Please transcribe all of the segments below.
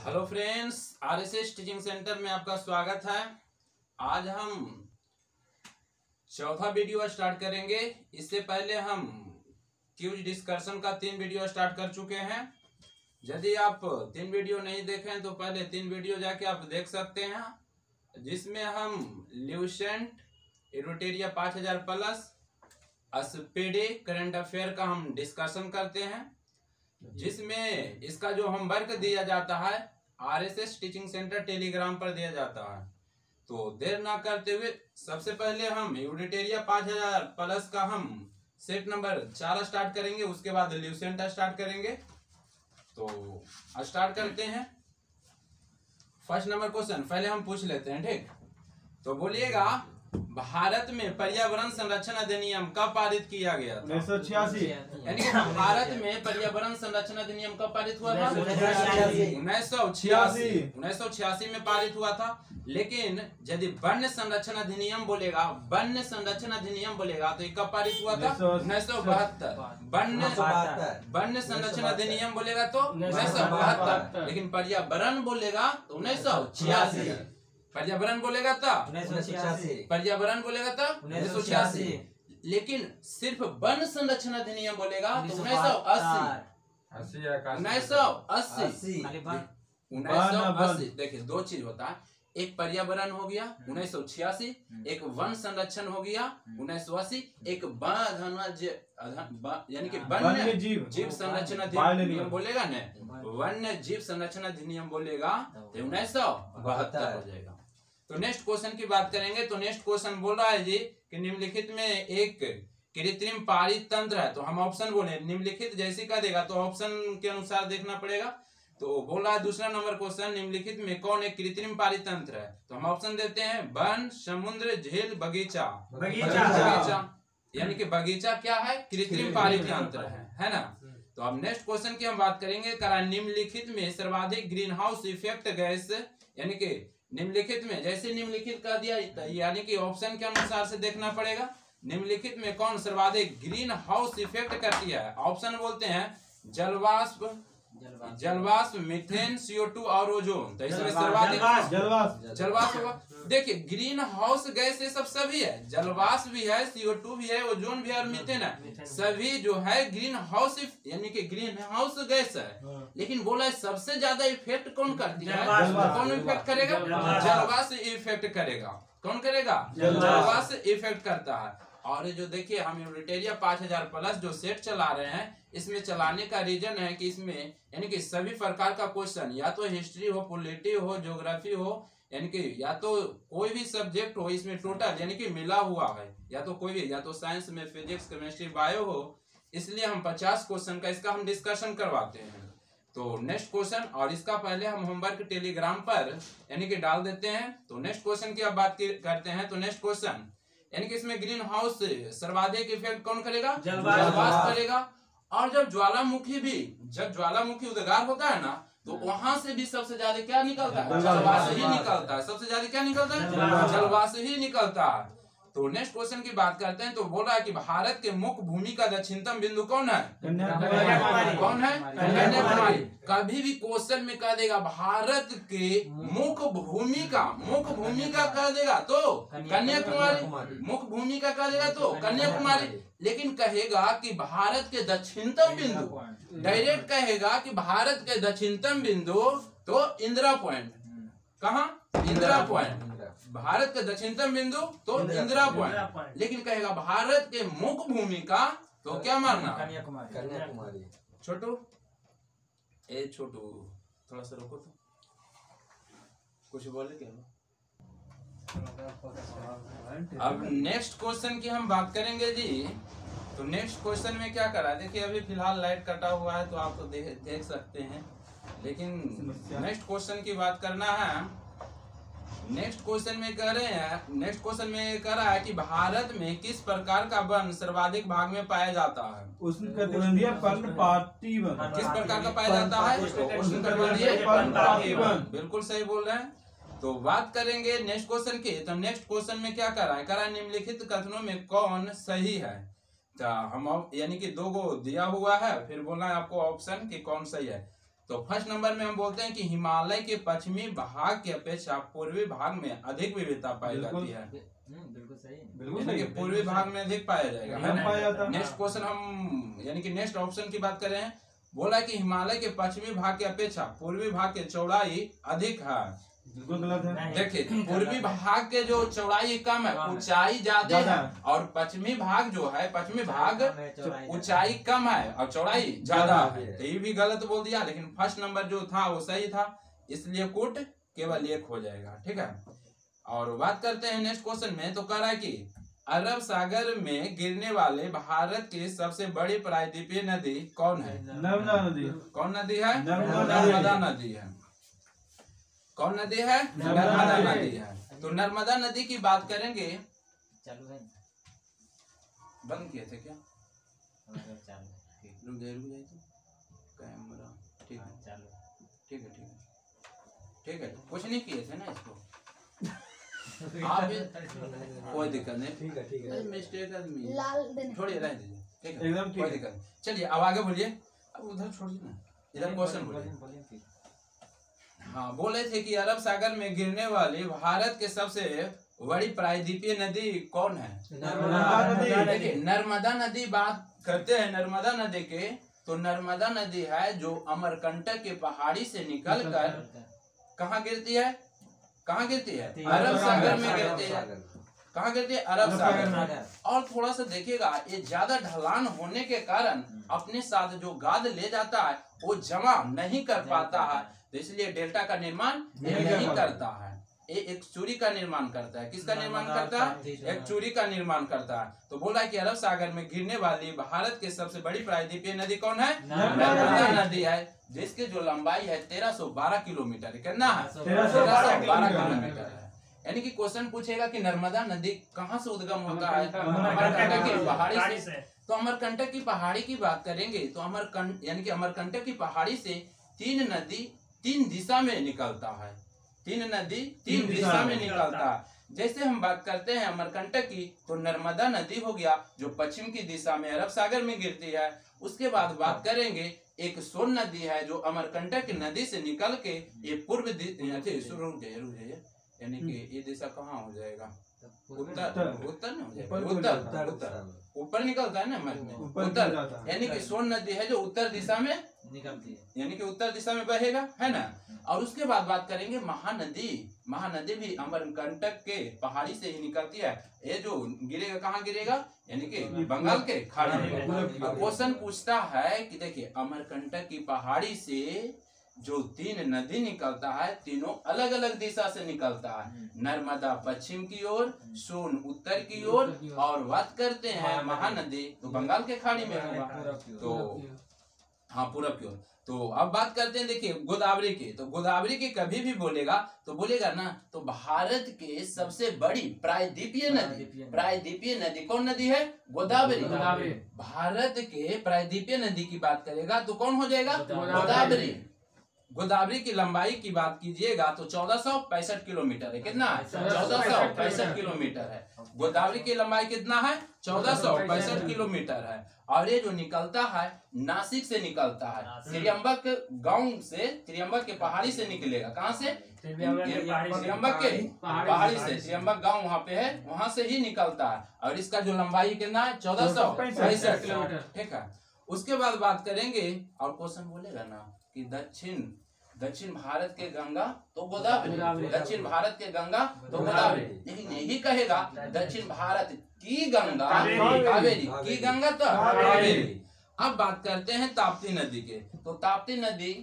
Hello friends, RSS teaching centre में आपका स्वागत है। आज हम चौथा वीडियो स्टार्ट करेंगे। इससे पहले हम क्यूज डिस्कशन का 3 वीडियो स्टार्ट कर चुके हैं। यदि आप 3 वीडियो नहीं देखें तो पहले 3 वीडियो जाके आप देख सकते हैं, जिसमें हम ल्यूसेंट एरोटेरिया 5000 प्लस एसपीडी करंट अफेयर का हम डिस्कशन करते हैं, जिसमें इसका जो होमवर्क दिया जाता है आरएसएस टीचिंग सेंटर टेलीग्राम पर दिया जाता है। तो देर ना करते हुए सबसे पहले हम एरोटेरिया 5000 प्लस का हम सेट नंबर 4 स्टार्ट करेंगे, उसके बाद ल्यूसेंट स्टार्ट करेंगे। तो स्टार्ट करते हैं। फर्स्ट नंबर क्वेश्चन पहले हम पूछ लेते हैं, ठीक? तो बोलिएगा, भारत में पर्यावरण संरक्षण अधिनियम कब पारित किया गया था? 1986। यानी कि भारत में पर्यावरण संरक्षण अधिनियम कब पारित हुआ था? 1986 में पारित हुआ था। लेकिन यदि वन्य संरक्षण अधिनियम बोलेगा, वन्य संरक्षण अधिनियम बोलेगा तो ये कब पारित हुआ था? 1972। वन्य संरक्षण अधिनियम बोलेगा तो 1972। लेकिन पर्यावरण बोलेगा तो 1986। पर्यावरण बोलेगा था 1986। पर्यावरण बोलेगा था 1986। लेकिन सिर्फ वन संरक्षण अधिनियम बोलेगा तो 1980। देखिए, 2 चीज होता है, एक पर्यावरण हो गया 1986, एक वन संरक्षण हो गया 1980, एक यानी कि वन्य जीव संरक्षण अधिनियम बोलेगा न, वन्य जीव संरक्षण अधिनियम बोलेगा तो 1972 हो जाएगा। तो नेक्स्ट क्वेश्चन की बात करेंगे। तो नेक्स्ट क्वेश्चन बोल रहा है जी कि निम्नलिखित में एक कृत्रिम पारित तंत्र है। तो हम ऑप्शन बोले, निम्नलिखित जैसे का देगा तो ऑप्शन के अनुसार देखना पड़ेगा। तो बोल रहा है दूसरा नंबर क्वेश्चन, निम्नलिखित में कौन एक कृत्रिम पारित तंत्र है? तो हम ऑप्शन देते हैं वन, समुद्र, झील, बगीचा। यानी कि बगीचा क्या है? कृत्रिम पारित तंत्र है ना। तो अब नेक्स्ट क्वेश्चन की हम बात करेंगे, निम्नलिखित में सर्वाधिक ग्रीन हाउस इफेक्ट गैस, यानी कि निम्नलिखित में, जैसे निम्नलिखित कर दिया यानी कि ऑप्शन के अनुसार से देखना पड़ेगा, निम्नलिखित में कौन सर्वाधिक ग्रीन हाउस इफेक्ट करती है? ऑप्शन बोलते हैं जलवाष्प, मीथेन, CO2 और ओजोन। तो इसमें सर्वाधिक जलवाष्प होगा। देखिए, ग्रीन हाउस गैस ये सब सभी है, जलवाष्प भी है, CO2 भी है, ओजोन भी है और मीथेन है। सभी जो है ग्रीन हाउस यानी कि ग्रीन हाउस गैस है। लेकिन बोला है सबसे ज्यादा इफेक्ट कौन करती है? कौन इफेक्ट करेगा? जलवाष्प इफेक्ट करेगा। कौन करेगा? जलवाष्प इफेक्ट करता है। और जो देखिए, हम एरोटेरिया 5000 प्लस जो सेट चला रहे हैं, इसमें चलाने का रीजन है कि इसमें यानी कि सभी प्रकार का क्वेश्चन, या तो हिस्ट्री हो, पॉलिटी हो, ज्योग्राफी हो, यानी कि या तो कोई भी सब्जेक्ट हो, इसमें टोटल यानी कि मिला हुआ है, या तो कोई भी, या तो साइंस में फिजिक्स, केमिस्ट्री, बायो हो, इसलिए हम 50 क्वेश्चन का इसका हम डिस्कशन करवाते हैं। तो नेक्स्ट क्वेश्चन, और इसका पहले हम होमवर्क टेलीग्राम पर यानी कि डाल देते हैं। तो नेक्स्ट क्वेश्चन की अब बात करते हैं। तो नेक्स्ट क्वेश्चन, यानी कि इसमें ग्रीन हाउस सर्वाधिक इफेक्ट कौन करेगा? जलवाष्प करेगा। और जब ज्वालामुखी उद्गार होता है ना, तो वहां से भी सबसे ज्यादा क्या निकलता है? जलवाष्प ही निकलता है। सबसे ज्यादा क्या निकलता है? जलवाष्प ही निकलता है। तो नेक्स्ट क्वेश्चन की बात करते हैं। तो बोल रहा है कि भारत के मुख्य भूमि का दक्षिणतम बिंदु कौन है? कौन है? कन्याकुमारी। कभी भी क्वेश्चन में कह देगा भारत के मुख्य भूमि का कह देगा तो कन्याकुमारी, मुख्य भूमि का कह देगा तो कन्याकुमारी। लेकिन कहेगा कि भारत के दक्षिणतम बिंदु, डायरेक्ट कहेगा कि भारत के दक्षिणतम बिंदु तो इंदिरा पॉइंट। कहाँ? इंदिरा पॉइंट। भारत के दक्षिणतम बिंदु तो इंदिरा पॉइंट। लेकिन कहेगा भारत के मुख्य भूमि का तो क्या मानना? कन्याकुमारी। छोटू थोड़ा सा रुको, तो कुछ बोले क्या? अब नेक्स्ट क्वेश्चन की हम बात करेंगे जी। तो नेक्स्ट क्वेश्चन में क्या करा, देखिए अभी फिलहाल लाइट कटा हुआ है तो आप तो देख सकते हैं, लेकिन नेक्स्ट क्वेश्चन की बात करना है। नेक्स्ट क्वेश्चन में कह रहा है कि भारत में किस प्रकार का वन सर्वाधिक भाग में पाया जाता है? उष्णकटिबंधीय पर्णपाती वन। किस प्रकार का पाया जाता है? उष्णकटिबंधीय पर्णपाती वन। बिल्कुल सही बोल रहे हैं। तो बात करेंगे नेक्स्ट क्वेश्चन की। तो नेक्स्ट क्वेश्चन में क्या कर रहा है, निम्नलिखित कथनों में कौन सही है? तो हम यानी कि 2 गो दिया हुआ है, फिर बोलना है आपको ऑप्शन कि कौन सही है। तो फर्स्ट नंबर में हम बोलते हैं कि हिमालय के पश्चिमी भाग की अपेक्षा पूर्वी भाग में अधिक विविधता पाई जाती है। बिल्कुल सही, बिल्कुल यानी कि सही। पूर्वी भाग में अधिक पाया जाएगा, है पाया जाता ना। है। नेक्स्ट क्वेश्चन हम यानी कि नेक्स्ट ऑप्शन की बात करें, बोला कि हिमालय के पश्चिमी भाग की अपेक्षा पूर्वी भाग की चौड़ाई अधिक है। बिल्कुल गलत है। देखिए पूर्वी भाग के जो चौड़ाई कम है, ऊंचाई ज्यादा है, और पश्चिमी भाग जो है, पश्चिमी भाग ऊंचाई कम है और चौड़ाई ज्यादा है। तो ये भी गलत बोल दिया, लेकिन फर्स्ट नंबर जो था वो सही था, इसलिए कुट केवल एक हो जाएगा। ठीक है, और बात करते हैं नेक्स्ट क्वेश्चन में। तो कह रहा है कि अरब सागर में गिरने वाले भारत की सबसे बड़ी प्रायद्वीपीय नदी कौन है? नर्मदा नदी। कौन नदी है? नर्मदा नदी है। कौन नदी है? नर्मदा नदी है। तो नर्मदा नदी की बात करेंगे। चालू है, बंद किए थे क्या? चालू, रुक जाइए कैमरा। ठीक है, चालू, ठीक है, ठीक है, ठीक है। कुछ नहीं किए थे ना इसको आप कोई दिक्कत नहीं। ठीक है, ठीक है। मिस्टेक आदमी लाल देने छोड़िए, रहने दीजिए। ठीक है, एकदम ठीक कोई है। दिक्कत नहीं। चलिए अब आगे बोलिए। अब उधर छोड़िए ना, इधर क्वेश्चन बोलिए। हाँ, बोले थे कि अरब सागर में गिरने वाली भारत के सबसे बड़ी प्रायद्वीपीय नदी कौन है? नर्मदा नदी। देखिए नर्मदा नदी बात करते हैं नर्मदा नदी के, तो नर्मदा नदी है जो अमरकंटक के पहाड़ी से निकलकर कहाँ गिरती है? कहाँ गिरती है? अरब सागर में गिरती है। कहाँ गिरती है? अरब सागर में। और थोड़ा सा देखिएगा, ये ज्यादा ढलान होने के कारण अपने साथ जो गाद ले जाता है वो जमा नहीं कर पाता है, तो इसलिए डेल्टा का निर्माण नहीं करता है। ये एक चूरी का निर्माण करता है। किसका निर्माण करता है? एक चूरी का निर्माण करता है। तो बोला कि अरब सागर में गिरने वाली भारत की सबसे बड़ी प्रायद्वीपीय नदी कौन है? नर्मदा नदी है, जिसकी जो लंबाई है 1312 किलोमीटर। कितना है? 1312 किलोमीटर है। यानी कि क्वेश्चन पूछेगा कि नर्मदा नदी कहाँ से उद्गम होता है? अमरकंटक की पहाड़ी से। तो अमरकंटक की पहाड़ी की बात करेंगे तो यानी कि अमरकंटक की पहाड़ी से तीन नदी तीन दिशा में निकलता है। तीन नदी तीन दिशा में निकलता है। जैसे हम बात करते हैं अमरकंटक की, तो नर्मदा नदी हो गया जो पश्चिम की दिशा में अरब सागर में गिरती है। उसके बाद बात करेंगे एक सोन नदी है जो अमरकंटक नदी से निकल के ये पूर्व यानी कि ये दिशा कहाँ हो जाएगा? उत्तर। उत्तर नहीं हो जाएगा, उत्तर ऊपर निकलता है ना उत्तर। यानी कि सोन नदी है जो उत्तर दिशा में निकलती है, यानी कि उत्तर दिशा में बहेगा, है ना। और उसके बाद बात करेंगे महानदी। महानदी भी अमरकंटक के पहाड़ी से ही निकलती है। ये जो गिरेगा कहाँ गिरेगा? यानी कि बंगाल के खाड़ी में। अब क्वेश्चन पूछता है कि देखिए अमरकंटक की पहाड़ी से जो तीन नदी निकलता है, तीनों अलग अलग दिशा से निकलता है। नर्मदा पश्चिम की ओर, सोन उत्तर की ओर, और बात करते हैं महानदी तो बंगाल के खाड़ी में होगा। तो हाँ, पूरब की ओर। तो अब बात करते हैं देखिए गोदावरी की। तो गोदावरी की कभी भी बोलेगा तो बोलेगा ना, तो भारत के सबसे बड़ी प्रायद्वीपीय नदी कौन नदी है? गोदावरी। भारत के प्रायद्वीपीय नदी की बात करेगा तो कौन हो जाएगा? गोदावरी। गोदावरी की लंबाई की बात कीजिएगा तो 1465 किलोमीटर है। कितना है? 1465 किलोमीटर है। गोदावरी की लंबाई कितना है? 1465 किलोमीटर है। और ये जो निकलता है नासिक से निकलता है, त्रियंबक गांव से, त्रियंबक के पहाड़ी से निकलेगा। कहाँ से? त्रियंबक के पहाड़ी से। त्रियंबक गांव वहाँ पे है, वहाँ से ही निकलता है। और इसका जो लंबाई कितना है? 1465 किलोमीटर। ठीक है, उसके बाद बात करेंगे और क्वेश्चन बोलेगा ना कि दक्षिण भारत के गंगा तो गोदावरी, दक्षिण भारत के गंगा तो गोदावरी, लेकिन यही कहेगा दक्षिण भारत की गंगा कावेरी, की गंगा तो कावेरी। अब बात करते हैं ताप्ती नदी के। तो ताप्ती नदी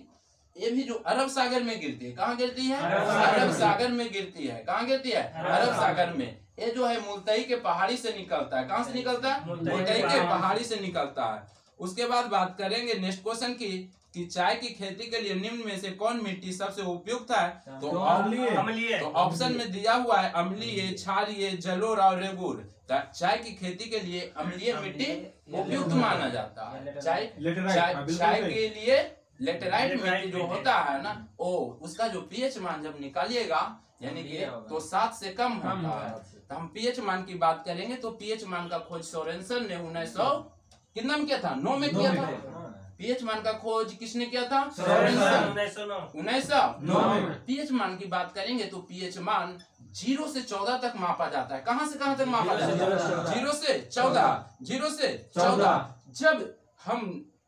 ये भी जो अरब सागर में गिरती है, कहाँ गिरती है? अरब सागर में गिरती है। कहाँ गिरती है? अरब सागर में। ये जो है मुल्तई के पहाड़ी से निकलता है। कहाँ से निकलता है? मुल्तई के पहाड़ी से निकलता है। उसके बाद बात करेंगे नेक्स्ट क्वेश्चन की कि चाय की खेती के लिए निम्न में से कौन मिट्टी सबसे उपयुक्त है? तो ऑप्शन में दिया हुआ है अम्लीय, क्षारीय, जलोढ़ और रेगुर। चाय की खेती के लिए अम्लीय मिट्टी उपयुक्त माना जाता है। चाय के लिए लेटेराइट मिट्टी जो होता है ना, उसका जो पीएच मान जब निकालिएगा यानी कि तो 7 से कम होता है। तो हम पीएच मान की बात करेंगे तो पीएच मान का खोज सोरेनसन ने 1900 कितना में किया था? 9 में किया था। पीएच मान का खोज किसने किया था? 1909 में। पीएच मान की बात करेंगे तो पीएच मान 0 से 14 तक मापा जाता है। कहां से कहां तक मापा जाता है? 0 से 14, 0 से 14। जब हम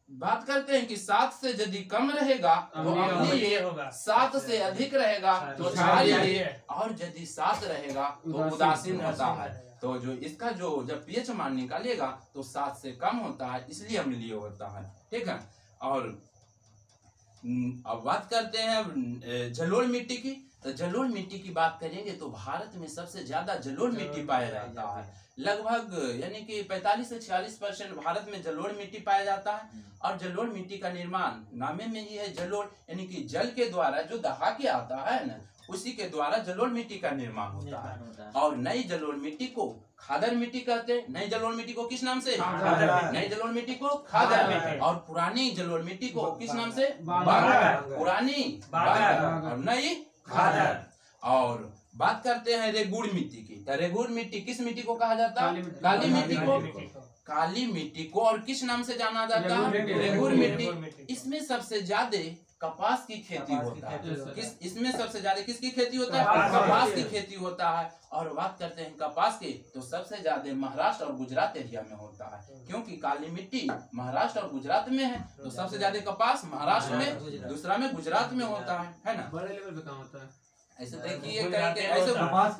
बात करते हैं कि 7 से यदि कम रहेगा तो अम्लीय, 7 से अधिक रहेगा तो क्षारीय, और यदि 7 रहेगा तो उदासीन होता है। तो जो इसका जो जब पीएच मान निकालेगा तो 7 से कम होता है, इसलिए अम्लीय होता है। ठीक है। और अब बात करते हैं जलोढ़ मिट्टी की। तो जलोढ़ मिट्टी की बात करेंगे तो भारत में सबसे ज्यादा जलोढ़ मिट्टी पाया जाता है। लगभग यानी कि 45 से 46% भारत में जलोढ़ मिट्टी पाया जाता है। और जलोढ़ मिट्टी का निर्माण नामे में ही है जलोढ़, यानी कि जल के द्वारा जो दहा के आता है ना, उसी के द्वारा जलोढ़ मिट्टी का निर्माण होता है। और नई जलोढ़ मिट्टी को खादर मिट्टी कहते हैं। नई जलोढ़ मिट्टी को किस नाम से? नई जलोढ़ मिट्टी को खादर। और पुरानी जलोढ़ मिट्टी को किस नाम से? बागर। पुरानी बागर और नई खादर। और बात करते हैं रेगुड़ मिट्टी की। तो रेगुड़ मिट्टी किस मिट्टी को कहा जाता है? काली मिट्टी को। काली मिट्टी को और किस नाम से जाना जाता है? रेगुड़ मिट्टी। इसमें सबसे ज्यादा कपास की खेती होता है। इसमें सबसे ज्यादा किसकी खेती होता है? कपास की खेती होता है। और बात करते हैं कपास की तो सबसे ज्यादा महाराष्ट्र और गुजरात एरिया में होता है, क्योंकि काली मिट्टी महाराष्ट्र और गुजरात में है। तो सबसे ज्यादा कपास महाराष्ट्र में, दूसरा में गुजरात में होता है ना। बड़े लेवल पे काम होता है। ऐसे देखिए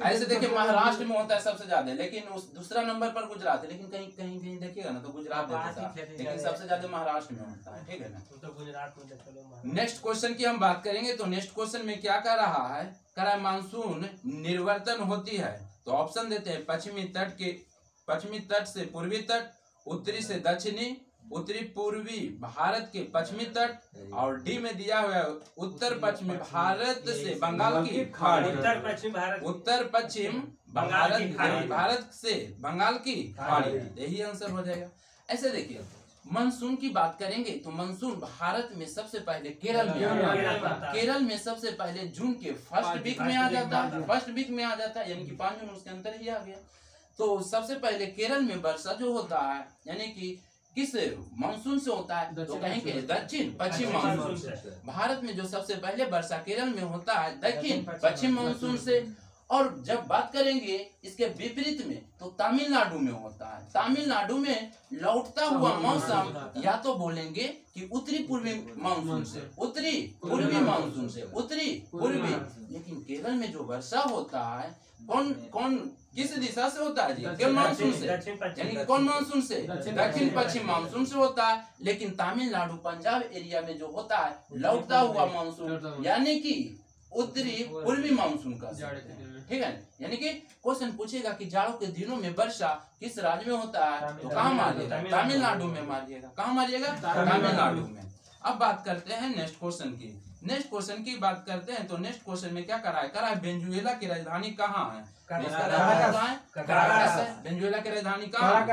ऐसे देखिए महाराष्ट्र में होता है सबसे ज्यादा, लेकिन उस दूसरा नंबर पर गुजरात है। लेकिन कहीं कहीं कहीं देखिएगा ना तो गुजरात देता है, लेकिन सबसे ज्यादा महाराष्ट्र में होता है। ठीक है ना। नेक्स्ट क्वेश्चन की हम बात करेंगे तो नेक्स्ट क्वेश्चन में क्या कर रहा है? कह रहा है मानसून निर्वर्तन होती है। तो ऑप्शन देते हैं पश्चिमी तट से पूर्वी तट, उत्तरी से दक्षिणी, उत्तरी पूर्वी भारत के पश्चिमी तट, और डी में दिया हुआ है उत्तर पश्चिमी भारत से बंगाल की खाड़ी। उत्तर पश्चिम भारत से बंगाल की खाड़ी, यही आंसर हो जाएगा। ऐसे देखिए मानसून की बात करेंगे तो मानसून भारत में सबसे पहले केरल में केरल में सबसे पहले जून के फर्स्ट वीक में आ जाता है। यानी कि 5 जून उसके अंदर ही आ गया। तो सबसे पहले केरल में वर्षा जो होता है यानी कि किस मानसून से होता है? तो कहेंगे दक्षिण पश्चिम मानसून से। भारत में जो सबसे पहले वर्षा केरल में होता है दक्षिण पश्चिम मानसून से। और जब बात करेंगे इसके विपरीत में तो तमिलनाडु में होता है। तमिलनाडु में लौटता हुआ मौसम या तो बोलेंगे कि उत्तरी पूर्वी मानसून से, उत्तरी पूर्वी मानसून से, उत्तरी पूर्वी। लेकिन केरल में जो वर्षा होता है कौन किस दिशा से होता है जी? केरल मानसून से, यानी कौन मानसून से? दक्षिण पश्चिम मानसून से होता है। लेकिन तमिलनाडु पंजाब एरिया में जो होता है लौटता हुआ मानसून, यानी कि उत्तरी पूर्वी मानसून का। ठीक है। यानी कि क्वेश्चन पूछेगा कि जाड़ों के दिनों में वर्षा किस राज्य में होता है? तो कहाँ मारिएगा? तमिलनाडु में मारिएगा। कहाँ मारिएगा? तमिलनाडु में। अब बात करते हैं नेक्स्ट क्वेश्चन की। नेक्स्ट क्वेश्चन की बात करते हैं तो नेक्स्ट क्वेश्चन में क्या करा है? वेनेजुएला की राजधानी कहाँ है? वेनेजुएला की राजधानी कहाँ?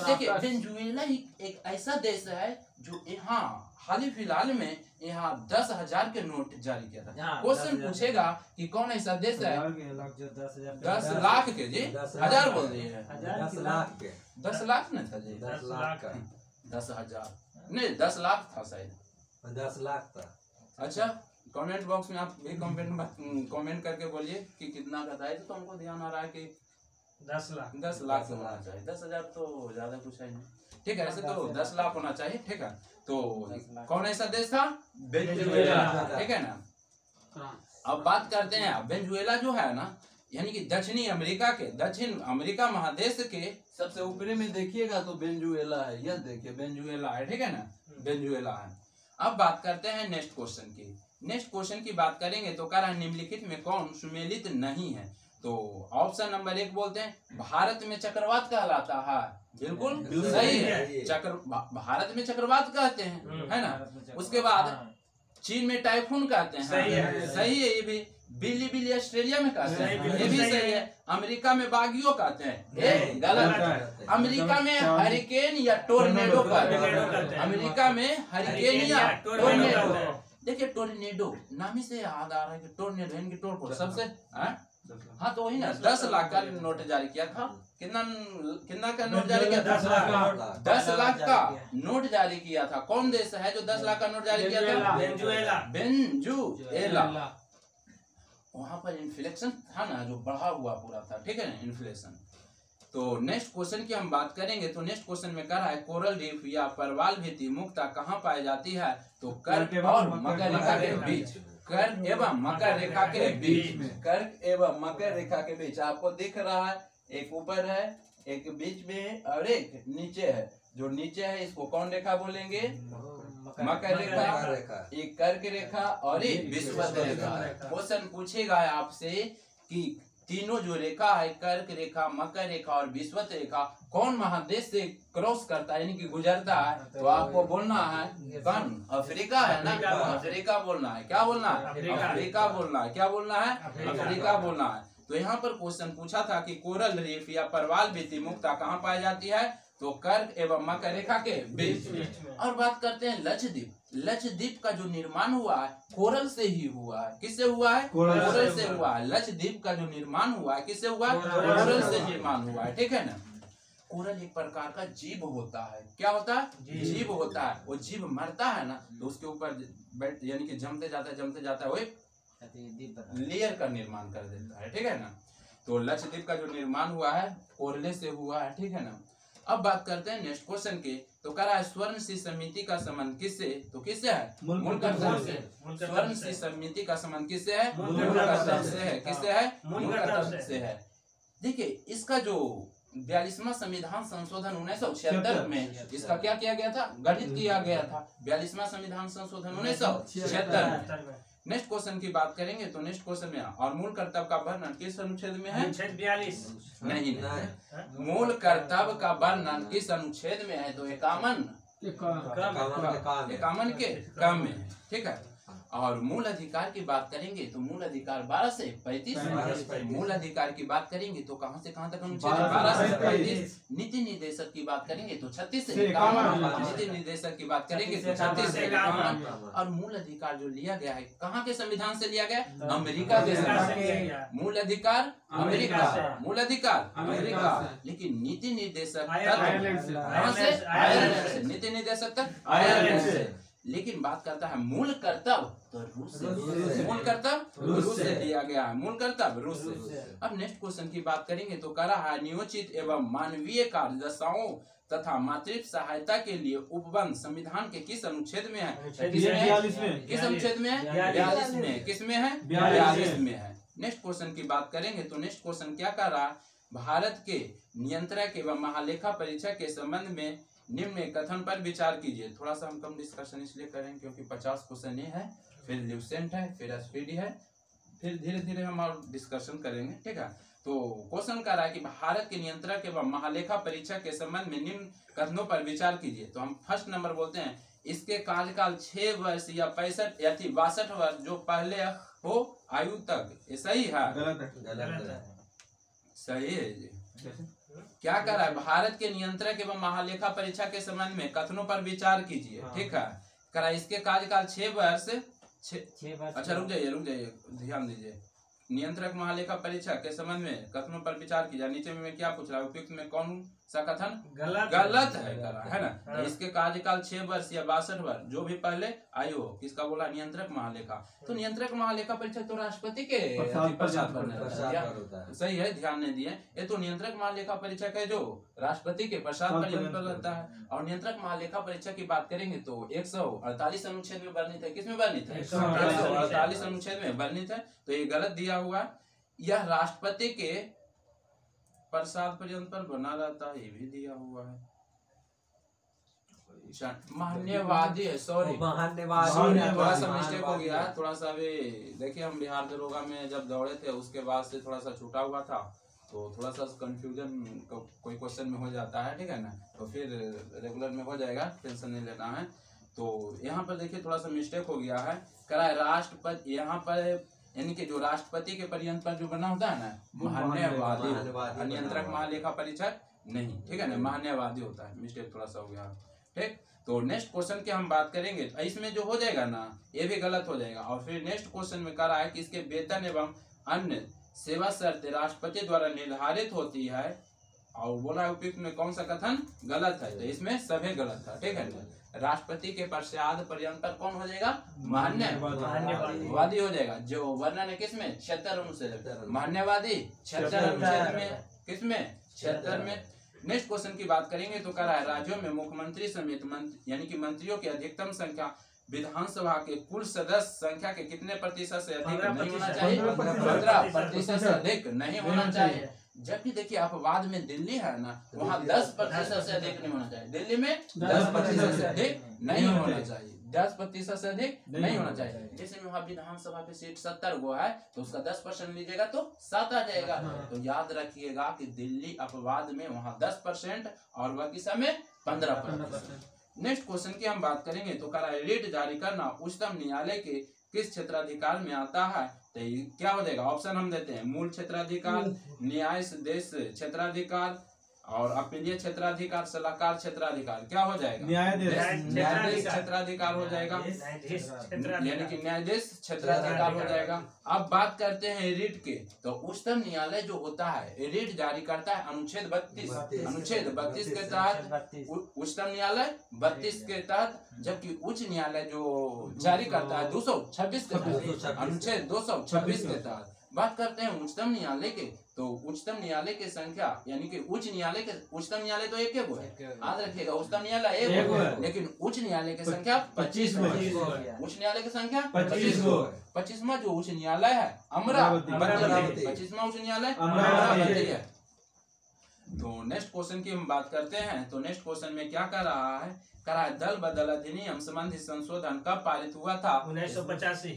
देखिए वेनेजुएला एक ऐसा देश है जो यहाँ हाल ही फिलहाल में यहाँ 10,000 के नोट जारी किया था। क्वेश्चन पूछेगा कि कौन ऐसा देश है? 10 लाख के जी, 1000 बोल दिए हैं। 10 लाख नहीं था जी, 10,000 नहीं, 10 लाख था शायद। 10 लाख था। अच्छा, कमेंट बॉक्स में आप भी कमेंट करके बोलिए कि कितना का था। तो हमको ध्यान आ रहा है कि 10 लाख होना चाहिए। 10,000 तो ज्यादा कुछ है नहीं। ठीक है, ऐसे तो 10 लाख होना चाहिए। ठीक है। तो कौन ऐसा देश था? वेनेजुएला। ठीक है ना। अब बात करते हैं वेनेजुएला जो है ना, यानी कि दक्षिण अमेरिका महादेश के सबसे ऊपरी में देखिएगा तो वेनेजुएला है। यह देखिए वेनेजुएला है। ठीक है ना, वेनेजुएला है। अब बात करते हैं नेक्स्ट क्वेश्चन की। नेक्स्ट क्वेश्चन की बात करेंगे तो कह रहा है निम्नलिखित में कौन सुमेलित नहीं है? तो ऑप्शन नंबर 1 बोलते हैं भारत में चक्रवात कहलाता है। बिल्कुल सही है। भारत में चक्रवात कहते हैं, है ना। उसके बाद चीन में टाइफून कहते हैं। सही है ये भी। बिल्ली ऑस्ट्रेलिया में कहते हैं, ये भी सही है। अमेरिका में बागियो कहते हैं, ये गलत। अमेरिका में हरिकेन या टोर्नेडो कहते हैं। अमेरिका में हरिकेन या टोर्नेडो। देखिए टोर्नेडो नाम ही से याद आ रहा है कि टोर्नेडो यानी कि टोरपोर सबसे हाँ तो वही ना, 10 लाख का नोट जारी किया था। कितना कितना का नोट जारी किया था? 10 लाख का। 10 लाख का नोट जारी किया था। कौन देश है जो 10 लाख का नोट जारी किया था? वेनेजुएला। वहां पर इन्फ्लेशन था ना, जो बढ़ा हुआ पूरा था, ठीक है ना, इन्फ्लेशन। तो नेक्स्ट क्वेश्चन की हम बात करेंगे तो नेक्स्ट क्वेश्चन में कह रहा है कोरल रीफ या परवाल भित्ति मुक्ता कहाँ पाई जाती है? तो कर्क और मकर रेखा के बीच। कर्क एवं मकर रेखा के बीच। कर्क एवं मकर रेखा के बीच। आपको दिख रहा है, एक ऊपर है, एक बीच में है और एक नीचे है। जो नीचे है इसको कौन रेखा बोलेंगे? मकर रेखा। एक कर्क रेखा और एक विषुवत रेखा। क्वेश्चन पूछेगा आपसे कि तीनों जो रेखा है, कर्क रेखा, मकर रेखा और विषुवत रेखा, कौन महादेश से क्रॉस करता है, यानी कि गुजरता है? तो आपको बोलना है कौन? अफ्रीका है ना, अफ्रीका बोलना है। क्या बोलना है? अफ्रीका बोलना है। क्या बोलना है? अफ्रीका बोलना है। तो यहाँ पर क्वेश्चन पूछा था कि कोरल रीफ या परवाल भित्ति मुक्ता कहाँ पाई जाती है? तो कर्क एवं मकर रेखा के बीच। और बात करते हैं लक्षद्वीप। लक्षद्वीप का जो निर्माण हुआ है कोरल से ही हुआ है। किससे हुआ है? कोरल से हुआ है। लक्षद्वीप का जो निर्माण हुआ है किससे हुआ है? कोरल से निर्माण हुआ है, ठीक है ना। कोरल एक प्रकार का जीव होता है। क्या होता है? जीव होता है। वो जीव मरता है ना तो उसके ऊपर यानी कि जमते जाता है वो एक लेयर का निर्माण कर देता है, ठीक है ना। तो लक्षद्वीप का जो निर्माण हुआ है कोरले से हुआ है, ठीक है ना। अब बात करते हैं नेक्स्ट क्वेश्चन के। तो कह रहा है स्वर्ण सी समिति का संबंध किससे? तो किससे है? मूल कर्तव्य से। स्वर्ण सी समिति का संबंध किससे है? मूल कर्तव्य से है। किससे है? मूल कर्तव्य से है। देखिए इसका जो 42वां संविधान संशोधन 1976 में इसका क्या किया गया था? गठित किया गया था। 42वां संविधान संशोधन 1976 में। नेक्स्ट क्वेश्चन की बात करेंगे तो नेक्स्ट क्वेश्चन में और मूल कर्तव्य का वर्णन किस अनुच्छेद में है? 42 नहीं, मूल कर्तव्य का वर्णन किस अनुच्छेद में है? तो 51 के कम में है, ठीक है। और मूल अधिकार की बात करेंगे तो मूल अधिकार 12 से 35। मूल अधिकार की बात करेंगे तो कहां से कहां तक अनुच्छेद? 12 से 35। नीति निर्देशक की बात करेंगे तो 36 से 51। नीति निर्देशक की बात करेंगे तो 36 से 51। और मूल अधिकार जो लिया गया है कहाँ के संविधान से लिया गया? अमेरिका के संविधान। मूल अधिकार अमेरिका, मूल अधिकार अमेरिका, लेकिन नीति निर्देशक कहाँ से? आयरलैंड से। नीति निर्देशक तक आयरलैंड से। लेकिन बात करता है मूल कर्तव्य तो रूस से। मूल कर्तव्य रूस से दिया गया है। मूल कर्तव्य रूस से। अब नेक्स्ट क्वेश्चन की बात करेंगे तो कह रहा है नियोजित एवं मानवीय कार्य दशाओं तथा मातृत्व सहायता के लिए उपबंध संविधान के किस अनुच्छेद में है? किस अनुच्छेद में है? 42 में। किस में है? 42 में है। नेक्स्ट क्वेश्चन की बात करेंगे तो नेक्स्ट क्वेश्चन क्या कह रहा है? भारत के नियंत्रक एवं महालेखा परीक्षक के संबंध में निम्न कथन पर विचार कीजिए। थोड़ा सा हम कम डिस्कशन इसलिए करेंगे क्योंकि 50 क्वेश्चन ये है, फिर ल्यूसेंट है, फिर एसपीडी है, फिर धीरे धीरे हम और डिस्कशन करेंगे, ठीक है। तो क्वेश्चन कह रहा है कि भारत के नियंत्रक एवं महालेखा परीक्षक के संबंध में निम्न कथनों पर विचार कीजिए। तो हम फर्स्ट नंबर बोलते हैं इसके कार्यकाल 6 वर्ष या 65 या 62 वर्ष जो पहले हो आयु तक। ये सही है? गलत है। सही है जी। क्या कर रहा है? भारत के नियंत्रक एवं महालेखा परीक्षा के संबंध में कथनों पर विचार कीजिए, ठीक है। कह रहा है इसके कार्यकाल 6 वर्ष। अच्छा रुक जाइए ध्यान दीजिए। नियंत्रक महालेखा परीक्षक के संबंध में कथनों पर विचार कीजिए। नीचे में क्या पूछ रहा है? उपयुक्त में कौन सा कथन गलत है ना? तो इसके कार्यकाल 6 वर्ष या 62 वर्ष जो भी पहले आयु हो। किसका बोला? नियंत्रक महालेखा। तो नियंत्रक महालेखा परीक्षक तो राष्ट्रपति के प्रसाद पर। सही है, ध्यान नहीं दिए। ये तो नियंत्रक महालेखा परीक्षक है जो राष्ट्रपति के प्रसाद पर रहता है। और नियंत्रक महालेखा परीक्षक की बात करेंगे तो 148 अनुच्छेद में वर्णित है। किसमें वर्णित है? 148 अनुच्छेद में वर्णित है। तो ये गलत दिया हुआ। यह राष्ट्रपति के प्रसाद पर्यंत पर बना रहता है, ये भी दिया हुआ है। महान्यवादी है, सॉरी थोड़ा सा मिस्टेक हो गया। थोड़ा सा भी देखिए, हम बिहार दरोगा में जब दौड़े थे उसके बाद से थोड़ा सा छूटा हुआ था, तो थोड़ा सा कंफ्यूजन कोई क्वेश्चन में हो जाता है, ठीक है ना। तो फिर रेगुलर में हो जाएगा, टेंशन नहीं लेना है। तो यहाँ पर देखिए थोड़ा सा मिस्टेक हो गया है। करा है राष्ट्रपति, यहाँ पर यानी कि जो राष्ट्रपति के पर्यंत पर जो बना होता है ना, महान्यवादी। नियंत्रक महालेखा परीक्षक नहीं, ठीक है ना, महान्यवादी होता है। मिस्टेक थोड़ा सा हो गया, ठीक। तो नेक्स्ट क्वेश्चन की हम बात करेंगे तो इसमें जो हो जाएगा ना, ये भी गलत हो जाएगा। और फिर नेक्स्ट क्वेश्चन में कह रहा है कि इसके वेतन एवं अन्य सेवा शर्त राष्ट्रपति द्वारा निर्धारित होती है, और बोला है उपयुक्त में कौन सा कथन गलत है, तो इसमें सभी गलत था, ठीक है ना। राष्ट्रपति के पश्चात पर्यंत कौन हो जाएगा, मान्यवादी हो जाएगा, जो वर्णन है किसमें 76 अनुच्छेद, मान्यवादी 76 अनुच्छेद में, किसमें 76 में। नेक्स्ट क्वेश्चन की बात करेंगे तो कह रहा है राज्यों में मुख्यमंत्री समेत यानी कि मंत्रियों की अधिकतम संख्या विधानसभा के कुल सदस्य संख्या के कितने प्रतिशत से अधिक नहीं होना चाहिए, 15% से अधिक नहीं होना चाहिए। जबकि देखिए अपवाद में दिल्ली है ना, वहाँ 10% से अधिक नहीं होना चाहिए, दिल्ली में 10% से अधिक नहीं होना चाहिए, 10% से अधिक नहीं होना चाहिए। जैसे वहाँ विधानसभा पे सीट 70 गो है तो उसका 10% लीजिएगा तो 7 आ जाएगा। तो याद रखिएगा कि दिल्ली अपवाद में वहाँ 10% और बाकी समय 15%। नेक्स्ट क्वेश्चन की हम बात करेंगे तो कह रहा है रिट जारी करना उच्चतम न्यायालय के किस क्षेत्राधिकार में आता है, तो क्या हो जाएगा, ऑप्शन हम देते हैं मूल क्षेत्राधिकार, न्यायाधीश क्षेत्राधिकार और अपीलीय क्षेत्राधिकार, सलाहकार क्षेत्राधिकार। क्या हो जाएगा, न्यायाधीश क्षेत्राधिकार हो जाएगा, यानी कि न्यायाधीश क्षेत्राधिकार हो जाएगा। अब बात करते हैं रिट के, तो उच्चतम न्यायालय जो होता है रिट जारी करता है अनुच्छेद 32 के तहत, उच्चतम न्यायालय 32 के तहत, जबकि उच्च न्यायालय जो जारी करता है 226 के तहत, अनुच्छेद 226 के तहत। बात करते हैं उच्चतम न्यायालय के, तो उच्चतम न्यायालय की संख्या यानी कि उच्चतम न्यायालय तो एक है, याद रखिएगा उच्चतम न्यायालय एक है, लेकिन उच्च न्यायालय की संख्या 25 है, उच्च न्यायालय की संख्या 25वां जो उच्च न्यायालय है अमरावती, 25वां उच्च न्यायालय अमरावती है। तो नेक्स्ट क्वेश्चन की हम बात करते हैं, तो नेक्स्ट क्वेश्चन में क्या कर रहा है, दल बदल अधिनियम संबंधी संशोधन कब पारित हुआ था, 1985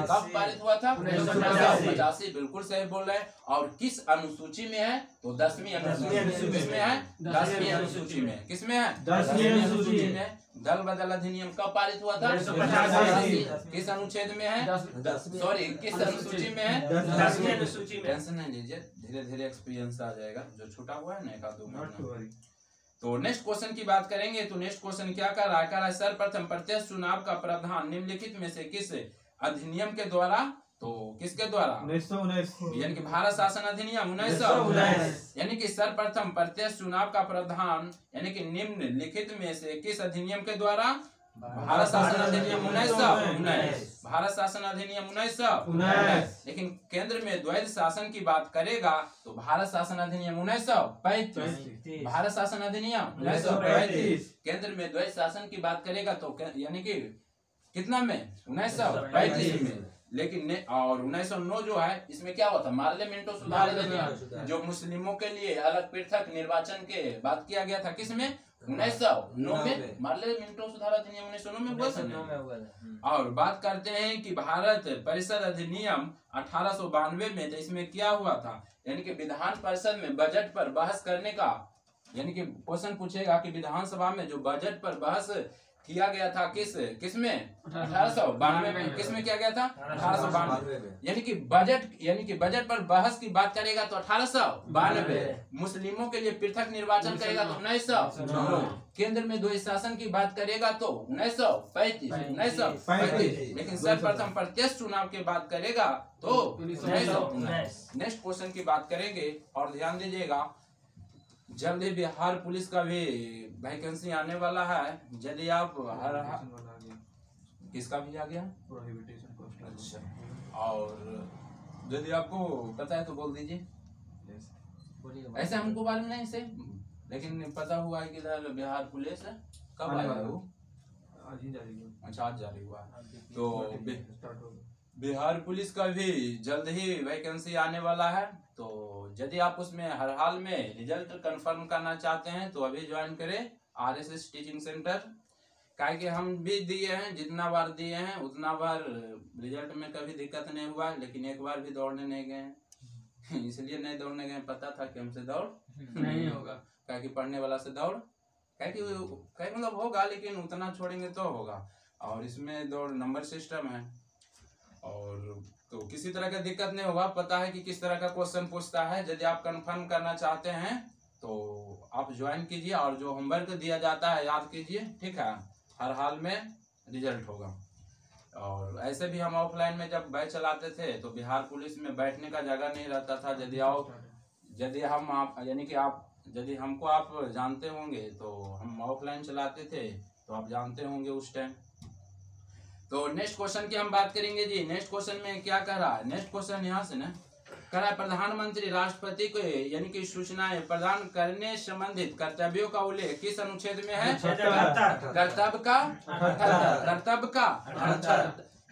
कब पारित हुआ था, 1985 बिल्कुल सही बोल रहे हैं। और किस अनुसूची में है, तो 10वीं अनुसूची में है, 10वीं अनुसूची में, किसमें है, 10वीं अनुसूची में। दल बदल अधिनियम कब पारित हुआ था, 1985 किस अनुच्छेद में है, सॉरी किस अनुसूची में है, 10वीं अनुसूची में। टेंशन नहीं लीजिए, धीरे धीरे एक्सपीरियंस आ जाएगा, जो छूटा हुआ है ना 1-2 महीना। तो नेक्स्ट क्वेश्चन की बात करेंगे, तो नेक्स्ट क्वेश्चन क्या कर रहा है, सर्वप्रथम प्रत्यक्ष चुनाव का प्रावधान निम्नलिखित में से किस अधिनियम के द्वारा, तो किसके द्वारा, 1919 यानी कि भारत शासन अधिनियम 1919, यानी कि सर्वप्रथम प्रत्यक्ष चुनाव का प्रावधान यानी कि निम्नलिखित में से किस अधिनियम के द्वारा, भारत शासन अधिनियम 1919, भारत शासन अधिनियम 1919। लेकिन केंद्र में द्वैध शासन की बात करेगा तो भारत शासन अधिनियम 1935, भारत शासन अधिनियम 1935। केंद्र में द्वैध शासन की बात करेगा तो यानी कि कितना में, 1935 में। लेकिन और 1909 जो है इसमें क्या हुआ था, मार्ले मिंटो सुधार अधिनियम, जो मुस्लिमों के लिए अलग पृथक निर्वाचन के बात किया गया था, किसमें, 1909 में, मार्ले मिंटो सुधार अधिनियम 1909 में हुआ था। और बात करते हैं कि भारत परिषद अधिनियम 1892 में, तो इसमें क्या हुआ था, यानी कि विधान परिषद में बजट पर बहस करने का, यानी कि क्वेश्चन पूछेगा कि विधानसभा में जो बजट पर बहस किया गया था किसमें 1892 में, किसमें किया गया था 1892, यानी कि बजट पर बहस की बात करेगा तो 1892, मुस्लिमों के लिए पृथक निर्वाचन करेगा तो 1909, केंद्र में द्वैध शासन की बात करेगा तो 1935, लेकिन सर्वप्रथम प्रत्यक्ष चुनाव की बात करेगा तो 1919। नेक्स्ट क्वेश्चन की बात करेंगे और ध्यान दीजिएगा, जल्द ही बिहार पुलिस का भी वैकेंसी आने वाला है, यदि आप किसका भी आ गया, अच्छा, और यदि आपको पता है तो बोल दीजिए, ऐसे हमको मालूम नहीं से, लेकिन पता हुआ है कि इधर बिहार पुलिस कब आया वो, अच्छा आज जारी हुआ, तो बिहार पुलिस का भी जल्द ही वैकेंसी आने वाला है। तो यदि आप उसमें हर हाल में रिजल्ट कंफर्म करना चाहते हैं तो अभी ज्वाइन करें RSS टीचिंग सेंटर, काहे कि हम भी दिए हैं, जितना बार दिए हैं उतना बार रिजल्ट में कभी दिक्कत नहीं हुआ, लेकिन एक बार भी दौड़ने नहीं गए इसलिए नहीं दौड़ने गए, पता था कि हमसे दौड़ नहीं होगा, काहे कि पढ़ने वाला से दौड़ काहे मतलब होगा, लेकिन उतना छोड़ेंगे तो होगा। और इसमें दौड़ नंबर सिस्टम है, और तो किसी तरह का दिक्कत नहीं होगा, पता है कि किस तरह का क्वेश्चन पूछता है। यदि आप कंफर्म करना चाहते हैं तो आप ज्वाइन कीजिए, और जो होमवर्क दिया जाता है याद कीजिए, ठीक है, हर हाल में रिजल्ट होगा। और ऐसे भी हम ऑफलाइन में जब बाइक चलाते थे तो बिहार पुलिस में बैठने का जगह नहीं रहता था। यदि हमको आप जानते होंगे तो हम ऑफलाइन चलाते थे, तो आप जानते होंगे उस टाइम। तो नेक्स्ट क्वेश्चन की हम बात करेंगे जी। नेक्स्ट क्वेश्चन में क्या कह रहा है, नेक्स्ट क्वेश्चन यहाँ से ना कह रहा है, प्रधानमंत्री राष्ट्रपति को यानी कि सूचनाएं प्रदान करने संबंधित कर्तव्यों का उल्लेख किस अनुच्छेद में है? कर्तव्य का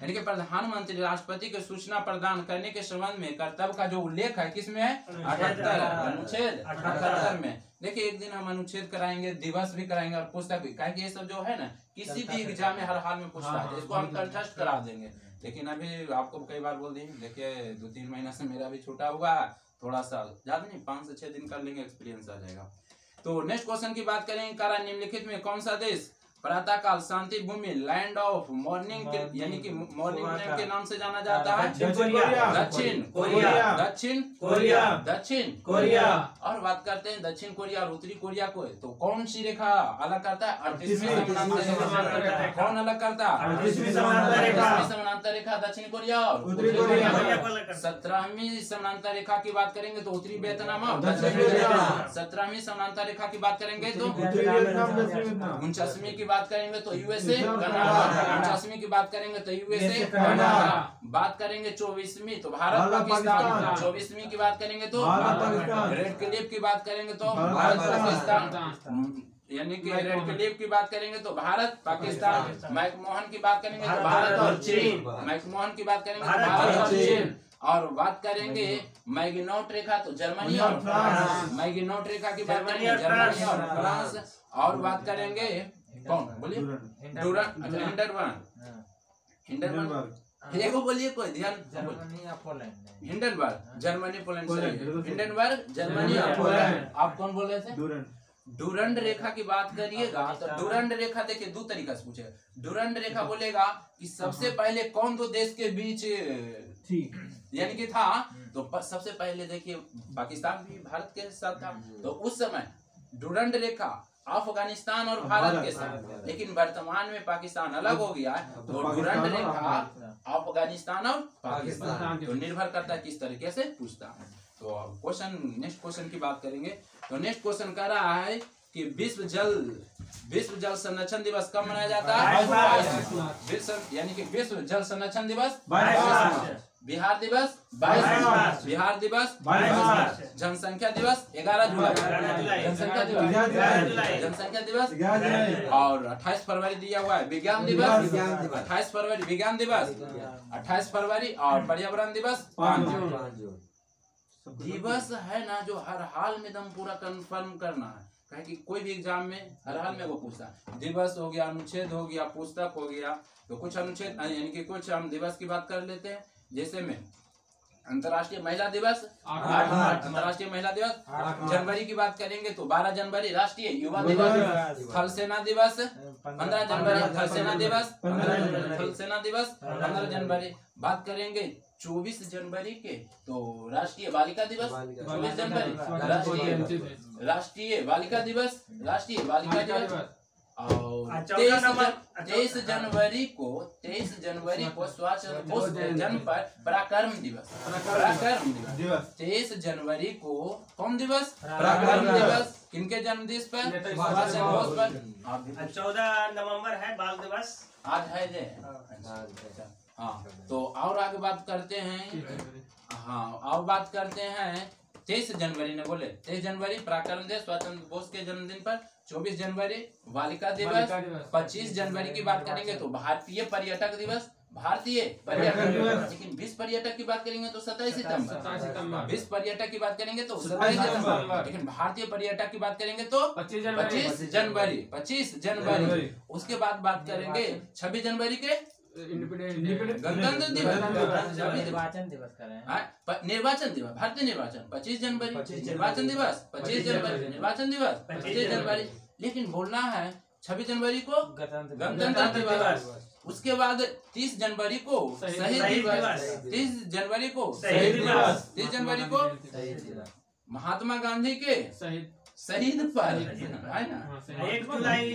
यानी कि प्रधानमंत्री राष्ट्रपति को सूचना प्रदान करने के संबंध में कर्तव्य का जो उल्लेख है किसमें है? 78 अनुच्छेद 78 में। देखिए एक दिन हम अनुच्छेद कराएंगे, दिवस भी कराएंगे और पुस्तक भी, क्योंकि ये सब जो है ना किसी भी एग्जाम में हर हाल में पूछता है, इसको हम कंटेस्ट करा देंगे। लेकिन अभी आपको कई बार बोल दी, देखिए 2-3 महीना से मेरा भी छूटा हुआ है, थोड़ा सा ज्यादा नहीं 5 से 6 दिन कर लेंगे, एक्सपीरियंस आ जाएगा। तो नेक्स्ट क्वेश्चन की बात करेंगे, करा निम्नलिखित में कौन सा देश प्रातः काल शांति भूमि लैंड ऑफ मॉर्निंग यानी कि मॉर्निंग टाइम के नाम से जाना जाता है? दक्षिण कोरिया। और बात करते हैं दक्षिण कोरिया और उत्तरी कोरिया को, तो कौन सी रेखा अलग करता है? 38वीं समानांतर रेखा। कौन अलग करता है? 38वीं समानांतर रेखा दक्षिण कोरिया और उत्तरी कोरिया। 17वीं समानांतर रेखा की बात करेंगे तो उत्तरी वियतनाम और दक्षिण वियतनाम। 17वीं समानांतर रेखा की बात करेंगे तो 49वीं की बात करेंगे तो यूएसए कनाडा। 49वीं की बात करेंगे तो यूएसए कनाडा। बात करेंगे 24वीं तो भारत पाकिस्तान। 24वीं की बात करेंगे तो रेड क्लिफ की बात करेंगे तो भारत पाकिस्तान, यानी कि रेड क्लिफ की बात करेंगे तो भारत पाकिस्तान। मैकमोहन की बात करेंगे तो भारत और चीन। मैकमोहन की बात करेंगे तो भारत और चीन। और बात करेंगे मैगिनोट रेखा तो जर्मनी और फ्रांस। मैगिनोट रेखा की बात करेंगे जर्मनी और फ्रांस। और बात करेंगे कौन बोलिए? हिंडनबर्ग। एगो बोलिए कोई ध्यान। जर्मनी या पोलैंड? हिंडनबर्ग जर्मनी पोलैंड से। हिंडनबर्ग जर्मनी और पोलैंड। आप कौन बोल रहे थे? डुरंड रेखा की बात करिएगा तो डुरंड रेखा देखिए 2 तरीका से पूछेगा। डुरंड रेखा बोलेगा कि सबसे पहले कौन 2 देश के बीच यानी कि था, तो सबसे पहले देखिए पाकिस्तान भी भारत के साथ था, तो उस समय डुरंड रेखा अफगानिस्तान और भारत के साथ। लेकिन वर्तमान में पाकिस्तान अलग हो गया है, तो डुरंड रेखा अफगानिस्तान और पाकिस्तान, तो निर्भर करता है किस तरीके से पूछता है। तो क्वेश्चन नेक्स्ट क्वेश्चन की बात करेंगे। तो नेक्स्ट क्वेश्चन कह रहा है कि विश्व जल संरक्षण दिवस कब मनाया जाता है? यानी कि विश्व जल संरक्षण दिवस 22 बिहार दिवस 22 बिहार दिवस 22 जनसंख्या दिवस 11 जुलाई जनसंख्या दिवस और 28 फरवरी दिया हुआ है विज्ञान दिवस 28 फरवरी विज्ञान दिवस 28 फरवरी और पर्यावरण दिवस 5 जून। दिवस है ना जो हर हाल में एकदम पूरा कंफर्म करना है, कहे कि कोई भी एग्जाम में हर हाल में वो पूछता है। दिवस हो गया, अनुच्छेद हो गया, पुस्तक हो गया, तो कुछ अनुच्छेद यानी कि कुछ हम दिवस की बात कर लेते हैं। जैसे में अंतर्राष्ट्रीय महिला दिवस 8 मार्च अंतर्राष्ट्रीय महिला दिवस। जनवरी की बात करेंगे तो 12 जनवरी राष्ट्रीय युवा दिवस। थल सेना दिवस 15 जनवरी थल सेना दिवस 15 जनवरी थल सेना दिवस 15 जनवरी। बात करेंगे 24 जनवरी के तो राष्ट्रीय बालिका दिवस 24 जनवरी राष्ट्रीय बालिका दिवस और 23 जनवरी को स्वतंत्र बोस के जन्म पर पराक्रम दिवस 23 जनवरी को कौन दिवस? पराक्रम दिवस। किनके जन्म दिवस पर? सुभाष चंद्र बोस पर। 14 नवंबर है बाल दिवस आज है। हाँ, तो और आगे बात करते हैं। हाँ, और बात करते हैं 23 जनवरी ने बोले 23 जनवरी पराक्रम दिवस स्वतंत्र बोस के जन्मदिन पर। 24 जनवरी बालिका दिवस। 25 जनवरी की बात करेंगे तो भारतीय पर्यटक दिवस लेकिन 20 पर्यटक की बात करेंगे तो 27 सितंबर। 20 पर्यटक की बात करेंगे तो 27 सितंबर। लेकिन भारतीय पर्यटक की बात करेंगे तो 25 जनवरी। उसके बाद करेंगे 26 जनवरी के गणतंत्र दिवस। निर्वाचन दिवस करें। निर्वाचन दिवस भारतीय निर्वाचन 25 जनवरी निर्वाचन दिवस 25 जनवरी निर्वाचन दिवस 25 जनवरी। लेकिन बोलना है 26 जनवरी को गणतंत्र दिवस। उसके बाद 30 जनवरी को शहीद दिवस। 30 जनवरी को शहीद दिवस। 30 जनवरी को महात्मा गांधी के शहीद पर है ना। 1 जुलाई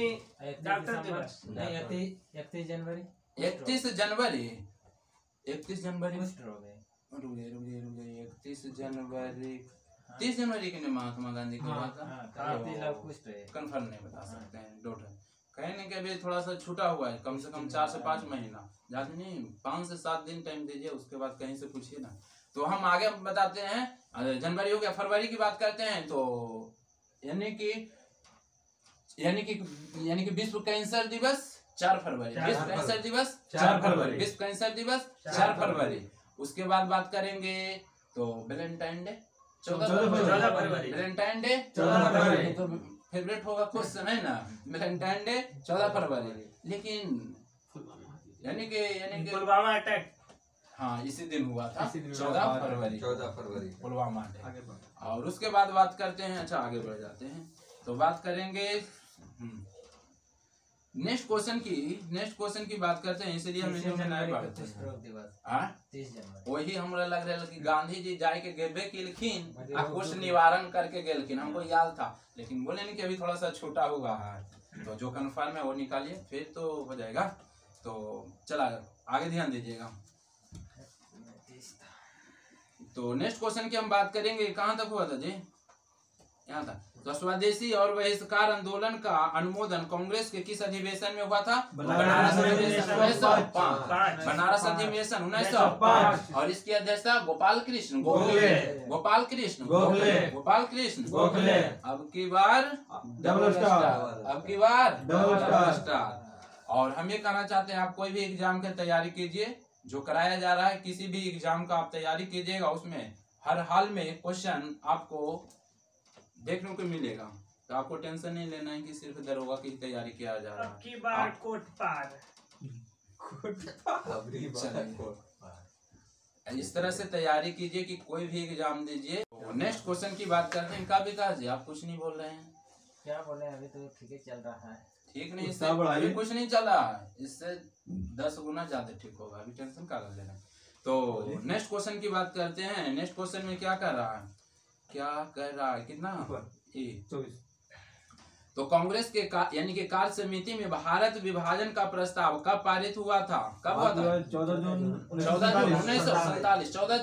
डॉक्टर दिवस। 31 जनवरी 31 जनवरी 31 जनवरी पुष्ट हो गए। रुकिए 31 जनवरी 30 जनवरी के लिए महात्मा गांधी की बात था, पुष्ट है। कंफर्म नहीं बता सकते हैं, डोट है। कहने के अभी थोड़ा सा छूटा हुआ है, कम से कम 4 से 5 महीना, ज्यादा नहीं, 5 से 7 दिन टाइम दीजिए, उसके बाद कहीं से पूछिए ना। तो हम आगे बताते हैं, जनवरी हो गया, फरवरी की बात करते हैं। तो यानी कि विश्व कैंसर दिवस 4 फरवरी, विश्व कैंसर दिवस 4 फरवरी, विश्व कैंसर दिवस 4 फरवरी। उसके बाद बात करेंगे तो वैलेंटाइन डे 14 फरवरी, वैलेंटाइन डे 14 फरवरी तो फेवरेट होगा क्वेश्चन है ना, वैलेंटाइन डे 14 फरवरी। लेकिन यानी कि पुलवामा अटैक, हाँ इसी दिन हुआ था, 14 फरवरी पुलवामा डे। और उसके बाद बात करते हैं, अच्छा आगे बढ़ जाते हैं, तो बात करेंगे नेक्स्ट क्वेश्चन की बात करते हैं, इसलिए हम इसमें नहीं पढ़ते हैं। 30 जनवरी वही हमरा लग रहा है कि गांधी जी जाए के गेबे किलखिन आ कुछ निवारण करके गेलखिन, हमको याद था, लेकिन बोले नहीं कि अभी थोड़ा सा छोटा हुआ है, तो जो कन्फर्म है वो निकालिए, फिर तो हो जाएगा। तो चला आगे ध्यान दीजिएगा। तो नेक्स्ट क्वेश्चन की हम बात करेंगे, कहाँ तक हुआ था जी, यहाँ था। तो स्वदेशी और बहिष्कार आंदोलन का अनुमोदन कांग्रेस के किस अधिवेशन में हुआ था? बनारस अधिवेशन 1905, बनारस अधिवेशन 1905। और इसकी अध्यक्षता गोपाल कृष्ण गोखले। अब की बार डबल स्टार। और हम ये कहना चाहते हैं, आप कोई भी एग्जाम की तैयारी कीजिए, जो कराया जा रहा है किसी भी एग्जाम का आप तैयारी कीजिएगा, उसमें हर हाल में क्वेश्चन आपको देखने को मिलेगा, तो आपको टेंशन नहीं लेना है कि सिर्फ दरोगा की तैयारी किया जा रहा है। अब की बार कोट पार। इस तरह से तैयारी कीजिए कि कोई भी एग्जाम दीजिए। नेक्स्ट क्वेश्चन की बात करते हैं, का विकास जी आप कुछ नहीं बोल रहे हैं, क्या बोले, अभी तो ठीक ही चल रहा है। ठीक नहीं, इससे अभी कुछ नहीं चला है, इससे 10 गुना ज्यादा ठीक होगा, अभी टेंशन का लेना। तो नेक्स्ट क्वेश्चन की बात करते हैं। नेक्स्ट क्वेश्चन में क्या कर रहा है, कितना 24। तो कांग्रेस के यानी कि कार्य समिति में भारत विभाजन का प्रस्ताव कब पारित हुआ था? कब हुआ था? 14 जून 1947। 14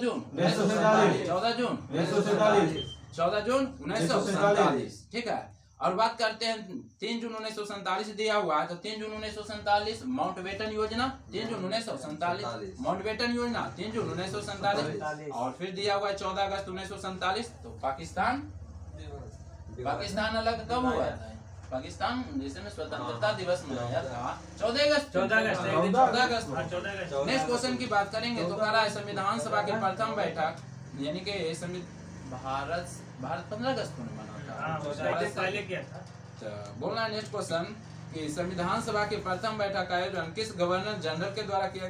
जून 1947, ठीक है। और बात करते हैं 3 जून 1947 दिया हुआ है, तो 3 जून 1947 माउंटबेटन योजना, 3 जून 1947 माउंटबेटन योजना, 3 जून 1947। और फिर दिया हुआ है 14 अगस्त 1947। तो पाकिस्तान अलग कब हुआ था? पाकिस्तान जैसे में स्वतंत्रता दिवस मनाया था 14 अगस्त। नेक्स्ट क्वेश्चन की बात करेंगे, तो कह रहा है संविधान सभा की प्रथम बैठक, यानी कि भारत 15 अगस्त को मना पहले किया था। बोलना नेक्स्ट क्वेश्चन कि संविधान सभा की प्रथम बैठक का आयोजन किस गवर्नर जनरल के द्वारा किया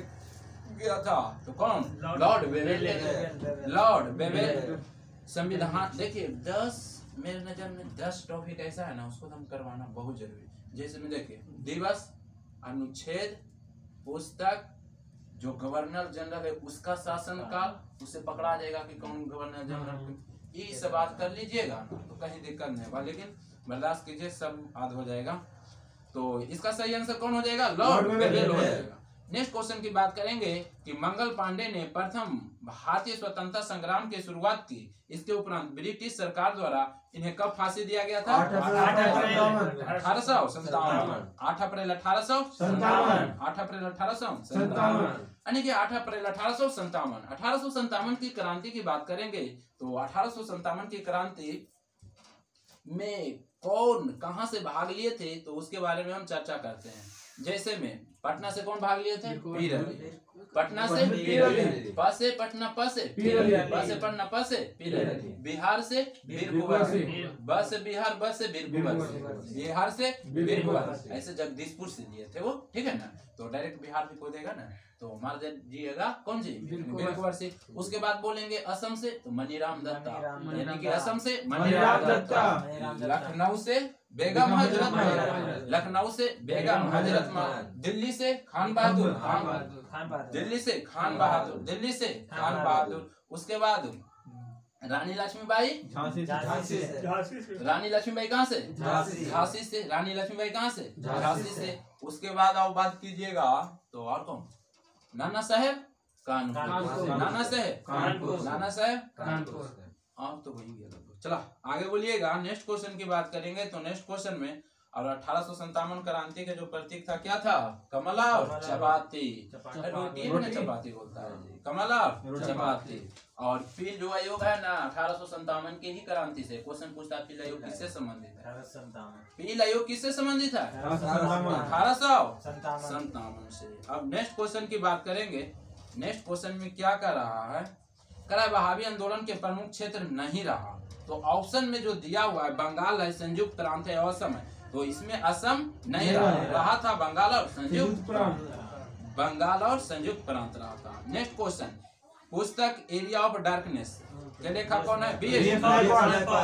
गया था? तो कौन? Lord Wavell. संविधान देखिए 10 मेरे नजर में 10 टॉपिक ऐसा है ना, उसको हम करवाना बहुत जरूरी। जैसे में देखिए दिवस, अनुच्छेद, पुस्तक, जो गवर्नर जनरल है उसका शासनकाल, उससे पकड़ा जाएगा कि कौन गवर्नर जनरल, ये सब बात कर लीजिएगा ना, तो कहीं दिक्कत नहीं होगा, लेकिन बर्दाश्त कीजिए, सब याद हो जाएगा। तो इसका सही आंसर कौन हो जाएगा? लॉर्ड वेवेल हो जाएगा। नेक्स्ट क्वेश्चन की बात करेंगे कि मंगल पांडे ने प्रथम भारतीय स्वतंत्रता संग्राम की शुरुआत की, इसके उपरांत ब्रिटिश सरकार द्वारा इन्हें कब फांसी दिया गया था? 8 अप्रैल 1857। 8 अप्रैल 1857, यानी कि 8 अप्रैल 1857। 1857 की क्रांति की बात करेंगे, तो 1857 की क्रांति में कौन कहां से भाग लिए थे, तो उसके बारे में हम चर्चा करते हैं। जैसे में पटना से कौन भाग लिए थे? पीर अली। पटना से पीर अली, पासे पटना पासे पीर अली, पासे पटना पासे पीर अली। बिहार से वीर कुंवर सिंह, बस से बिहार, बस से वीर कुंवर सिंह, बिहार से वीर कुंवर, ऐसे जगदीशपुर से लिए थे वो, ठीक है ना। तो डायरेक्ट बिहार भी कोई देगा ना, तो मार दीजिएगा कौन जी? वीर कुंवर सिंह। उसके बाद बोलेंगे असम से, तो मनीराम दत्ता, यानी कि असम से मनीराम दत्ता। लखनऊ से बेगम हजरत महल, लखनऊ से बेगम हजरत महल। दिल्ली से खान बहादुर, दिल्ली से खान बहादुर, दिल्ली से खान बहादुर। उसके बाद रानी लक्ष्मीबाई झांसी से। रानी लक्ष्मीबाई कहाँ से? झांसी से। रानी लक्ष्मीबाई कहाँ से? झांसी से। उसके बाद आप बात कीजिएगा तो और कौन? नाना साहेब कानपुर, नाना साहेब कानपुर, नाना साहेब कानपुर। आप तो वही गया लगभग। चला आगे बोलिएगा। नेक्स्ट क्वेश्चन की बात करेंगे तो नेक्स्ट क्वेश्चन में और 1857 क्रांति का जो प्रतीक था क्या था? कमला और चपाती। रोटी में चपाती बोलता है जी, कमला और चपाती। और फिर जो आयोग है ना 1857 की ही क्रांति से क्वेश्चन पूछता है, पील आयोग किससे संबंधित है? 1857 पील आयोग किससे संबंधित है? 1857 से। अब नेक्स्ट क्वेश्चन की बात करेंगे। नेक्स्ट क्वेश्चन में क्या कर रहा है? कह रहा है वहाबी आंदोलन के प्रमुख क्षेत्र नहीं रहा। तो ऑप्शन में जो दिया हुआ है बंगाल है, संयुक्त प्रांत है, असम है, तो इसमें असम नहीं रहा था बंगाल और संयुक्त प्रांत रहा था। नेक्स्ट क्वेश्चन, पुस्तक एरिया ऑफ डार्कनेस के लेखक कौन है?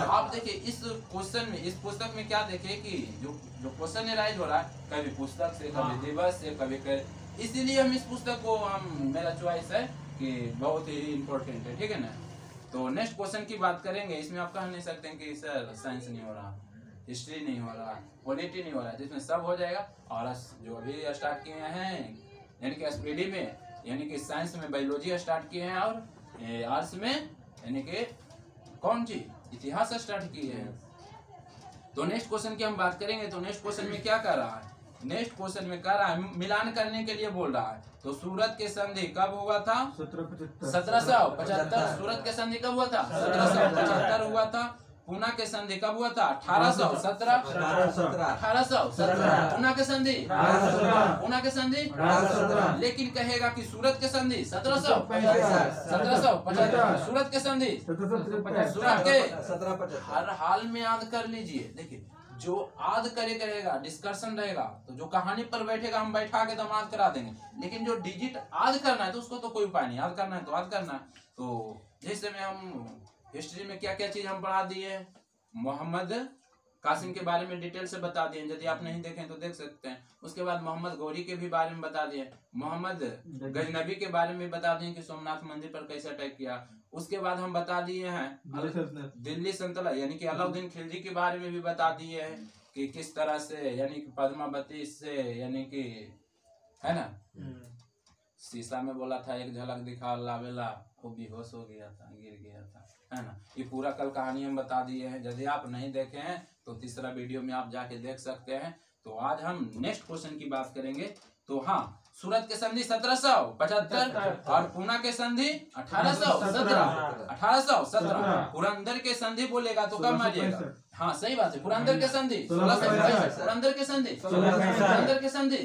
आप देखिए इस क्वेश्चन में, इस पुस्तक में क्या देखे कि जो क्वेश्चन राइज हो रहा है कभी पुस्तक से, कभी दिवस से, कभी इसीलिए हम इस पुस्तक को मेरा चॉइस है कि बहुत ही इम्पोर्टेंट है, ठीक है ना। तो नेक्स्ट क्वेश्चन की बात करेंगे। इसमें आप कह नहीं सकते हैं कि सर साइंस नहीं हो रहा, हिस्ट्री नहीं हो रहा, पॉलिटी नहीं हो रहा, जिसमें सब हो जाएगा। और जो अभी स्टार्ट किए हैं यानी कि एसपीडी में, यानी कि साइंस में बायोलॉजी स्टार्ट किए हैं, और आर्ट्स में यानी कि कौन सी इतिहास स्टार्ट किए हैं। तो नेक्स्ट क्वेश्चन की हम बात करेंगे। तो नेक्स्ट क्वेश्चन में क्या कर रहा है? नेक्स्ट क्वेश्चन में कह रहा है मिलान करने के लिए बोल रहा है। तो सूरत के संधि कब हुआ था? 1775। सूरत के संधि कब हुआ था? 1775 हुआ था। पूना के संधि कब हुआ था? 1817। 1817 पूना के संधि, पूना के संधि। लेकिन कहेगा कि सूरत के संधि 1775। सूरत के संधि, सूरत के 1775। हर हाल में याद कर लीजिए। देखिए जो याद करेगा डिस्कशन रहेगा, तो जो कहानी पर बैठेगा हम बैठा के दमाद करा देंगे। लेकिन जो डिजिट याद करना है तो उसको तो कोई उपाय नहीं, याद करना है तो याद करना है। तो जैसे में हम हिस्ट्री में क्या क्या चीज हम पढ़ा दिए, मोहम्मद कासिम के बारे में डिटेल से बता दिए, यदि आप नहीं देखें तो देख सकते हैं। उसके बाद मोहम्मद गौरी के भी बारे में बता दिए, मोहम्मद गजनबी के बारे में बता दिए कि सोमनाथ मंदिर पर कैसे अटैक किया। उसके बाद हम बता दिए हैं दिल्ली सल्तनत यानी कि अलाउद्दीन खिलजी के बारे में भी बता दिए हैं कि किस तरह से यानी कि पद्मावती से यानी कि है ना शीशा में बोला था एक झलक दिखा लावेला, वो बेहोश हो गया था, गिर गया था, है ना। ये पूरा कल कहानी हम बता दिए हैं। यदि आप नहीं देखे हैं तो तीसरा वीडियो में आप जाके देख सकते हैं। तो आज हम नेक्स्ट क्वेश्चन की बात करेंगे। तो हाँ, सूरत के संधि 1775 और पूना के संधि 1817। 1817 पुरंदर के संधि बोलेगा तो कब मारिएगा? हाँ सही बात है, पुरंदर के संधि 1665। पुरंदर के संधि, पुरंदर के संधि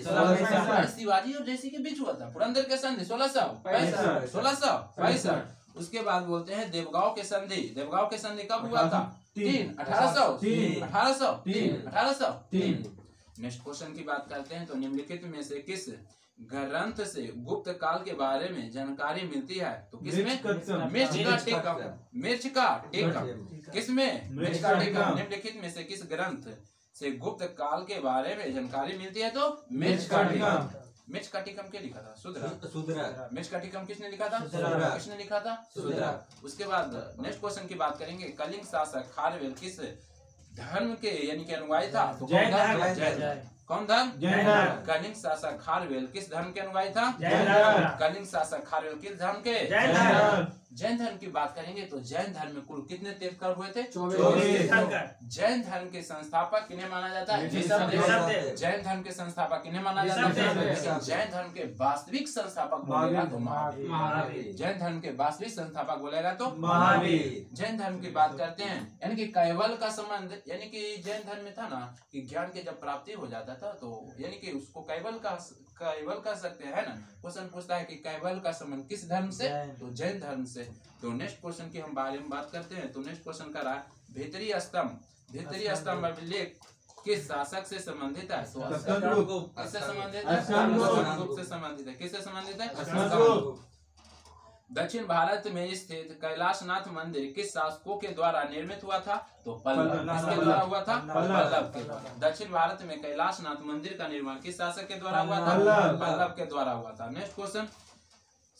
शिवाजी और जयसिंह के बीच हुआ था। पुरंदर के संधि 1665। उसके बाद बोलते हैं देवगांव के संधि। देवगांव के संधि कब हुआ था? 1803। नेक्स्ट क्वेश्चन की बात करते हैं। तो निम्नलिखित में से किस ग्रंथ से गुप्त काल के बारे में जानकारी मिलती है? तो किसमें? मिर्च का टेकम। मिर्च का टेकम किसमें? मिर्च का टेकम। निम्नलिखित में से किस ग्रंथ से गुप्त काल के बारे में जानकारी मिलती है? तो मिर्च का टेकम। मिर्च का टेकम क्या लिखा था? शूद्र। मिर्च का टेकम किसने लिखा था? किसने लिखा था? शूद्र। उसके बाद नेक्स्ट क्वेश्चन की बात करेंगे। कलिंग शासक खारवेल किस धर्म के यानी कि अनुयायी था? तो कौन धर्म? कलिंग शासक खारवेल किस धर्म के अनुयायी था? कलिंग शासक खारवेल किस धर्म के? जैन धर्म की बात करेंगे तो जैन धर्म में कुल कितने तीर्थंकर हुए थे? 24। जैन धर्म के संस्थापक किन्हें माना जाता है? जैन धर्म के संस्थापक किन्हें माना जाता है? लेकिन जैन धर्म के वास्तविक संस्थापक बोलेगा तो महावीर। जैन धर्म के वास्तविक संस्थापक बोलेगा तो महावीर। जैन धर्म की बात करते हैं यानी कि कैवल का संबंध, यानी कि जैन धर्म में था ना कि ज्ञान की जब प्राप्ति हो जाता था तो यानी कि उसको कैवल कह सकते हैं, है ना। क्वेश्चन पूछता है कि कैवल का संबंध किस धर्म से? तो जैन धर्म से। तो नेक्स्ट क्वेश्चन की हम बारे में बात करते हैं। तो नेक्स्ट क्वेश्चन का रहा भीतरी स्तंभ। भीतरी स्तंभ अभिलेख किस शासक से संबंधित है? तो किससे संबंधित है? अशोक से संबंधित है। किससे संबंधित है? अशोक। दक्षिण भारत में स्थित कैलाशनाथ मंदिर किस शासकों के द्वारा निर्मित हुआ था? तो पल्लव। किसके द्वारा हुआ था? पल्लव के द्वारा। दक्षिण भारत में कैलाशनाथ मंदिर का निर्माण किस शासक के द्वारा हुआ था? पल्लव के द्वारा हुआ था। नेक्स्ट क्वेश्चन,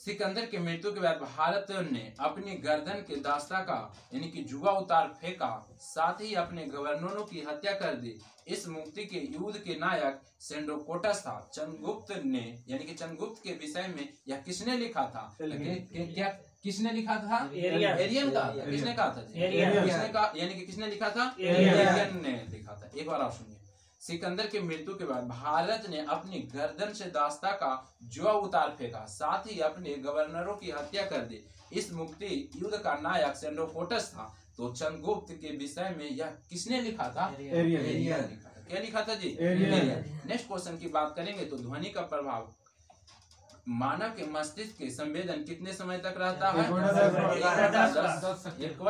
सिकंदर की मृत्यु के बाद भारत ने अपनी गर्दन के दास्ता का यानी कि जुआ उतार फेंका, साथ ही अपने गवर्नरों की हत्या कर दी। इस मुक्ति के युद्ध के नायक सेंडोकोटस था। चंद्रगुप्त ने यानी कि चंद्रगुप्त के विषय में यह किसने लिखा था? क्या किसने लिखा था? एरियन का। किसने कहा था? किसने कहा यानी कि किसने लिखा था? एरियन ने लिखा था। एक बार आप सुनिए। सिकंदर की मृत्यु के बाद भारत ने अपनी गर्दन से दास्ता का जुआ उतार फेंका, साथ ही अपने गवर्नरों की हत्या कर दी। इस मुक्ति युद्ध का नायक सेंडोकोटस था। तो चंद्रगुप्त के विषय में यह किसने लिखा था? एरियन लिखा था। क्या लिखा था जी? एरियन। नेक्स्ट क्वेश्चन की बात करेंगे तो ध्वनि का प्रभाव मानव के मस्तिष्क के संवेदन कितने समय तक रहता है?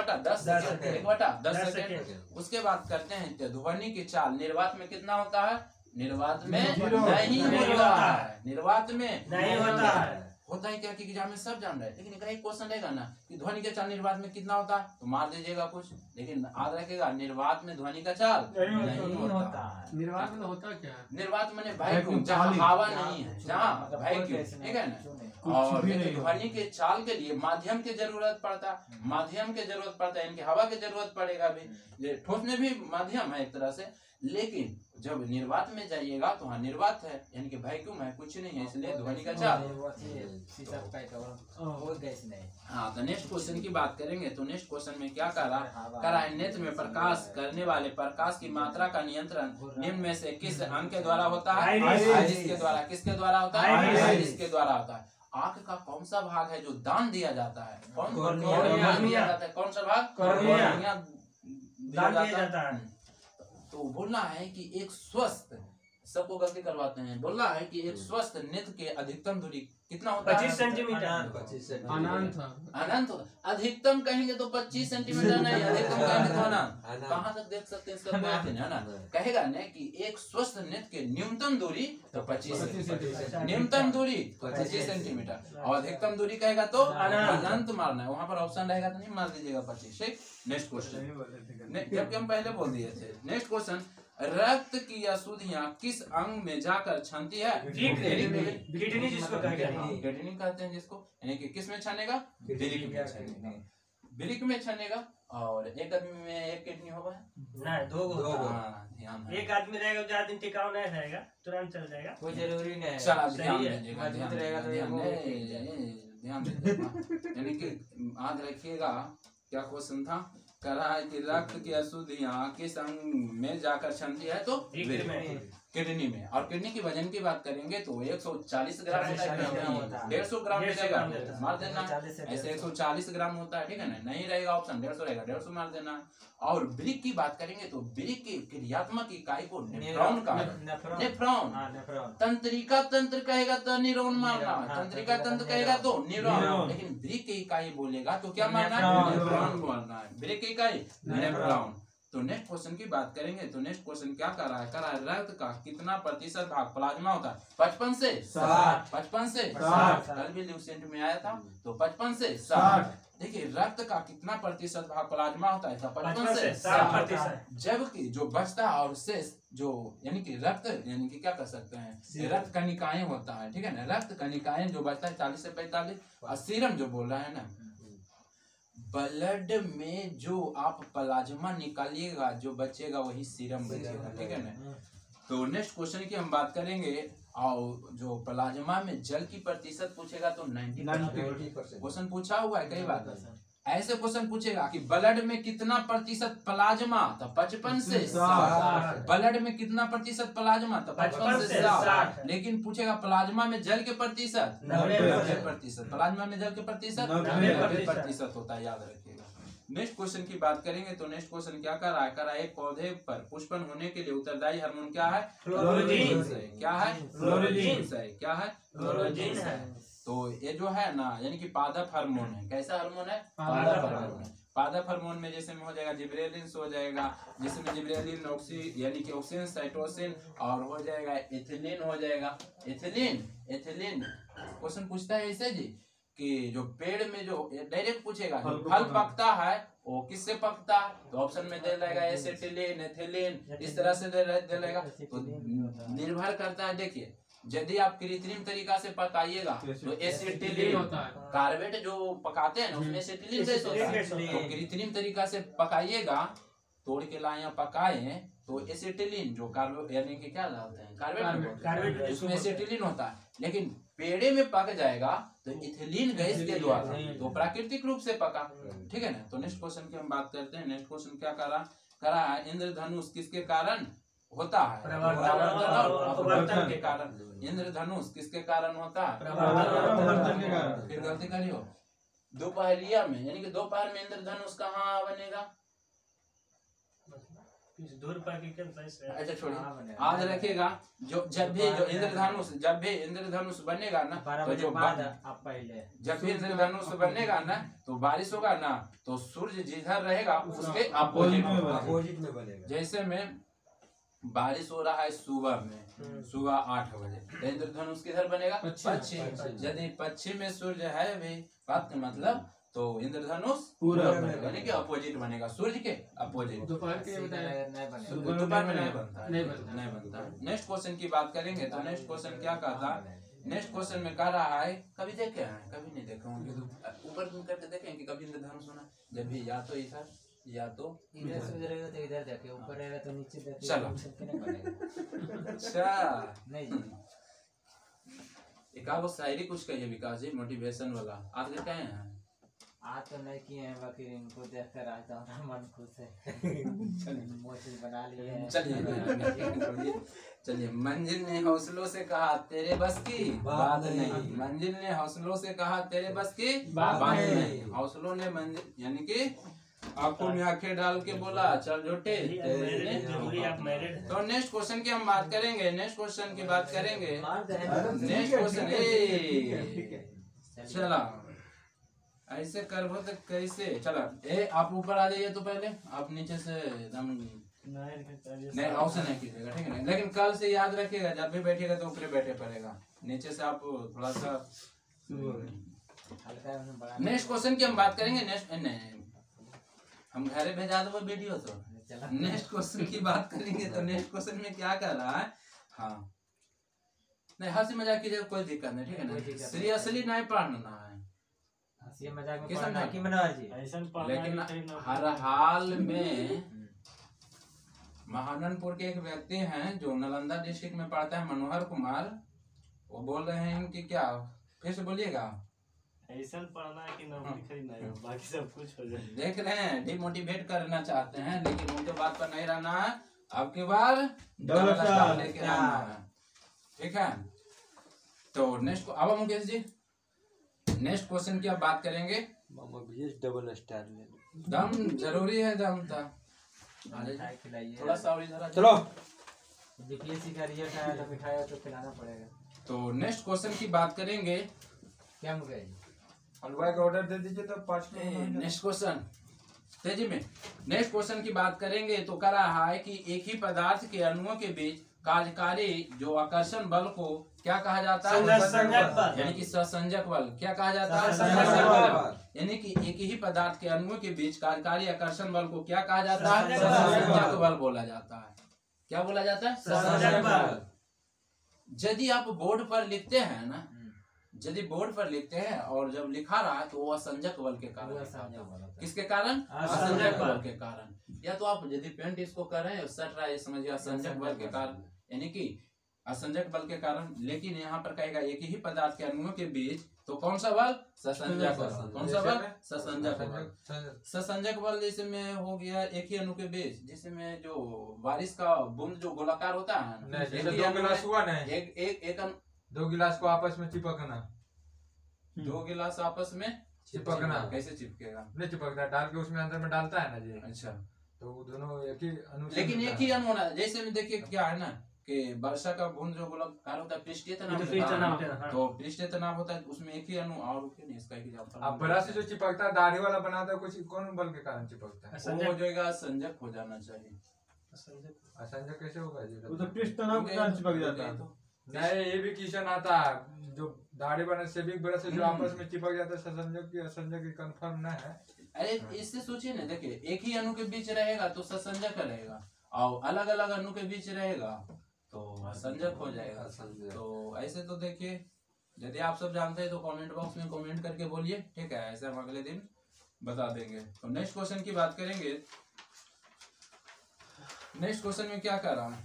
1/10 सेकंड। उसके बाद करते हैं तो ध्वनि की चाल निर्वात में कितना होता है? निर्वात में नहीं होता है। निर्वात में नहीं होता है। होता है क्या कि एग्जाम में सब जान रहे हैं, लेकिन एक क्वेश्चन रहेगा ना कि ध्वनि का चाल निर्वात में कितना होता है, तो मार दीजिएगा कुछ, लेकिन याद रखेगा निर्वात में ध्वनि का चाल नहीं होता है। निर्वात में होता क्या? निर्वात में वैक्यूम, जहाँ हवा नहीं है, जहाँ वैक्यूम, ठीक है ना। और ध्वनि के चाल के लिए माध्यम की जरूरत पड़ता है, माध्यम की जरूरत पड़ता है, इनकी हवा की जरूरत पड़ेगा भी। ठोस में भी माध्यम है एक तरह से, लेकिन जब निर्वात में जाइएगा तो हाँ निर्वात है यानी कि वैक्यूम है, कुछ नहीं है, इसलिए ध्वनि का चाल। हाँ, तो नेक्स्ट क्वेश्चन की बात करेंगे तो नेक्स्ट क्वेश्चन में क्या करा है? नेत्र में प्रकाश करने वाले प्रकाश की मात्रा का नियंत्रण निम्न में से किस अंग के द्वारा होता है? आइरिस के द्वारा। किसके द्वारा होता है? आइरिस के द्वारा होता है। आंख का कौन सा भाग है जो दान दिया जाता है? कौन दिया जाता है? कौन सा भाग? कॉर्निया दिया जाता है। तो बोलना है कि एक स्वस्थ, सबको गलती करवाते हैं, बोलना है कि एक स्वस्थ नेत्र के अधिकतम दूरी कितना होता है? 25 सेंटीमीटर। अनंत होता। अधिकतम कहेंगे तो 25 सेंटीमीटर नहीं, अधिकतम कहेंगे तो अनंत। कहाँ तक देख सकते हैं इसका कोई है ना? कहेगा ना कि एक स्वस्थ नेत्र के न्यूनतम दूरी तो 25 सेंटीमीटर, न्यूनतम दूरी 25 सेंटीमीटर, और अधिकतम दूरी कहेगा तो अनंत मारना है। वहाँ पर ऑप्शन रहेगा तो नहीं मार दीजिएगा 25। ठीक, नेक्स्ट क्वेश्चन, जबकि हम पहले बोल दिए थे। नेक्स्ट क्वेश्चन, रक्त की अशुद्धियाँ किस अंग में जाकर छनती है? किडनी जिसको कहते हैं, किडनी कहते हैं जिसको, यानी कि किस में छनेगा? बिरिक में छनेगा। बिरिक में छनेगा। और एक आदमी में एक किडनी होगा? नहीं, दो। ध्यान, एक आदमी रहेगा जो ज्यादा दिन टिकाऊ नहीं रहेगा, तुरंत चल जाएगा, कोई जरूरी नहीं है। चला ध्यान सही है। दीजिएगा, मजबूत रहेगा तो ध्यान दीजिएगा। यानी कि याद रखिएगा क्या क्वेश्चन था? करा है कि रक्त की अशुद्धियाँ किस अंग में जाकर छनती है? तो किडनी में। और किडनी की वजन की बात करेंगे तो 140 ग्राम होता है, 150 ग्राम मिलेगा, मार देना। ऐसे 140 ग्राम होता है, ठीक है ना? नहीं रहेगा ऑप्शन, 150 रहेगा, 150 मार देना। और ब्रिक की बात करेंगे तो ब्रिक की क्रियात्मक इकाई को नेफ्रॉन कहा है। नेफ्रॉन। तंत्रिका तंत्र कहेगा तो न्यूरॉन मारना, तंत्रिका तंत्र कहेगा तो न्यूरॉन, लेकिन ब्रिक की इकाई बोलेगा तो क्या मारना है? नेफ्रॉन बोलना है। ब्रिक की इकाई नेफ्रॉन। तो नेक्स्ट क्वेश्चन की बात करेंगे तो नेक्स्ट क्वेश्चन क्या कर रहा है? रक्त का कितना प्रतिशत भाग प्लाज्मा होता है? 55 से 60। 55 से 60। कल भी ल्यूसेंट में आया था, तो 55 से 60। देखिए रक्त का कितना प्रतिशत भाग प्लाज्मा होता है? 55 से 60%। जबकि जो बचता है और शेष जो यानी कि रक्त यानी कि क्या कर सकते हैं? रक्त कणिकाएं होता है, ठीक है ना? रक्त कणिकाएं जो बचता है 40 से 45। और सीरम जो बोल रहा है ना, ब्लड में जो आप प्लाज्मा निकालिएगा जो बचेगा वही सीरम बचेगा, ठीक है ना? तो नेक्स्ट क्वेश्चन की हम बात करेंगे, और जो प्लाज्मा में जल की प्रतिशत पूछेगा तो 90%। क्वेश्चन पूछा हुआ है कई बार, ऐसे क्वेश्चन पूछेगा कि ब्लड में कितना प्रतिशत प्लाज्मा, तो 55 से 60। ब्लड में कितना प्रतिशत प्लाज्मा, तो 55 से 60। लेकिन पूछेगा प्लाज्मा में जल के प्रतिशत 90%। प्लाज्मा में जल के प्रतिशत 90% होता है, याद रखिएगा। नेक्स्ट क्वेश्चन की बात करेंगे तो नेक्स्ट क्वेश्चन क्या कर रहा है? एक पौधे पर पुष्पन होने के लिए उत्तरदायी हार्मोन क्या है? फ्लोरोजिन। क्या है? फ्लोरोजिन। क्या है? फ्लोरोजिन है। तो ये जो है ना यानी कि पादप हार्मोन है। कैसा हार्मोन है? पादप हार्मोन है। पादप हार्मोन में जैसे में हो जाएगा जिब्रेलिन हो जाएगा, जिसमें जिब्रेलिन यानी कि ऑक्सीजन साइटोसिन, और हो जाएगा एथिलीन हो जाएगा। एथिलीन क्वेश्चन पूछता है ऐसे जी कि जो पेड़ में जो डायरेक्ट पूछेगा फल पकता है वो किससे पकता है, तो ऑप्शन में दे देगा एसिटिलीन, एथिलीन, इस तरह से दे देगा। तो निर्भर करता है, देखिए यदि आप कृत्रिम तरीका से पकाइएगा तो एसिटिलीन होता है। कार्बेट जो पकाते हैं ना उसमें एसिटिलीन गैस होता है। तो कृत्रिम तरीका से पकाइएगा, तोड़ के लाए या पकाए तो एसिटिलीन जो कार्बो यानी कि क्या होता है कार्बेट, उसमें एसिटिलीन होता है। लेकिन पेड़े में पक जाएगा तो इथिलीन गैस के द्वारा, तो प्राकृतिक रूप से पका। ठीक है ना। तो नेक्स्ट क्वेश्चन की हम बात करते हैं। नेक्स्ट क्वेश्चन क्या करा है, इंद्रधनुष किसके कारण होता है? प्रवर्तन के कारण। इंद्रधनुष किसके कारण होता है? प्रवर्तन के कारण। फिर गलती करियो, दोपहरिया में यानी कि दोपहर में इंद्रधनुष कहाँ बनेगा? दूर पर की क्या प्लेस है? अच्छा छोड़िए, आज रखिएगा जब भी इंद्रधनुष बनेगा ना, तो जो आप पहले जब भी इंद्रधनुष बनेगा ना तो बारिश होगा ना, तो सूर्य जिधर रहेगा उसके अपोजिट अपोजिट में बनेगा। जैसे में बारिश हो रहा है सुबह में, सुबह 8 बजे, तो इंद्रधनुष किधर बनेगा? पश्चिम। यदि पश्चिम में सूर्य है भी बात का मतलब, तो इंद्रधनुष पूरब में यानी कि अपोजिट बनेगा, सूर्य के अपोजिट। दोपहर में नहीं बनता। नेक्स्ट क्वेश्चन की बात करेंगे तो नेक्स्ट क्वेश्चन क्या कहता? नेक्स्ट क्वेश्चन में कह रहा है, कभी देखे हैं? कभी नहीं देखे होंगे, ऊपर करके देखें कि कभी इंद्रधनुष होना, जब भी या तो इधर या तो इधर देखे, ऊपर रहेगा तो नीचे देखे। चलो अच्छा नहीं एक वो शायरी कुछ कहिए विकास जी, मोटिवेशन वाला। आज के कहे हैं? आज तो नहीं किए हैं, बाकी इनको देख कर आज तो हमारा मन खुश है। मोची बना लिए हैं। चलिए मंजिल ने हौसलों से कहा तेरे बस की बात नहीं। मंजिल ने हौसलों से कहा तेरे बस की बात नहीं। हौसलों ने मंजिल यानी कि आंखों में आंखें डाल के बोला चल जोटे। तो नेक्स्ट क्वेश्चन की हम बात करेंगे। नेक्स्ट क्वेश्चन की बात करेंगे। नेक्स्ट क्वेश्चन चला ऐसे करबो तो कैसे? चला आप ऊपर आ जाइए, तो पहले आप नीचे से एकदम नहीं हाउस नहीं कीजिएगा, ठीक है ना। लेकिन कल से याद रखिएगा, जब भी बैठिएगा तो ऊपर बैठे पड़ेगा, नीचे से आप थोड़ा सा। नेक्स्ट क्वेश्चन की हम बात करेंगे। नेक्स्ट नहीं हम घरे भेजा दो वीडियो। तो नेक्स्ट क्वेश्चन की बात करेंगे। तो नेक्स्ट क्वेश्चन में क्या कर रहा है? हाँ नहीं हंसी मजाक कीजिएगा, कोई दिक्कत नहीं, ठीक है ना। सीरियसली नहीं पढ़ना है, हंसी मजाक में पढ़ना की मनोहर जी। लेकिन हर हाल में महानंदपुर के एक व्यक्ति हैं जो नालंदा डिस्ट्रिक्ट में पढ़ता है, मनोहर कुमार, वो बोल रहे हैं कि क्या, फिर से बोलिएगा। ऐसा पढ़ना है कि नौकरी खरीदना है, बाकी सब कुछ हो जाए। देख रहे हैं डिमोटिवेट करना चाहते हैं, लेकिन उनके बात पर नहीं रहना है। अब की बार डबल स्टार लेके रहना है, ठीक है। तो नेक्स्ट अब मुकेश जी नेक्स्ट क्वेश्चन की अब बात करेंगे। डबल स्टार दम जरूरी है, दम था थोड़ा सा और इधर चलो। बीपीएससी का रिजल्ट आया तो मिठाई तो खिलाना पड़ेगा। तो नेक्स्ट क्वेश्चन की बात करेंगे। क्या मुकेश हलवाई का ऑर्डर दे दीजिए तो 5 मिनट। नेक्स्ट क्वेश्चन तेजी में। नेक्स्ट क्वेश्चन की बात करेंगे तो कह रहा है कि एक ही पदार्थ के अणुओं के बीच कार्यकारी जो आकर्षण बल को क्या कहा जाता है? यानी कि सहसंजक बल। क्या कहा जाता है? सहसंजक बल। यानी कि एक ही पदार्थ के अणुओं के बीच कार्यकारी आकर्षण बल को क्या कहा जाता है? सहसंजक बल बोला जाता है। क्या बोला जाता है? सहसंजक बल। यदि आप बोर्ड पर लिखते हैं ना, यदि बोर्ड पर लिखते हैं और जब लिखा रहा है तो वो असंजक बल के कारण। किसके कारण? असंजक बल के कारण। या तो आप यदि पेंट इसको कर रहे हैं सट रहा है, समझिए असंजक बल के कारण, यानी कि असंजक बल के कारण। लेकिन यहाँ पर कहेगा एक ही पदार्थ के अणुओं के बीच, तो कौन सा बल? सहसंजक बल। कौन सा बल? सहसंजक बल। सहसंजक बल जैसे में हो गया एक ही अणु के बीच, जिसमें जो बारिश का बूंद जो गोलाकार होता है, दो गिलास को आपस में चिपकना। दो गिलास आपस में चिपकना। कैसे चिपकेगा? नहीं चिपकता, डाल के उसमें अंदर में डालता है ना जी। अच्छा, तो वो दोनों एक ही अणु, लेकिन एक ही अणु होना। जैसे में देखिए क्या है ना कि वर्षा का बूंद जो गोलाकार होता है पृष्ठीय तनाव होता है, तो पृष्ठीय तनाव होता है, उसमें एक ही अणु और नहीं, इसका एक एग्जांपल। अब बड़ा से जो चिपकता है दाढ़ी वाला बनाता है, कुछ कौन बल के कारण चिपकता है? वो हो जाएगा संजक हो जाना चाहिए। असंजक कैसे होगा जी? वो तो पृष्ठ तनाव के कारण चिपक जाता है। नहीं, ये भी क्वेश्चन आता है, जो दाढ़ी बने से भी बड़ा से जो आपस में चिपक जाता है, ससंजक की असंजक की कंफर्म ना है। अरे इससे सोचिए ना, देखिए एक ही अणु के बीच रहेगा तो ससंजक रहेगा, और अलग अलग अणु के बीच रहेगा तो असंजक हो जाएगा। असंजक। तो ऐसे तो देखिए, यदि आप सब जानते हैं तो कमेंट बॉक्स में कमेंट करके बोलिए, ठीक है, ऐसे हम अगले दिन बता देंगे। तो नेक्स्ट क्वेश्चन की बात करेंगे। नेक्स्ट क्वेश्चन में क्या कर रहा है,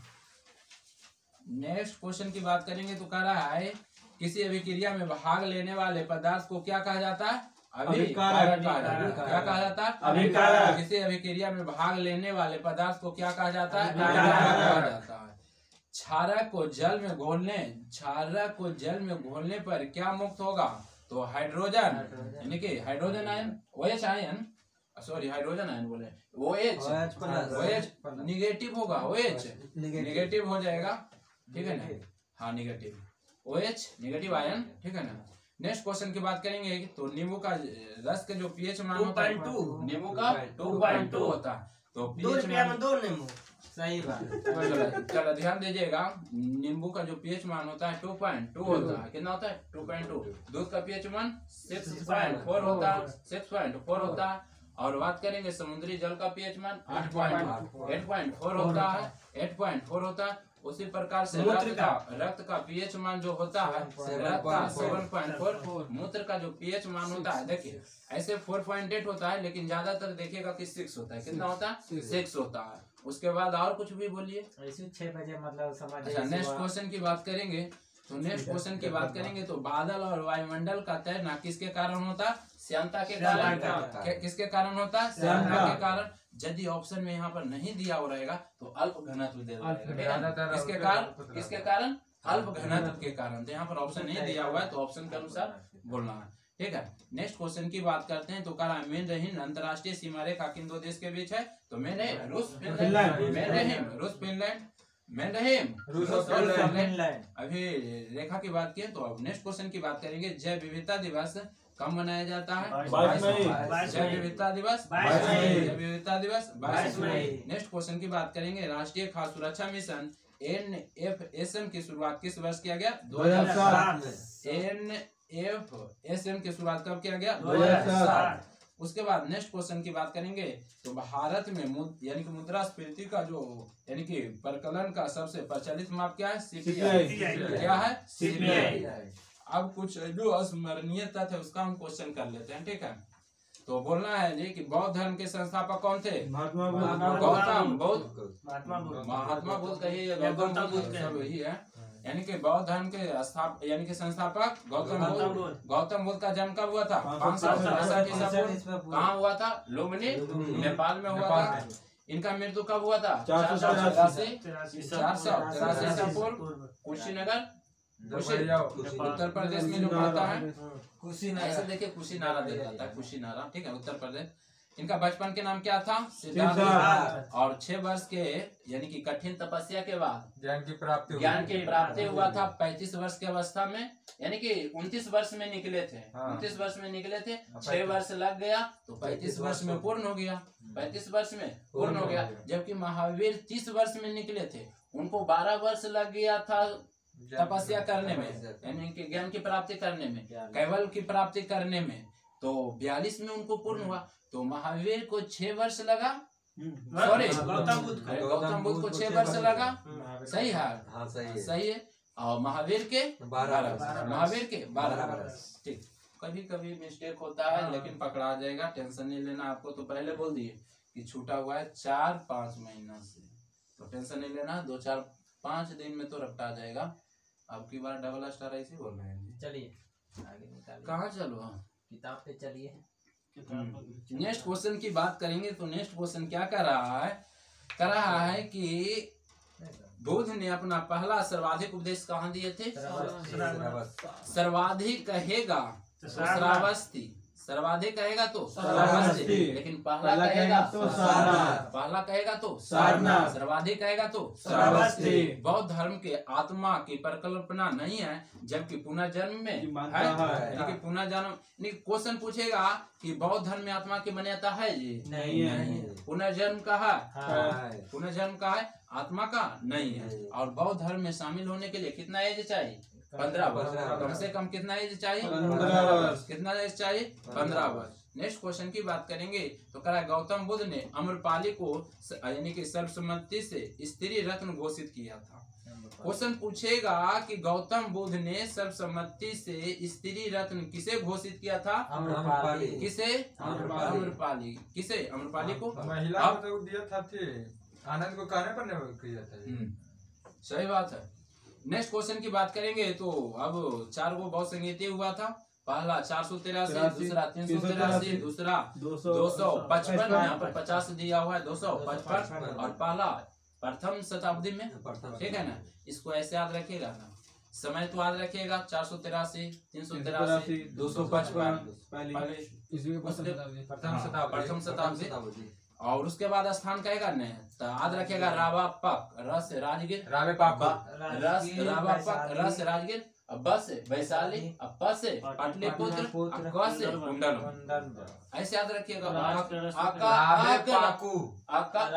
नेक्स्ट क्वेश्चन की बात करेंगे तो कह रहा है किसी अभिक्रिया में भाग लेने वाले पदार्थ को क्या कहा जाता है? अभिकारक। क्या कहा जाता है? अभिकारक। किसी अभिक्रिया में भाग लेने वाले पदार्थ को क्या कहा जाता है? अभिकारक कहा जाता है। क्षारक को जल में घोलने, क्षारक को जल में घोलने पर क्या मुक्त होगा? तो हाइड्रोजन, यानी कि hydrogen ion, OH ion, sorry hydrogen ion बोले, OH निगेटिव होगा, OH निगेटिव हो जाएगा, ठीक है ना? हाँ निगेटिव, OH निगेटिव आयन, ठीक है ना? नेक्स्ट क्वेश्चन की बात करेंगे तो नींबू का रस का जो पीएच मान होता है, नींबू का 2.2 होता है। तो पीएच मान 2 नींबू, सही बात। चलो ध्यान दीजिएगा, नींबू का जो पीएच मान होता है 2.2 होता है। कितना होता है? 2.2। दूध का पीएच मान 6.4 होता है, 6.4 होता है। और बात करेंगे समुद्री जल का पीएच मान 8.4 होता है, 8.4 होता है। उसी प्रकार से रक्त का पीएच मान जो होता है, रक्त का 7.4, मूत्र का जो पीएच मान होता है, देखिए ऐसे 4.8 होता है, लेकिन ज्यादातर देखिएगा कि 6 होता है। कितना होता है? 6 होता है। उसके बाद और कुछ भी बोलिए। ऐसे 6 बजे मतलब समझ। अच्छा नेक्स्ट क्वेश्चन की बात करेंगे तो नेक्स्ट क्वेश्चन की बात करेंगे तो बादल और वायुमंडल का तैरना किसके कारण होता है? श्यानता के कारण। किसके कारण होता है? श्यानता के कारण। यदि ऑप्शन में यहाँ पर नहीं दिया हो रहेगा तो अल्प घनत्व दे देगा। किसके कारण? किसके कारण? अल्प घनत्व के कारण। तो यहाँ पर ऑप्शन नहीं दिया हुआ है तो ऑप्शन के अनुसार बोलना है, ठीक है। नेक्स्ट क्वेश्चन की बात करते हैं तो कह रहा है मेन रहीम अंतर्राष्ट्रीय सीमा रेखा किन 2 देश के बीच है? तो मेन है रूस फिनलैंड, मेन रहीम रूस फिनलैंड, मेन रहीम रूस और फिनलैंड। अभी रेखा की बात की तो अब नेक्स्ट क्वेश्चन की बात करेंगे। जैव विविधता दिवस कब मनाया जाता है? 22 मई। जैव विविधता दिवस 22 मई। जैव विविधता दिवस 22 मई। नेक्स्ट क्वेश्चन की बात करेंगे। राष्ट्रीय खाद्य सुरक्षा मिशन NFSM की शुरुआत किस वर्ष किया गया? 2007। NFSM की शुरुआत कब किया गया? 2007। उसके बाद नेक्स्ट क्वेश्चन की बात करेंगे तो भारत में यानी कि मुद्रास्फीति का जो यानी कि परकलन का सबसे प्रचलित माप क्या है? CPI। क्या है? CPI। अब कुछ जो अस्मरणीय तथ्य है उसका हम क्वेश्चन कर लेते हैं, ठीक है। तो बोलना है जी कि बौद्ध धर्म के संस्थापक कौन थे? महात्मा गौतम बुद्ध, महात्मा बुद्ध कहिए या गौतम बुद्ध, सब यही है। यानी कि बौद्ध धर्म के यानी कि संस्थापक गौतम बुद्ध। गौतम बुद्ध का जन्म कब हुआ था? 567 ईसा पूर्व। कहाँ हुआ था? लुम्बिनी, नेपाल में हुआ था। इनका मृत्यु कब हुआ था? 483 ईसा पूर्व, कुशीनगर, उत्तर प्रदेश में जो पड़ता है कुशीनारा। ऐसे देखिए कुशीनारा दे जाता है, कुशीनारा, ठीक है, उत्तर प्रदेश। इनका बचपन के नाम क्या था? सिद्धार्थ। और 6 वर्ष के यानी कि कठिन तपस्या के बाद ज्ञान की प्राप्ति हुआ था 35 वर्ष की अवस्था में, यानी कि 29 वर्ष में निकले थे। 29 वर्ष में निकले थे, 6 वर्ष लग गया तो 35 वर्ष में पूर्ण हो गया। 35 वर्ष में पूर्ण हो गया। जबकि महावीर 30 वर्ष में निकले थे, उनको 12 वर्ष लग गया था तपस्या करने में, यानी कि ज्ञान की प्राप्ति करने में, कैवल की प्राप्ति करने में। तो 42 में उनको पूर्ण हुआ। तो महावीर को 6 वर्ष लगा, सॉरी गौतम बुद्ध को 6 वर्ष लगा, सही है? हाँ सही है। और महावीर के 12 वर्ष, ठीक। कभी कभी मिस्टेक होता है लेकिन पकड़ा जाएगा, टेंशन नहीं लेना। आपको तो पहले बोल दिए कि छूटा हुआ है 4-5 महीना से, तो टेंशन नहीं लेना। 2-4-5 दिन में तो रपटा जाएगा। अब की बार डबल स्टार ऐसे बोल रहे हैं। चलिए आगे निकालिए। कहाँ चलो? किताब पे चलिए। नेक्स्ट क्वेश्चन की बात करेंगे तो नेक्स्ट क्वेश्चन क्या कर रहा है? कर रहा है कि बुद्ध ने अपना पहला सर्वाधिक उपदेश कहाँ दिए थे? सर्वाधिक कहेगा तो श्रावस्ती, सर्वाधिक कहेगा तो श्रावस्ती, लेकिन पहला कहेगा तो पहला कहेगा तो सारनाथ, सर्वाधिक कहेगा तो श्रावस्ती। बौद्ध धर्म के आत्मा की परिकल्पना नहीं है, जबकि पुनर्जन्म में है। यानी कि पुनर्जन्म क्वेश्चन पूछेगा कि बौद्ध धर्म में आत्मा की मान्यता है जी? नहीं है। पुनर्जन्म का है, पुनर्जन्म का है, आत्मा का नहीं है। और बौद्ध धर्म में शामिल होने के लिए कितना एज चाहिए? 15 वर्ष। कम से कम कितना एज चाहिए? 15 वर्ष। कितना एज चाहिए? 15 वर्ष। नेक्स्ट क्वेश्चन की बात करेंगे तो कह रहा है गौतम बुद्ध ने अम्रपाली को यानी कि सर्वसम्मति से स्त्री रत्न घोषित किया था। क्वेश्चन पूछेगा कि गौतम बुद्ध ने सर्वसम्मति से स्त्री रत्न किसे घोषित किया था? अम्रपाली। किसे? अम्रपाली। किसे? अम्रपाली को। महिला अब- को तो दिया था आनंद को कहने पर नहीं किया था। सही बात है। नेक्स्ट क्वेश्चन की बात करेंगे तो अब 4 गो बहुत संगीतीय हुआ था। पहला 483, दूसरा 383, दूसरा 255, यहाँ पर 50 दिया हुआ है 255 और पहला प्रथम शताब्दी में। ठीक है ना, इसको ऐसे याद रखिएगा ना, समय तो याद रखिएगा 483, 383, 255 प्रथम शताब्दी। और उसके बाद स्थान कहेगा नहीं तो याद रखेगा रावापक रस राजगीर, रावे पापा रावापक रस राजगीर, ब से वैशाली, प से पाटलिपुत्र, क से कुंडल। ऐसे याद रखिएगा।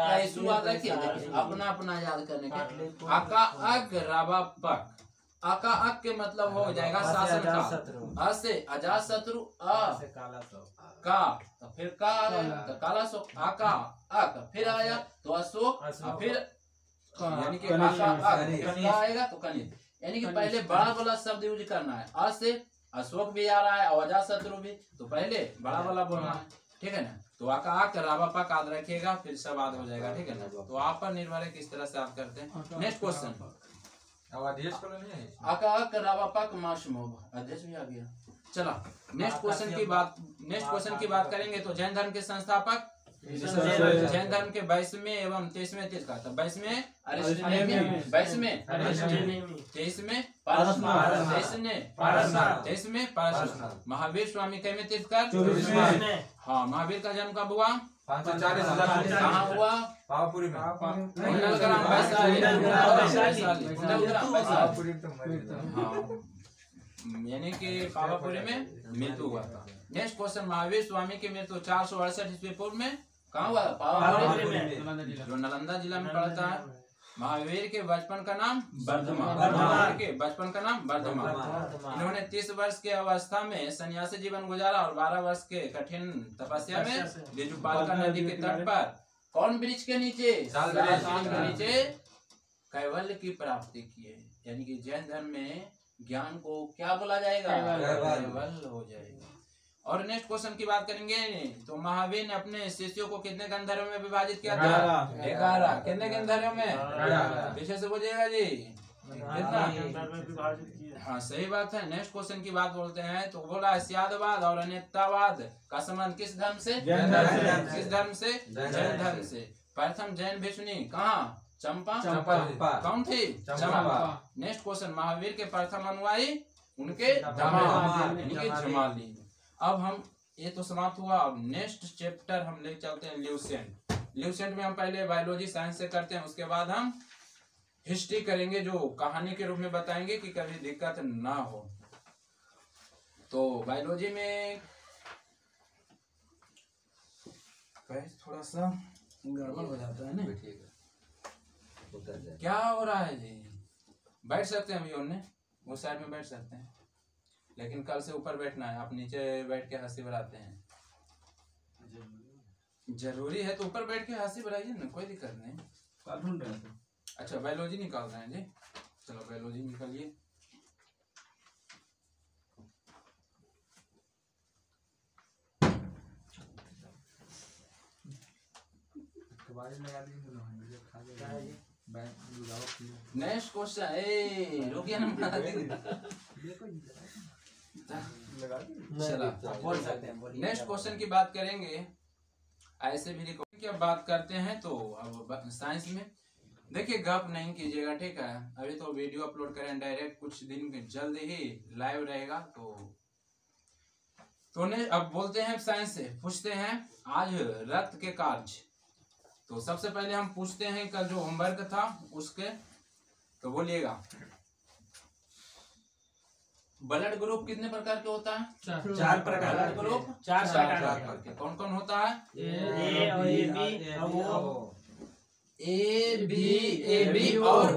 कैसु याद रखिए, अपना अपना याद करने के। आका अग रावापक, आका अग के मतलब हो जाएगा शासन का। अ से अजात शत्रु, अ का तो फिर का तो काला शोक, आका अक फिर आया तो अशोक, फिर यानी कि आका अक का आएगा तो कनित, यानी कि पहले बड़ा वाला शब्द यूज करना है। अ से अशोक भी आ रहा है और अजात शत्रु भी, तो पहले बड़ा वाला बोलना है। ठीक है ना, तो आका अक रावापक याद रखिएगा, फिर सब याद हो जाएगा। ठीक है ना, तो आप पर निर्भर है किस तरह से आप करते हैं। नेक्स्ट क्वेश्चन, अवधेश को नहीं है। आका अक रावापक माशमोब, अध्यक्ष भी आ गया। चला नेक्स्ट क्वेश्चन की बात करेंगे तो जैन धर्म के संस्थापक, जैन धर्म के 22वें एवं 23वें तीर्थंकर। 22वें अरिस्टोनेमी, 22वें 23वें पारसनाथ, 23वें पारसनाथ। महावीर स्वामी कैमे तीर्थंकर? हाँ, महावीर का जन्म कब हुआ? 540 कहाँ हुआ? पावापुरी में। कुंडलग्राम वैशाली। पावापुरी तो मरी। हाँ, यानी कि पावापुरी में मृत्यु हुआ था। नेक्स्ट क्वेश्चन, महावीर स्वामी की मृत्यु 468 ईस्वी पूर्व में कहाँ हुआ? पावापुरी में, जो नालंदा जिला में पड़ता है। महावीर के बचपन का नाम वर्धमान, महावीर के बचपन का नाम वर्धमान। इन्होंने 30 वर्ष की अवस्था में सन्यासी जीवन गुजारा और 12 वर्ष के कठिन तपस्या में बिजुपालका नदी के तट पर कौन वृक्ष के नीचे? साल के नीचे कैवल्य की प्राप्ति की है। यानी कि जैन धर्म में ज्ञान को क्या बोला जाएगा? कैवल्य हो जाएगा। और नेक्स्ट क्वेश्चन की बात करेंगे तो महावीर ने अपने शिष्यों को कितने गंधर्वों में विभाजित किया था? 11। कितने गंधर्वों में? पीछे से बोलिएगा जी, कितना? हाँ, सही बात है। नेक्स्ट क्वेश्चन की बात बोलते हैं तो बोला अस्यादवाद और अनेकतावाद का संबंध किस धर्म से? किस धर्म से? जैन धर्म से। प्रथम जैन भिक्षुणी कहाँ? चंपा। कौन थी? चंपा। नेक्स्ट क्वेश्चन, महावीर के प्रथम अनुयायी उनके जमाली। अब हम ये तो समाप्त हुआ। अब नेक्स्ट चैप्टर हम ले चलते हैं ल्यूसेंट। ल्यूसेंट में हम पहले बायोलॉजी साइंस से करते हैं, उसके बाद हम हिस्ट्री करेंगे, जो कहानी के रूप में बताएंगे कि कभी दिक्कत ना हो। तो बायोलॉजी में थोड़ा सा गड़बड़ हो जाता है ना, क्या हो रहा है जी? बैठ सकते हैं अभी, उन्हें वो साइड में बैठ सकते हैं, लेकिन कल से ऊपर बैठना है। आप नीचे बैठ के हंसी बढ़ाते हैं, जरूरी है तो ऊपर बैठ के हंसी बढ़ाइए ना, कोई दिक्कत नहीं। अच्छा, बायोलॉजी निकाल रहे हैं जी, चलो बायोलॉजी निकालिए। नेक्स्ट क्वेश्चन, रुकिए ना, चला नेक्स्ट क्वेश्चन की बात करेंगे। ऐसे भी रिकॉर्ड की अब बात करते हैं तो अब साइंस में देखिए, गप नहीं कीजिएगा, ठीक है? अभी तो वीडियो अपलोड करें डायरेक्ट, कुछ दिन जल्द ही लाइव रहेगा। तो ने अब बोलते हैं साइंस से, पूछते हैं आज रक्त के कार्य। तो सबसे पहले हम पूछते हैं कल जो होमवर्क था उसके, तो बोलिएगा ब्लड ग्रुप कितने प्रकार के होता है? 4 प्रकार। ब्लड ग्रुप 4 प्रकार के। कौन कौन होता है? ए और ए बी और ओ। ए बी और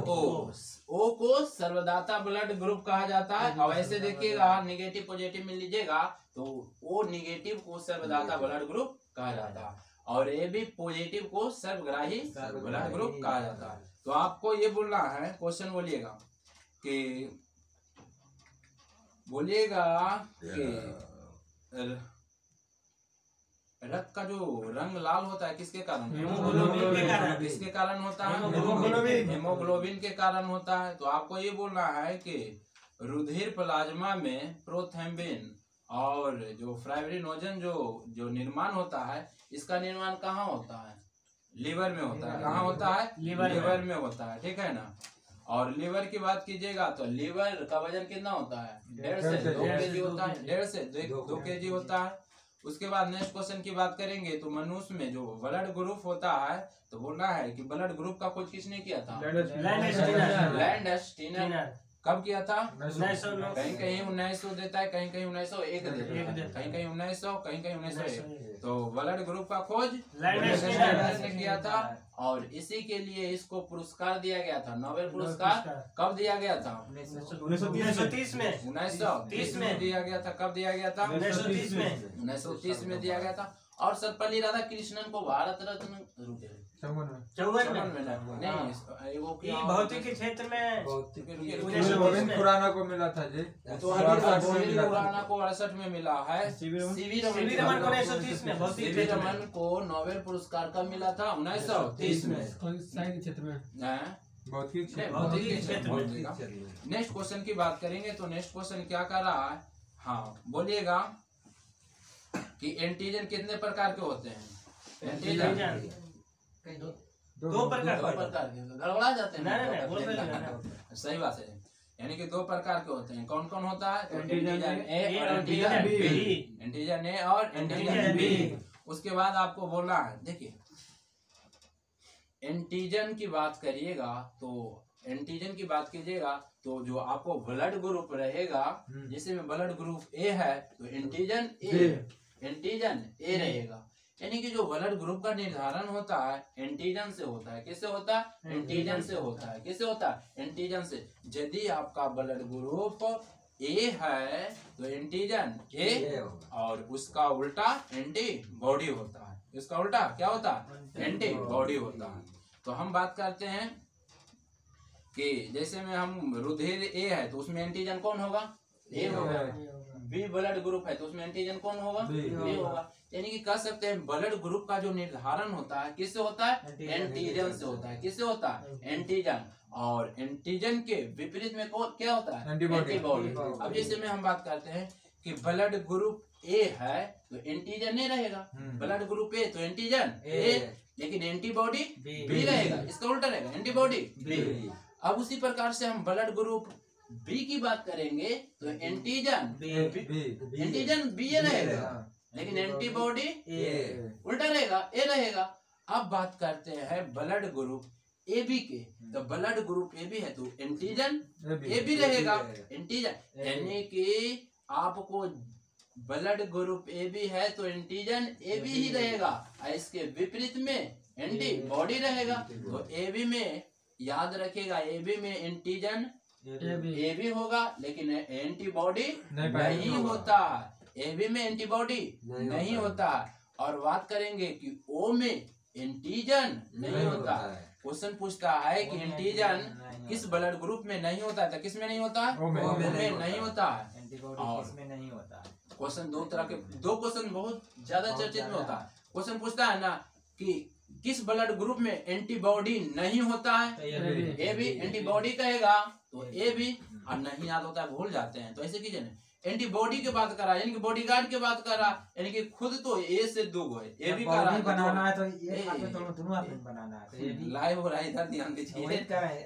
ओ को सर्वदाता ब्लड ग्रुप कहा जाता है। अब ऐसे देखिएगा निगेटिव पॉजिटिव में लीजिएगा तो ओ निगेटिव को सर्वदाता ब्लड ग्रुप कहा जाता है और ए बी पॉजिटिव को सर्वग्राही ब्लड ग्रुप कहा जाता है। तो आपको ये बोलना है, क्वेश्चन बोलिएगा कि रक्त का जो रंग लाल होता है किसके कारण? किसके कारण होता है? हेमोग्लोबिन के कारण होता है। तो आपको ये बोलना है कि रुधिर प्लाज्मा में प्रोथ्रोम्बिन और जो फाइब्रिनोजन जो निर्माण होता है, इसका निर्माण कहाँ होता है? लीवर में होता है। कहाँ होता है? लीवर में होता है, ठीक है ना। और लीवर की बात कीजिएगा तो लीवर का वजन कितना होता है? 1.5 से 2 kg होता है। 1.5 से 2 kg होता है। उसके बाद नेक्स्ट क्वेश्चन की बात करेंगे तो मनुष्य में जो ब्लड ग्रुप होता है तो बोलना है कि ब्लड ग्रुप का खोज किसने किया था? लैंडस्टीनर। कब किया था? कहीं कहीं 1900 देता है, कहीं कहीं 1901 देता है, कहीं कहीं 1900, कहीं कहीं 1901। तो ब्लड ग्रुप का खोज लैंडस्टीनर ने किया था और इसी के लिए इसको पुरस्कार दिया गया था, नोबेल पुरस्कार। कब दिया गया था? 1930 में। 1930 में दिया गया था। कब दिया गया था? 1930 में दिया गया था। और सर्वपल्ली राधाकृष्णन को भारत रत्न 54 में नहीं, वो भौतिक के क्षेत्र में गोविंद खुराना को मिला था जी। तो गोविंद खुराना को 68 में मिला है। सीवी रमन को 1930 में सीवी रमन को नोबेल पुरस्कार कब मिला था? 1930 में। क्षेत्र में भौतिक क्षेत्र। नेक्स्ट क्वेश्चन की बात करेंगे तो नेक्स्ट क्वेश्चन क्या कर रहा है? हाँ बोलिएगा कि एंटीजन कितने प्रकार के होते हैं? एंटीजन दो प्रकार के। गड़बड़ा जाते हैं। सही बात है, यानी कि 2 प्रकार के होते हैं। कौन कौन होता है? एंटीजन ए और एंटीजन बी। एंटीजन ए और एंटीजन बी। उसके बाद आपको बोलना है, देखिए एंटीजन की बात करिएगा तो एंटीजन की बात कीजिएगा तो जो आपको ब्लड ग्रुप रहेगा, जिसमें ब्लड ग्रुप ए है तो एंटीजन ए रहेगा। यानी कि जो ब्लड ग्रुप का निर्धारण होता है एंटीजन से होता है। किससे होता है? एंटीजन से होता है। किससे होता है? एंटीजन से। यदि आपका ब्लड ग्रुप ए है तो एंटीजन ए और उसका उल्टा एंटीबॉडी होता है। इसका उल्टा क्या होता है? एंटीबॉडी होता है। तो हम बात करते हैं कि जैसे में हम रुधिर ए है तो उसमें एंटीजन कौन होगा? ए होगा। बी ब्लड ग्रुप है तो उसमें एंटीजन कौन होगा? बी होगा। यानी कि कह सकते हैं ब्लड ग्रुप का जो निर्धारण होता है किससे होता है? एंटीजन से होता है। किससे होता है? एंटीजन। और एंटीजन के विपरीत में क्या होता है? एंटीबॉडी। अब जैसे में हम बात करते हैं कि ब्लड ग्रुप ए है तो एंटीजन ए रहेगा। ब्लड ग्रुप ए तो एंटीजन ए, लेकिन एंटीबॉडी बी रहेगा। इसका उल्टा रहेगा, एंटीबॉडी बी। अब उसी प्रकार से हम ब्लड ग्रुप बी की बात करेंगे तो एंटीजन बी रहेगा, लेकिन एंटीबॉडी उल्टा रहेगा, ए रहेगा। अब बात करते हैं ब्लड ग्रुप ए बी के, तो ब्लड ग्रुप ए बी है तो एंटीजन ए बी रहेगा। एंटीजन यानी कि आपको ब्लड ग्रुप ए बी है तो एंटीजन ए बी ही रहेगा, इसके विपरीत में एंटीबॉडी रहेगा। तो ए बी में याद रखेगा, ए बी में एंटीजन ए बी होगा लेकिन एंटीबॉडी नहीं होता। ए बी में एंटीबॉडी नहीं होता। और बात करेंगे कि ओ में एंटीजन नहीं होता। क्वेश्चन पूछता है कि एंटीजन किस ब्लड ग्रुप में नहीं होता है, तो किस में नहीं होता है? ओ में नहीं होता है। एंटीबॉडी नहीं होता। क्वेश्चन दो तरह के, दो क्वेश्चन बहुत ज्यादा चर्चित में होता है। क्वेश्चन पूछता है ना कि किस ब्लड ग्रुप में एंटीबॉडी नहीं होता है, ए बी एंटीबॉडी कहेगा तो ए बी, और नहीं याद होता है भूल जाते हैं तो ऐसे कीजिए ना, एंटीबॉडी की बात कर रहा है यानी कि बॉडीगार्ड की बात कर रहा है, यानी कि खुद तो ए से दो है, ए बी का बनाना है तो एक हाथ में दोनों हाथ में बनाना है तो ए बी लाइव हो रहा है, इधर ध्यान दीजिए।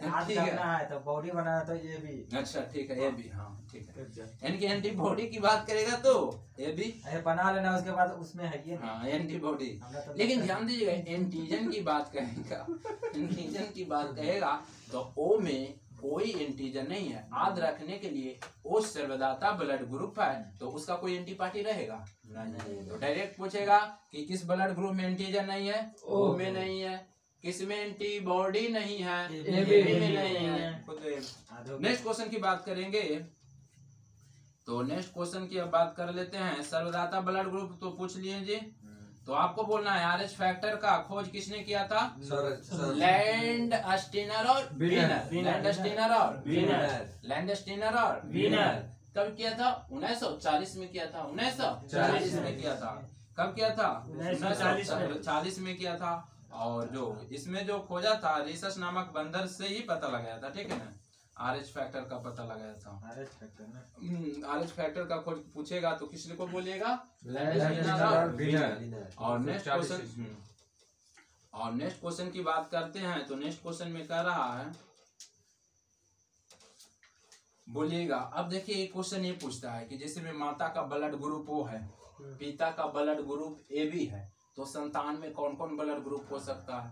हाथ करना है तो बॉडी बनाना है तो ए बी। अच्छा ठीक है, ए बी, हाँ ठीक है। यानी कि एंटीबॉडी की बात करेगा तो ए बी बना लेना, उसके बाद उसमें है ये हाँ एंटीबॉडी। लेकिन ध्यान दीजिएगा एंटीजन की बात कहेगा, एंटीजन की बात कहेगा तो ओ में कोई एंटीजन नहीं है। याद रखने के लिए ओ सर्वदाता ब्लड ग्रुप है तो उसका कोई एंटीपार्टी रहेगा नहीं। तो डायरेक्ट पूछेगा कि किस ब्लड ग्रुप में एंटीजन नहीं है, ओ में नहीं है। किसमें एंटीबॉडी नहीं है, ए बी बी में में नहीं नहीं है। नेक्स्ट क्वेश्चन की बात करेंगे, तो नेक्स्ट क्वेश्चन की अब बात कर लेते हैं। सर्वदाता ब्लड ग्रुप तो पूछ लिए जी, तो आपको बोलना है RH फैक्टर का खोज किसने किया था? लैंड स्टीनर और वीनर। लैंड स्टीनर और वीनर। लैंड स्टीनर और वीनर। कब किया था? 1940 में किया था। 1940 में किया था। कब किया था? 1940 में किया था। और जो इसमें जो खोजा था रिसर्च नामक बंदर से ही पता लगाया था, ठीक है ना, RH फैक्टर का पता लगाया था। RH फैक्टर का खोज पूछेगा तो किसने को बोलिएगा? और नेक्स्ट क्वेश्चन, और नेक्स्ट क्वेश्चन की बात करते हैं, तो नेक्स्ट क्वेश्चन में कह रहा है, बोलिएगा। अब देखिए एक क्वेश्चन ये पूछता है कि जैसे में माता का ब्लड ग्रुप O है, पिता का ब्लड ग्रुप AB है, तो संतान में कौन कौन ब्लड ग्रुप हो सकता है?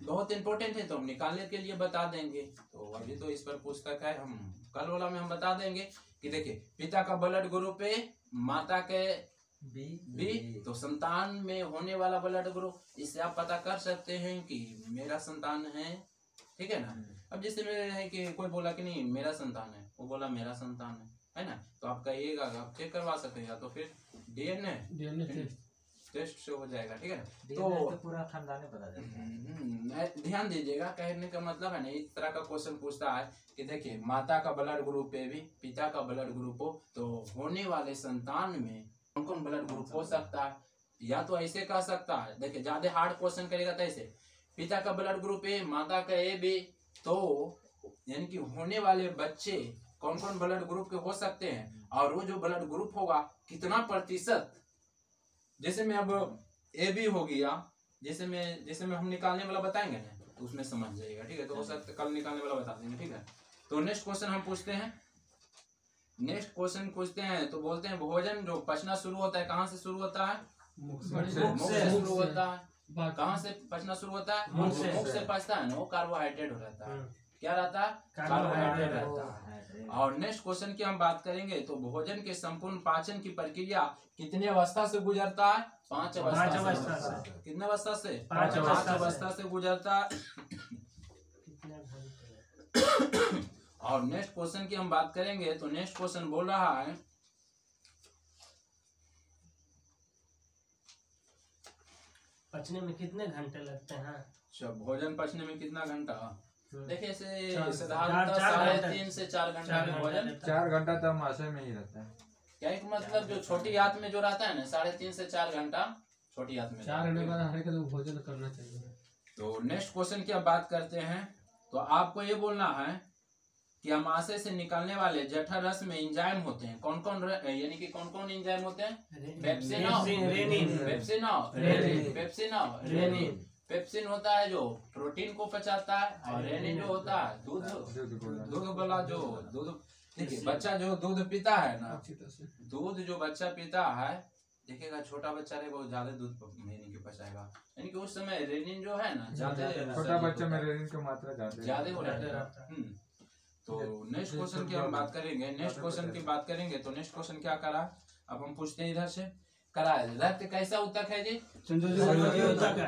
बहुत इंपॉर्टेंट है, तो हम निकालने के लिए बता देंगे। तो अभी तो इस पर पुस्तक है, हम कल वाला में हम बता देंगे कि देखिए पिता का ब्लड ग्रुप A, माता के B, तो संतान में होने वाला ब्लड ग्रुप, इससे आप पता कर सकते हैं कि मेरा संतान है, ठीक है ना। अब जैसे मेरे है कि कोई बोला कि नहीं मेरा संतान है, वो बोला मेरा संतान है ना, तो आप कहिएगा, आप चेक करवा सकते हैं, तो फिर DNA टेस्ट से हो जाएगा, ठीक है ना। तो पूरा खानदान पता चलता है। ध्यान दीजिएगा, कहने का मतलब है ना, इस तरह का क्वेश्चन पूछता है कि देखिए माता का ब्लड ग्रुप AB, पिता का ब्लड ग्रुप O, तो होने वाले संतान में कौन कौन ब्लड ग्रुप हो सकता है? या तो ऐसे कह सकता है, देखिए ज्यादा हार्ड क्वेश्चन करेगा तो ऐसे, पिता का ब्लड ग्रुप A, माता का AB, तो यानी कि होने वाले बच्चे कौन कौन ब्लड ग्रुप के हो सकते हैं, और वो जो ब्लड ग्रुप होगा कितना प्रतिशत, जैसे में अब AB हो गया, जैसे में हम निकालने वाला बताएंगे ना, तो उसमें समझ जाएगा, ठीक है। तो हो सकता है कल निकालने वाला बता देंगे, ठीक है। तो नेक्स्ट क्वेश्चन हम पूछते हैं, नेक्स्ट क्वेश्चन पूछते हैं, तो बोलते हैं भोजन जो पचना शुरू होता है कहाँ से शुरू होता है? मुख से शुरू होता है। कहाँ से पचना शुरू होता है? मुख से पचता है ना, वो कार्बोहाइड्रेट रहता है। क्या रहता है? कार्बोहाइड्रेट रहता है। और नेक्स्ट क्वेश्चन की हम बात करेंगे, तो भोजन के संपूर्ण पाचन की प्रक्रिया कितने अवस्था से गुजरता है? 5 अवस्था से। कितने अवस्था से? 5 अवस्था से गुजरता है। और नेक्स्ट क्वेश्चन की हम बात करेंगे, तो नेक्स्ट क्वेश्चन बोल रहा है, पचने में कितने घंटे लगते हैं? भोजन पचने में कितना घंटा? देखिए साधारणतः 3.5 से 4 घंटा में भोजन, 4 घंटा तो माशे में ही रहता है। क्या एक मतलब जो छोटी आंत में जो रहता है ना, 3.5 से 4 घंटा छोटी आंत में 4 घंटे बाद हर को भोजन करना चाहिए। तो नेक्स्ट क्वेश्चन की अब बात करते हैं, तो आपको ये बोलना है कि अमाशय से निकलने वाले जठर रस में एंजाइम होते हैं, कौन कौन, यानी कि कौन कौन एंजाइम होते हैं? पेप्सिन होता है जो प्रोटीन को पचाता है, और रेनिन जो होता है दूध वाला, जो दूध, देखिए बच्चा जो दूध पीता है ना, दूध जो बच्चा पीता है, देखिएगा छोटा बच्चा रहे बहुत ज्यादा दूध यानी कि पचाएगा, यानी कि उस समय रेनिन जो है ना ज्यादा, छोटा बच्चा में रेनिन की मात्रा ज्यादा हो जाता है। तो नेक्स्ट क्वेश्चन की हम बात करेंगे, नेक्स्ट क्वेश्चन की बात करेंगे, तो नेक्स्ट क्वेश्चन क्या करा, अब हम पूछते हैं इधर से, करा है रक्त कैसा ऊतक है जी?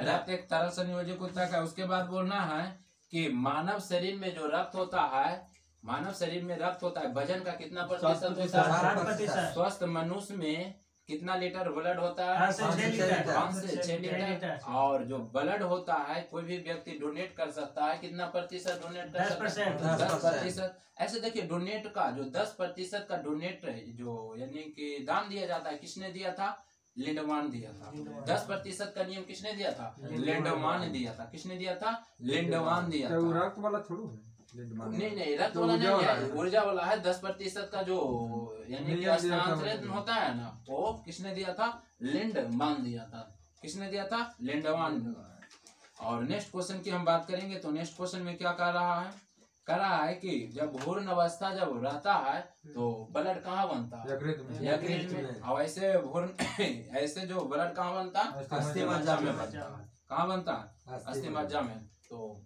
रक्त एक तरल संयोजक ऊतक है। उसके बाद बोलना है कि मानव शरीर में जो रक्त होता है, मानव शरीर में रक्त होता है, वजन का कितना प्रतिशत होता है? स्वस्थ मनुष्य में कितना लीटर ब्लड होता है? 5 से 6 लीटर। और जो ब्लड होता है कोई भी व्यक्ति डोनेट कर सकता है, कितना प्रतिशत डोनेट कर सकता है? 10%। ऐसे देखिए डोनेट का जो 10% का डोनेट जो यानी कि दान दिया जाता है, किसने दिया था? लिंडमान दिया था। 10% का नियम किसने दिया था? लिंडमान दिया था। किसने दिया था? लिंडमान दिया था। रक्त वाला थोड़ा नहीं रक्त वाला नहीं है, ऊर्जा वाला है। 10% का जो यानी कि स्थानांतरित होता है ना, वो किसने दिया था? लिंडमान दिया था। किसने दिया था? लिंडमान। और नेक्स्ट क्वेश्चन की हम बात करेंगे, तो नेक्स्ट क्वेश्चन में क्या कह रहा है? कह रहा है कि जब भ्रूण अवस्था जब रहता है तो ब्लड कहाँ बनता है? यकृत में। और ऐसे भ्रूण ऐसे जो ब्लड कहाँ बनता है? अस्थि मज्जा में बनता है। कहाँ बनता है? अस्थि मज्जा में। तो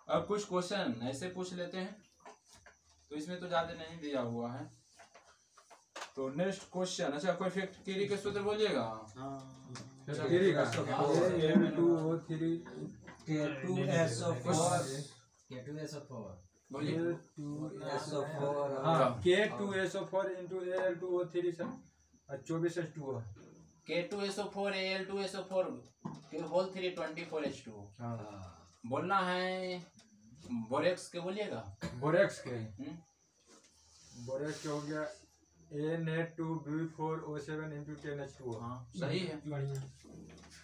अब कुछ क्वेश्चन ऐसे पूछ लेते हैं, तो इसमें तो ज्यादा नहीं दिया हुआ है। तो नेक्स्ट क्वेश्चन, अच्छा कोई फैक्ट क्वेरी के सूत्र बोलिएगा। K2SO4 K2SO4 बोलिए। SO4 हाँ K2SO4 into Al2O3 sir 24H2O। K2SO4 Al2SO4 के होल 3 24H2O हाँ बोलना है। बोरेक्स के बोलिएगा। बोरेक्स के बोरेक्स के हो गया Na2B4O7 into 10H2O। हाँ सही है।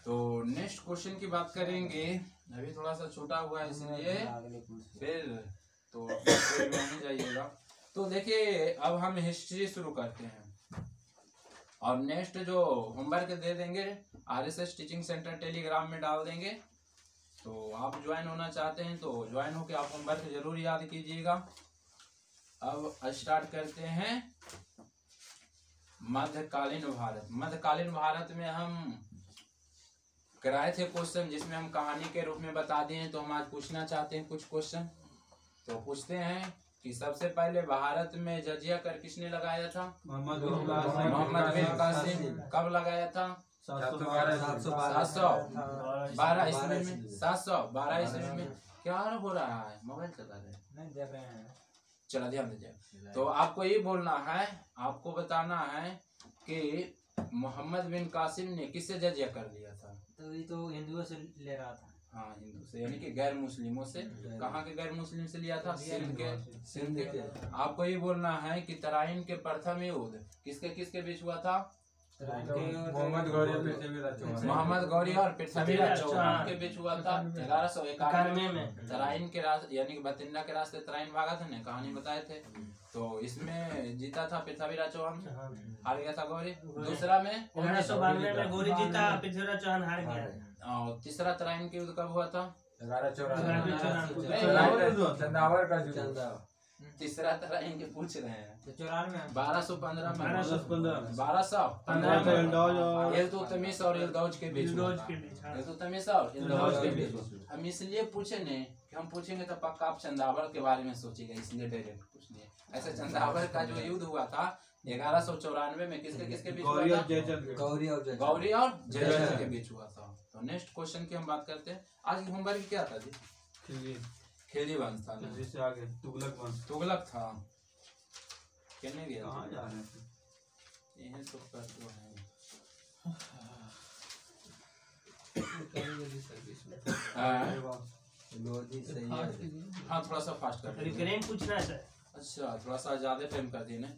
तो नेक्स्ट क्वेश्चन की बात करेंगे। अभी थोड़ा सा छोटा हुआ है इसलिए फिर तो नहीं जाइएगा। तो देखिए अब हम हिस्ट्री शुरू करते हैं और नेक्स्ट जो होमवर्क दे देंगे RSS टीचिंग सेंटर टेलीग्राम में डाल देंगे। तो आप ज्वाइन होना चाहते हैं तो ज्वाइन होकर आप होमवर्क जरूर याद कीजिएगा। अब स्टार्ट करते हैं मध्यकालीन भारत। मध्यकालीन भारत में हम कराए थे क्वेश्चन जिसमें हम कहानी के रूप में बता दिए हैं। तो हम आज पूछना चाहते हैं कुछ क्वेश्चन। तो पूछते हैं कि सबसे पहले भारत में जजिया कर किसने लगाया था? मोहम्मद बिन कासिम। कब लगाया था? 712 ईस्वी में। 712 ईस्वी में। क्या हो रहा है? मोबाइल चला रहे हैं? नहीं दे रहे हैं। चला ध्यान दीजिए। तो आपको ये बोलना है, आपको बताना है कि मोहम्मद बिन कासिम ने किससे जजिया कर लिया था? तो ये तो हिंदुओं से ले रहा था। हाँ हिंदू से, यानी कि गैर मुस्लिमों से। कहाँ के गैर मुस्लिम से लिया था? सिंध के। आपको ये बोलना है कि तराइन के प्रथम युद्ध किसके किसके बीच हुआ था? मोहम्मद गौरी और पृथ्वीराज चौहान के बीच हुआ था 1191 में। तराइन के रास्ते यानी कि बतिंडा के रास्ते तराइन भागा था ना, कहानी बताए थे। तो इसमें जीता था पृथ्वीराज चौहान, हार गया था गौरी। दूसरा में 1192 में गौरी जीता, पृथ्वीराज चौहान हार गया। और तीसरा तराइन के युद्ध कब हुआ था? 1194 चंदावर का युद्ध। तीसरा तराइन के पूछ रहे हैं। तो 94 1215 में 1215 इल्तुतमिश और इल्दौज के बीच हुआ था। इल्तुतमिश और इल्दौज के बीच। हम इसलिए पूछे ने कि हम पूछेंगे तो पक्का आप चंदावर के बारे में सोचिएगा, इसलिए डायरेक्ट पूछ लिए। ऐसे चंदावर का जो युद्ध हुआ था 1194 में किसके किसके बीच हुआ था? गौरी और जयचंद के बीच हुआ था। तो नेक्स्ट क्वेश्चन की हम बात करते हैं। आज की होमवर्क क्या था जी? खिलजी वंश था। जिससे आगे तुगलक था। कहने गया कहाँ जा रहे थे? यही तो कर तो है। हाँ थोड़ा सा फास्ट कर रिकरेंट पूछना है सर। अच्छा थोड़ा सा ज्यादा टाइम कर दिए ना,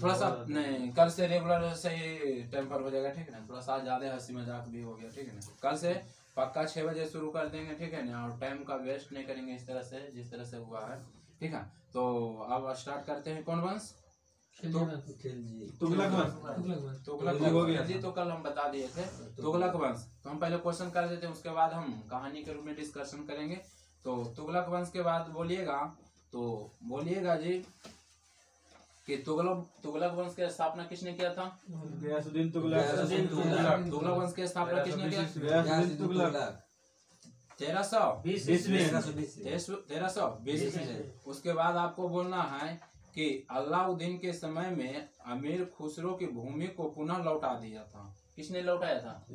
थोड़ा सा नहीं, कल से रेगुलर से ही टाइम पर हो जाएगा, ठीक है ना। थोड़ा सा ज्यादा हंसी मजाक भी हो गया, ठीक है ना। कल से पक्का 6 बजे शुरू कर देंगे, ठीक है ना। और टाइम का वेस्ट नहीं करेंगे इस तरह से जिस तरह से हुआ है, ठीक है। तो अब स्टार्ट करते हैं। कौन वंश? तुगलक वंश। जी तो कल हम बता दिए थे तुगलक वंश। तो हम पहले क्वेश्चन कर देते हैं, उसके बाद हम कहानी के रूप में डिस्कशन करेंगे। तो तुगलक वंश के बाद बोलिएगा जी कि तुगलक वंश की स्थापना किसने किया था? गयासुद्दीन तुगलक। तुगलक वंश की स्थापना किसने किया? गयासुद्दीन तुगलक 1320। उसके बाद आपको बोलना है कि अलाउद्दीन के समय में अमीर खुसरो की भूमि को पुनः लौटा दिया था। किसने लौटाया था?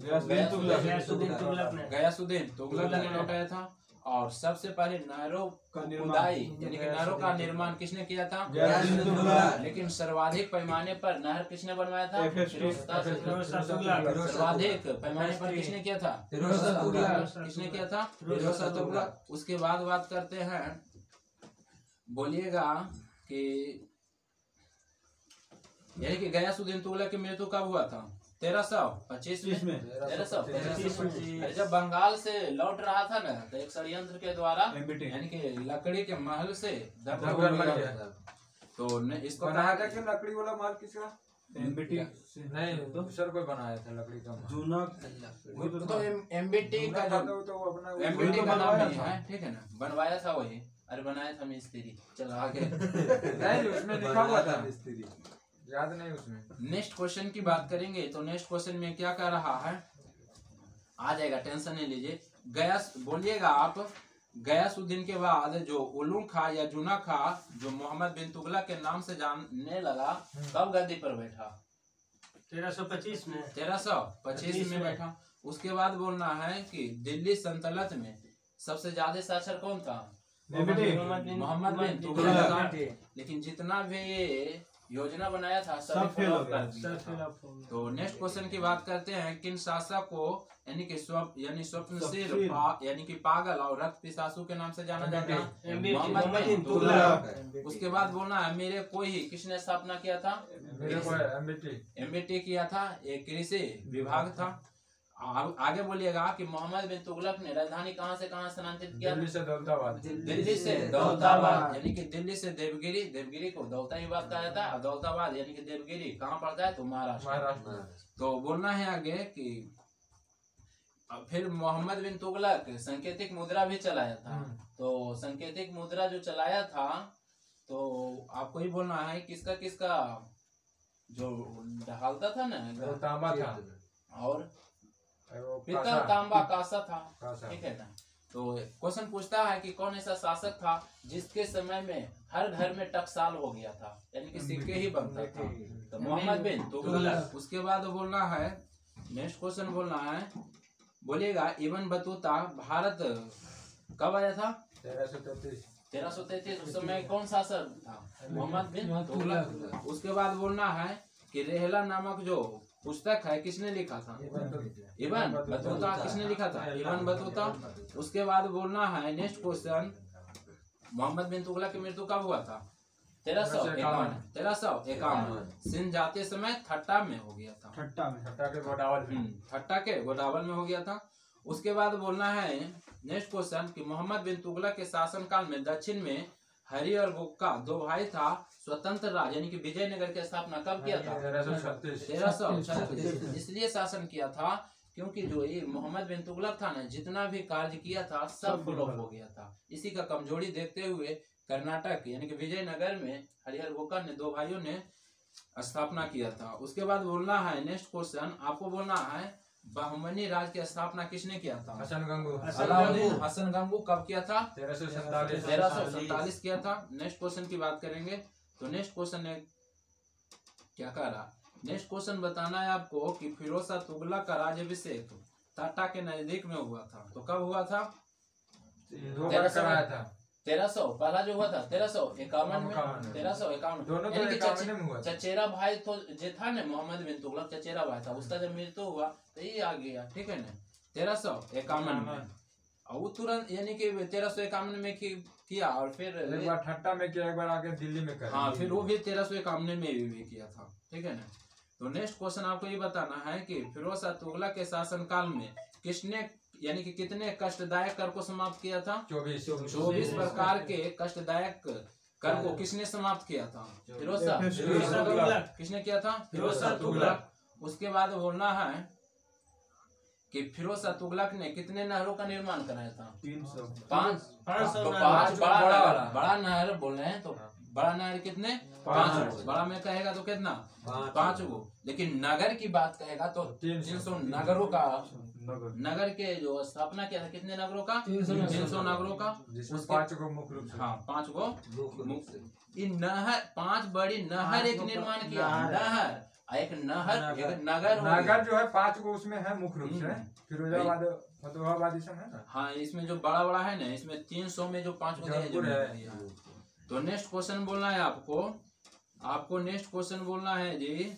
गयासुद्दीन तुगलक ने लौटाया था। और सबसे पहले नहरों खुदाई यानी कि नहरों का निर्माण किसने किया था? लेकिन सर्वाधिक पैमाने पर नहर किसने बनवाया था? सर्वाधिक पैमाने पर किसने किया था? किसने किया था? फिरोज शाह तुगलक। उसके बाद बात करते हैं, बोलिएगा कि यानी कि गयासुद्दीन तुगलक की मृत्यु कब हुआ था? 1325 में। 1325 जब बंगाल से लौट रहा था ना, तो एक षड्यंत्र के द्वारा यानी कि लकड़ी के महल से तो इसको बनाया था कि लकड़ी वाला महल किसका? एमबीटी नहीं, दूसरा कोई बनाया था लकड़ी का महल। जूना तो एमबीटी का तो अपना एमबीटी का नाम नहीं है, ठीक है ना। बनवाया था वही, अरे बनाया था मिस्त्री। चलो आगे। नहीं उसमें लिखा हुआ था मिस्त्री, याद नहीं उसमें। नेक्स्ट क्वेश्चन की बात करेंगे। तो नेक्स्ट क्वेश्चन में क्या कह रहा है, आ जाएगा, टेंशन नहीं लीजिए। बोलिएगा आप, गयासुद्दीन के बाद जो उलूग खा या जूना खा जो मोहम्मद बिन तुगलक के नाम से जानने लगा, कब गद्दी पर बैठा? 1325 में। 1325 में बैठा। उसके बाद बोलना है कि दिल्ली सल्तनत में सबसे ज्यादा साक्षर कौन था? एमबीटी मोहम्मद बिन तुगलक था। लेकिन जितना भी ये योजना बनाया था सब फेल हो गया। तो नेक्स्ट क्वेश्चन की बात करते हैं, किन शासक को यानी कि स्वप्नशील यानी कि पागल और रक्त पिशाचु के नाम से जाना जाता है? मोहम्मद बिन तुगलक। उसके बाद बोलना है मेरे कोई ही किसने स्थापना किया था? एमबीटी किया था। एक कृषि विभाग था। आगे बोलिएगा कि मोहम्मद बिन तुगलक ने राजधानी कहाँ से कहाँ स्थानांतरित किया? दिल्ली से दौलताबाद। दिल्ली से दौलताबाद यानी कि दिल्ली से देवगिरी, देवगिरी को दौलताबाद कहा जाता है। दौलताबाद यानी कि देवगिरी कहाँ पड़ता है? तो महाराष्ट्र। तो बोलना है आगे कि फिर मोहम्मद बिन तुगलक सांकेतिक मुद्रा भी चलाया था। तो सांकेतिक मुद्रा जो चलाया था तो आपको ही बोलना है किसका किसका जो ढालता था ना, तांबा था और पित्तल तांबा कांसा था। ठीक है ना। तो क्वेश्चन पूछता है कि कौन ऐसा शासक था जिसके समय में हर घर में टकसाल हो गया था, यानी कि सिक्के ही बनता था? तो मोहम्मद बिन तुगलक। उसके बाद बोलना है नेक्स्ट क्वेश्चन बोलना है, बोलिएगा इब्न बतूता भारत कब आया था? 1333। उस समय कौन शासक था? मोहम्मद बिन तुगलक। उसके बाद बोलना है कि रेहला नामक जो पुस्तक है किसने लिखा था? Ibn Battuta. किसने लिखा था? Ibn Battuta. उसके बाद बोलना है नेक्स्ट क्वेश्चन, मोहम्मद बिन तुगलक की मृत्यु कब हुआ था? 1351। सिंध जाते समय ठट्टा में हो गया था। ठट्टा में ठट्टा के गोडावल में। ठट्टा के गोदावल में हो गया था। उसके बाद बोलना है नेक्स्ट क्वेश्चन कि मोहम्मद बिन तुगलक के शासनकाल में दक्षिण में हरी और गुक्का दो भाई था। स्वतंत्र राज यानी कि विजयनगर की स्थापना कब किया था? 1336। इसलिए शासन किया था क्योंकि जो ये मोहम्मद बिन तुगलक था ना, जितना भी कार्य किया था सब फ्लॉप हो गया था। इसी का कमजोरी देखते हुए कर्नाटक यानी कि विजयनगर में हरिहर गुक्का ने दो भाइयों ने स्थापना किया था। उसके बाद बोलना है नेक्स्ट क्वेश्चन, आपको बोलना है बहमनी राज की स्थापना किसने किया था? हसन गंगू। अलाउद्दीन हसन गंगू कब किया था? 1347 किया था। नेक्स्ट क्वेश्चन की बात करेंगे तो नेक्स्ट क्वेश्चन ने क्या कहा? नेक्स्ट क्वेश्चन बताना है आपको कि फिरोज शाह तुगलक का राज्याभिषेक टाटा के नजदीक में हुआ था। तो कब हुआ था? 1300 पहला जो हुआ था 1351 में। 1351 चचेरा भाई तो जो था ना मोहम्मद बिन तुगलक चचेरा भाई था, उसका जब मृत्यु हुआ तो ये आ गया। ठीक है ना। 1351 में और वो तुरंत यानी कि 1351 में किया और फिर एक बार ठट्टा में किया, एक बार आगे दिल्ली में कर। हाँ फिर वो भी 1351 में भी किया था। ठीक है ना। तो नेक्स्ट क्वेश्चन आपको ये बताना है कि फिरोज शाह तुगलक के शासनकाल में किसने यानी कि कितने कष्टदायक कर को समाप्त किया था? 24 प्रकार के कष्टदायक कर को किसने समाप्त किया था? फिरोज शाह तुगलक। किसने किया था? फिरोज शाह तुगलक। उसके बाद बोलना है कि फिरोज शाह तुगलक ने कितने नहरों का निर्माण कराया था? 500। बड़ा नहर बोल रहे हैं तो बड़ा नहर कितने? 5 बड़ा में कहेगा तो कितना? 5 गो। लेकिन नगर की बात कहेगा तो 300 नगरों का नगर के जो स्थापना किया था। कितने नगरों का? 300 नगरों का। जिसमें 5 को मुख्य रूप से। हाँ 5 गो इन नहर 5 बड़ी नहर एक निर्माण किया। नहर एक नगर जो है 5 को उसमें है मुख्य रूप से। फिरोजाबाद फतेहाबाद इसमें है ना। हाँ इसमें जो बड़ा बड़ा है ना, इसमें 300 में जो 5 को दिया। तो नेक्स्ट क्वेश्चन बोलना है आपको नेक्स्ट क्वेश्चन बोलना है जी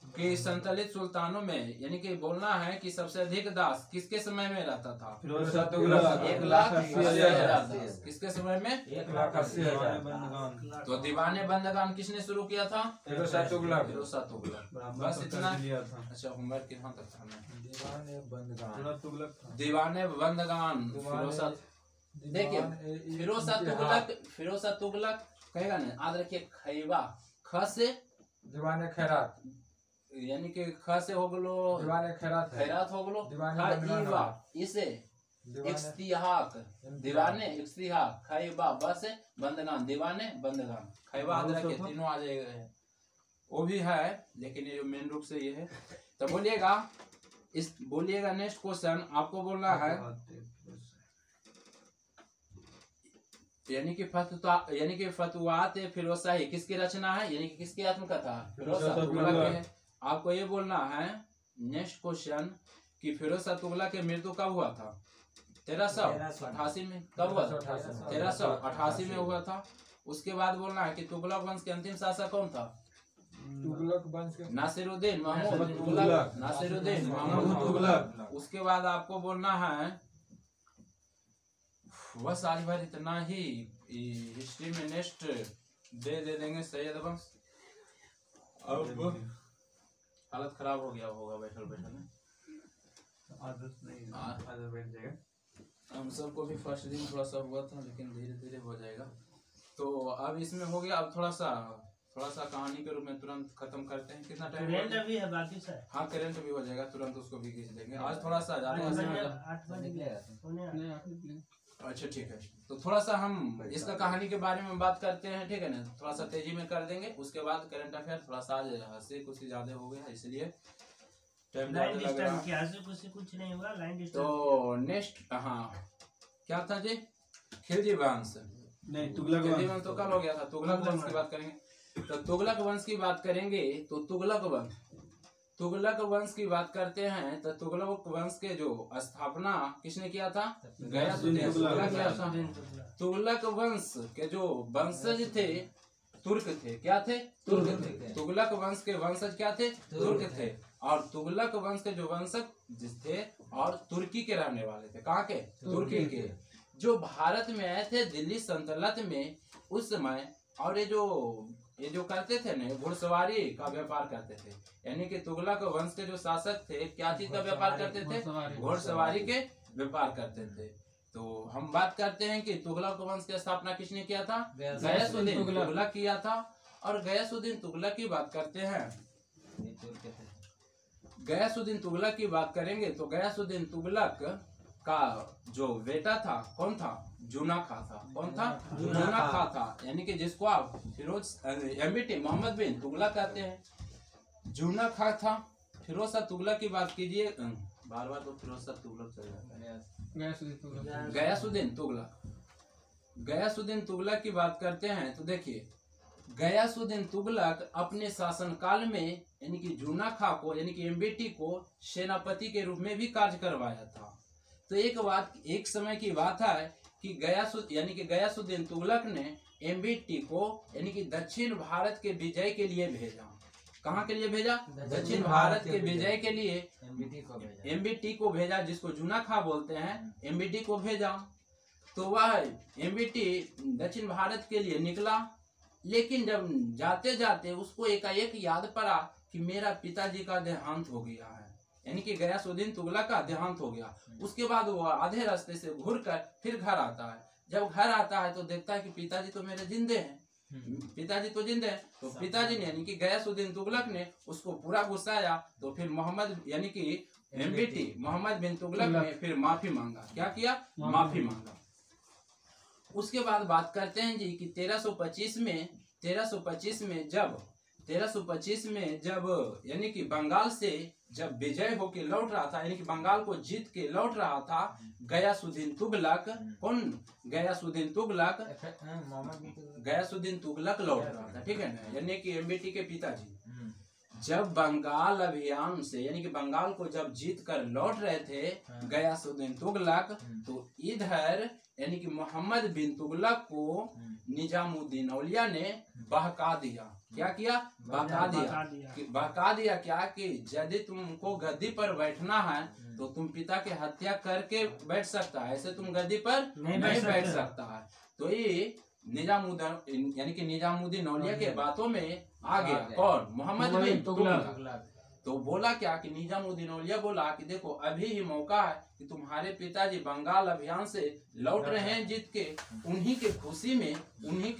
कि संतलित सुल्तानों में यानी कि बोलना है कि सबसे अधिक दास किसके समय में रहता था? फिरोज शाह तुगलक। 1,80,000 दास किसके समय में? 1,80,000। तो दीवाने बंदगान किसने शुरू किया था? फिरोज शाह तुगलक। बस इतना। अच्छा होमवर्क कहाँ तक था? दीवाने बंदगान फिरोज शाह। देखिए फिरोज शाह तुगलक कहेगा ना, याद रखिए खैबा ख से दीवाने खैरात यानी कि ख से हो गलो दीवाने खैरात हो गलो दीवाने इसे इख्तिहाक दीवाने इख्तिहाक खैबा बस बंदगान दीवाने बंदगान खैबा याद रखिए तीनों आ जाएगा। वो भी है लेकिन ये मेन रूप से ये है। तो बोलिएगा नेक्स्ट क्वेश्चन आपको बोलना है यानी कि फतुआत फिरोज शाही किसकी रचना है? यानी कि किसकी आत्मकथा? फिरोज शाह तुगलक है। आपको ये बोलना है नेक्स्ट क्वेश्चन कि फिरोज शाह तुगलक की मृत्यु कब हुआ था? 1388 में। कब हुआ था? 1388 में हुआ था। उसके बाद बोलना है कि तुगलक वंश के अंतिम शासक कौन था? तुगलक वंश के नासिरुद्दीन महमूद तुगलक, नासिरुद्दीन महमूद तुगलक। उसके बाद आपको बोलना है, बस आज भर इतना ही हिस्ट्री में। नेक्स्ट दे देंगे सैयद वंश। अब हालत खराब हो गया होगा बैठल बैठल में। आदत नहीं, आदत बैठ जाएगा। हम सबको भी फर्स्ट दिन थोड़ा सा हुआ था, लेकिन धीरे धीरे हो जाएगा। तो अब इसमें हो गया। अब थोड़ा सा कहानी के रूप में तुरंत खत्म करते हैं। कितना टाइम? करेंट अभी है बाकी सर। हाँ, करंट भी हो जाएगा, तुरंत उसको भी खींच देंगे। आज थोड़ा सा ज्यादा 8 बजे अच्छा ठीक है। तो थोड़ा सा हम इसका कहानी के बारे में बात करते हैं, ठीक है ना? थोड़ा सा तेजी में कर देंगे। उसके बाद करंट अफेयर थोड़ा सा हंसी कुछ ज्यादा हो गया, इसलिए टाइम लाइन ज्यादा लग रहा। डिस्टर्ब कुछ नहीं हुआ, लाइन डिस्टर्ब। तो नेक्स्ट, हाँ क्या था जी? खिलजी वंश नहीं, तुगलक खिलजी वंश तो कल हो गया था। तुगलक वंश की बात करेंगे। तो तुगलक वंश की बात करेंगे तो तुगलक वंश की बात करते हैं। तो तुगलक वंश के जो स्थापना किसने किया था? गयासुद्दीन तुगलक किया था। तुगलक वंश के जो वंशज थे तुर्क थे। क्या थे? तुर्क थे। तुगलक वंश के वंशज क्या थे? तुर्क थे। और तुगलक वंश के जो वंशज थे और तुर्की के रहने वाले थे। कहाँ के? तुर्की के। जो भारत में आए थे दिल्ली सल्तनत में उस समय। और ये जो करते थे ना, घुड़सवारी का व्यापार करते थे। यानी कि तुगलक वंश के जो शासक थे क्या चीज का व्यापार करते थे? घुड़सवारी के व्यापार करते थे। तो हम बात करते हैं कि तुगलक वंश की स्थापना किसने किया था? गयासुद्दीन तुगलक किया था। और गयासुद्दीन तुगलक की बात करते हैं, गयासुद्दीन तुगलक की बात करेंगे तो गयासुद्दीन तुगलक का जो बेटा था कौन था? जूना खां था। कौन था? जूना खां था। यानी कि जिसको आप फिरोज एमबीटी मोहम्मद बिन तुगलक कहते हैं। जूना खां था। फिरोज शाह तुगलक की बात कीजिए, बार बार तो फिरोज शाह तुगलक चल जाता है। गयासुद्दीन तुगलक की बात करते हैं तो देखिए, गयासुद्दीन तुगलक अपने शासनकाल में यानी कि जूना खां को यानी कि एमबीटी को सेनापति के रूप में भी कार्य करवाया था। तो एक समय की बात है कि गयासुद्दीन तुगलक ने एमबीटी को यानी कि दक्षिण भारत के विजय के लिए भेजा। कहाँ के लिए भेजा? दक्षिण भारत के विजय के लिए एमबीटी को भेजा, जिसको जूना खां बोलते हैं। एमबीटी को भेजा तो वह एमबीटी दक्षिण भारत के लिए निकला। लेकिन जब जाते जाते उसको एकाएक याद पड़ा कि मेरा पिताजी का देहांत हो गया है। यानी कि गयासुद्दीन तुगलक का देहांत हो गया। उसके बाद वो आधे रास्ते से घूरकर फिर घर आता है। जब घर आता है तो देखता है कि पिताजी तो मेरे जिंदे हैं, पिताजी तो जिंदे हैं। तो पिताजी ने यानी कि गयासुद्दीन तुगलक ने उसको पूरा गुस्सा आया। तो फिर मोहम्मद यानी कि एमबीटी मोहम्मद बिन तुगलक ने फिर माफी मांगा। क्या किया? माफी मांगा। उसके बाद बात करते हैं जी कि 1325 में जब यानी कि बंगाल से जब विजय होके लौट रहा था, यानी कि बंगाल को जीत के लौट रहा था गयासुद्दीन तुगलक। कौन? गयासुद्दीन तुगलक लौट रहा था, ठीक है ना? यानी कि एमबीटी के पिताजी जब बंगाल अभियान से यानी कि बंगाल को जब जीत कर लौट रहे थे गयासुद्दीन तुगलक, तो इधर यानी कि मोहम्मद बिन तुगलक को निजामुद्दीन औलिया ने बहका दिया। क्या किया? बहका दिया क्या कि यदि तुमको गद्दी पर बैठना है तो तुम पिता के हत्या करके बैठ सकता है, ऐसे तुम गद्दी पर नहीं बैठ सकता है। तो ये निजामुद्दीन यानी कि निजामुद्दीन औलिया के बातों में आ गया। कौन? मोहम्मद बिन तुगलक। तो बोला क्या कि निजामुद्दीन औलिया बोला कि देखो अभी ही मौका है कि तुम्हारे पिताजी बंगाल अभियान से लौट रहे हैं जीत के, उन्हीं के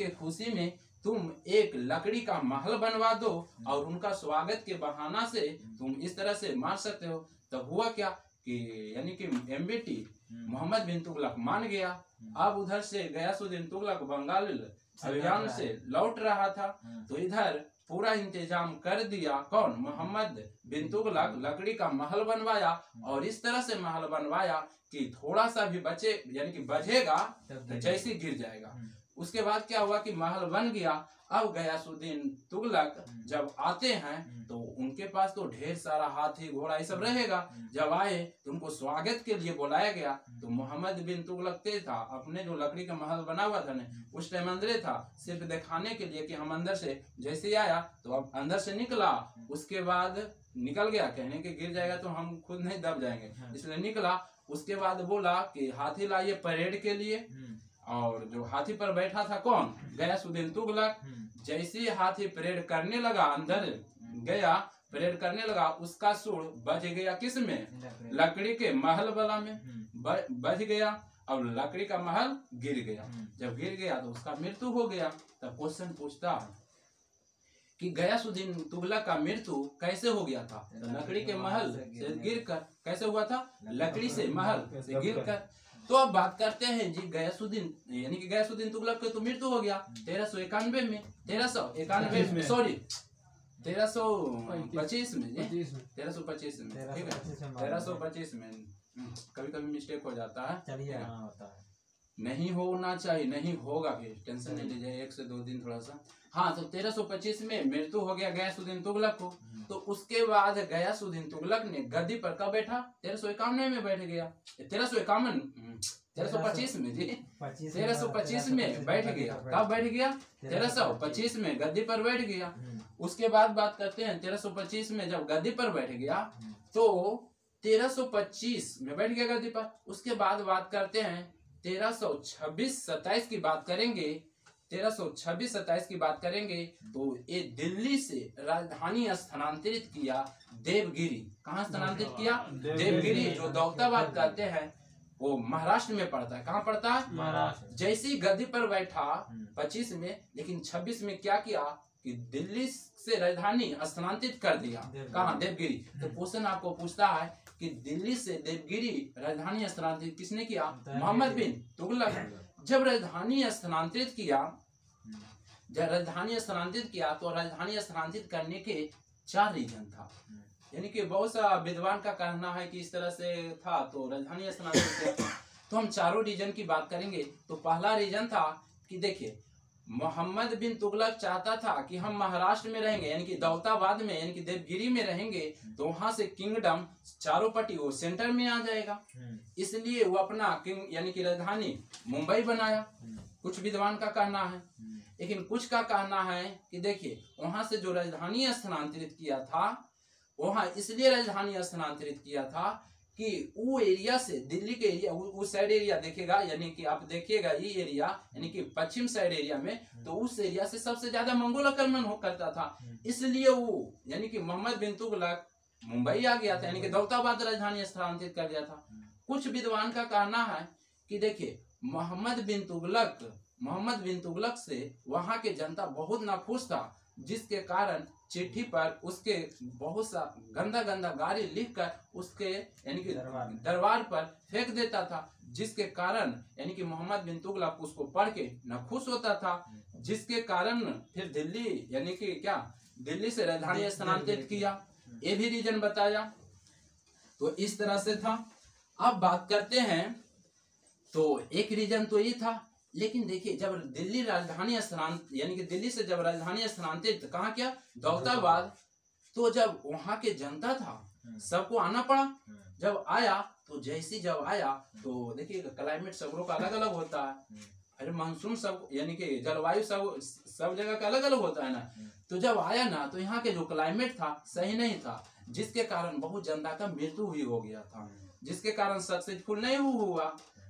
खुशी में तुम एक लकड़ी का महल बनवा दो और उनका स्वागत के बहाना से तुम इस तरह से मार सकते हो। तब हुआ क्या कि यानी कि एमबीटी मोहम्मद बिन तुगलक मान गया। अब उधर से गयासुद्दीन तुगलक बंगाल अभियान से लौट रहा था तो इधर पूरा इंतजाम कर दिया। कौन? मोहम्मद बिन तुगलक लकड़ी का महल बनवाया और इस तरह से महल बनवाया कि थोड़ा सा भी बचे यानी कि बजेगा तो जैसे गिर जाएगा। उसके बाद क्या हुआ कि महल बन गया। अब गयासुद्दीन तुगलक जब आते हैं तो उनके पास तो ढेर सारा हाथी घोड़ा ये सब रहेगा। जब आए तो उनको स्वागत के लिए बुलाया गया। तो मोहम्मद बिन तुगलक तेज था, अपने जो लकड़ी का महल बना हुआ था ना उस टाइम अंदर था, सिर्फ दिखाने के लिए कि हम अंदर से जैसे ही आया तो अब अंदर से निकला, उसके बाद निकल गया, कहने के गिर जाएगा तो हम खुद नहीं दब जाएंगे, इसलिए निकला। उसके बाद बोला कि हाथी लाइए परेड के लिए। और जो हाथी पर बैठा था कौन? गयासुद्दीन तुगलक। जैसे ही हाथी परेड करने लगा, अंदर गया परेड करने लगा, उसका सूंड बज गया किस में? लकड़ी के महल वाला में बज गया। अब लकड़ी का महल गिर गया। जब गिर गया तो उसका मृत्यु हो गया। तब क्वेश्चन पूछता है कि गयासुद्दीन तुगलक का मृत्यु कैसे हो गया था? तो लकड़ी के महल से गिरकर। कैसे हुआ था? लकड़ी से महल से गिरकर। तो अब बात करते हैं जी गयासुद्दीन, यानी कि गयासुद्दीन तुगलक की तो मृत्यु हो गया 1391 में, 1391 सॉरी 1325 में जी, 1325 में, ठीक है 1325 में। कभी कभी मिस्टेक हो जाता है, चलिए हाँ होता है, नहीं होना चाहिए, नहीं होगा, फिर टेंशन नहीं लीजिए, 1 से 2 दिन थोड़ा सा। हाँ, तो 1325 में मृत्यु हो गया गयासुद्दीन तुगलक को। तो उसके बाद गयासुद्दीन तुगलक ने गद्दी पर कब बैठा? 1351 में बैठ गया, 1325 में जी, 1325 में बैठ गया। कब बैठ गया? 1325 में गद्दी पर बैठ गया। उसके बाद बात करते हैं 1325 में जब गद्दी पर बैठ गया तो 1325 में बैठ गया गद्दी पर। उसके बाद बात करते हैं 1326-27 की बात करेंगे, 1326-27 की बात करेंगे तो ये दिल्ली से राजधानी स्थानांतरित किया देवगिरी। कहाँ स्थानांतरित किया? देवगिरी, जो दौलताबाद कहते हैं, वो महाराष्ट्र में पड़ता है। कहाँ पड़ता है? महाराष्ट्र। जैसे ही गद्दी पर बैठा 25 में, लेकिन 26 में क्या किया कि दिल्ली से राजधानी स्थानांतरित कर दिया। कहाँ? देवगिरी। तो क्वेश्चन आपको पूछता है कि दिल्ली से देवगिरी राजधानी स्थानांतरित किसने किया? मोहम्मद बिन तुगलक। जब राजधानी स्थानांतरित किया, तो राजधानी स्थानांतरित करने के 4 रीजन था। यानी कि बहुत सा विद्वान का कहना है कि इस तरह से था तो राजधानी स्थानांतरित किया। तो हम चारों रीजन की बात करेंगे। तो पहला रीजन था कि देखिए, मोहम्मद बिन तुगलक चाहता था कि हम महाराष्ट्र में रहेंगे, यानी कि दौलताबाद में, यानी कि देवगिरी में रहेंगे, तो वहां से किंगडम चारों पट्टी वो सेंटर में आ जाएगा। इसलिए वो अपना किंग यानी कि राजधानी मुंबई बनाया। कुछ विद्वान का कहना है, लेकिन कुछ का कहना है कि देखिए, वहां से जो राजधानी स्थानांतरित किया था, वहां इसलिए राजधानी स्थानांतरित किया था कि वो एरिया से दिल्ली के एरिया, उस साइड एरिया देखेगा, यानी कि आप देखिएगा ये एरिया, यानी कि पश्चिम साइड एरिया में, तो उस एरिया से सबसे ज्यादा मंगोल आक्रमण हो करता था। इसलिए वो यानी कि मोहम्मद बिन तुगलक मुंबई आ गया था, यानी कि दौलताबाद राजधानी स्थानांतरित कर दिया था। कुछ विद्वान का कहना है कि देखिए, मोहम्मद बिन तुगलक से वहां के जनता बहुत नाखुश था, जिसके कारण चिट्ठी पर उसके बहुत सा गंदा गाली लिखकर उसके यानी कि दरबार पर फेंक देता था, जिसके कारण यानी कि मोहम्मद बिन तुगलक उसको पढ़ के नाखुश होता था, जिसके कारण फिर दिल्ली यानी कि क्या, दिल्ली से राजधानी स्थानांतरित किया। ये भी रीजन बताया। तो इस तरह से था। अब बात करते हैं, तो एक रीजन तो ये था, लेकिन देखिए, जब दिल्ली राजधानी यानी कि दिल्ली से जब राजधानी स्थानांतरित कहाँ किया? दौलताबाद। तो जब वहां के जनता था, सबको आना पड़ा। जब आया तो जैसी जब आया तो देखिए, क्लाइमेट सबरों का अलग अलग होता है। अरे मानसून सब यानी कि जलवायु सब जगह का अलग अलग होता है ना। तो जब आया ना, तो यहाँ के जो क्लाइमेट था सही नहीं था, जिसके कारण बहुत जनता का मृत्यु भी हो गया था, जिसके कारण सक्सेसफुल नहीं हुआ।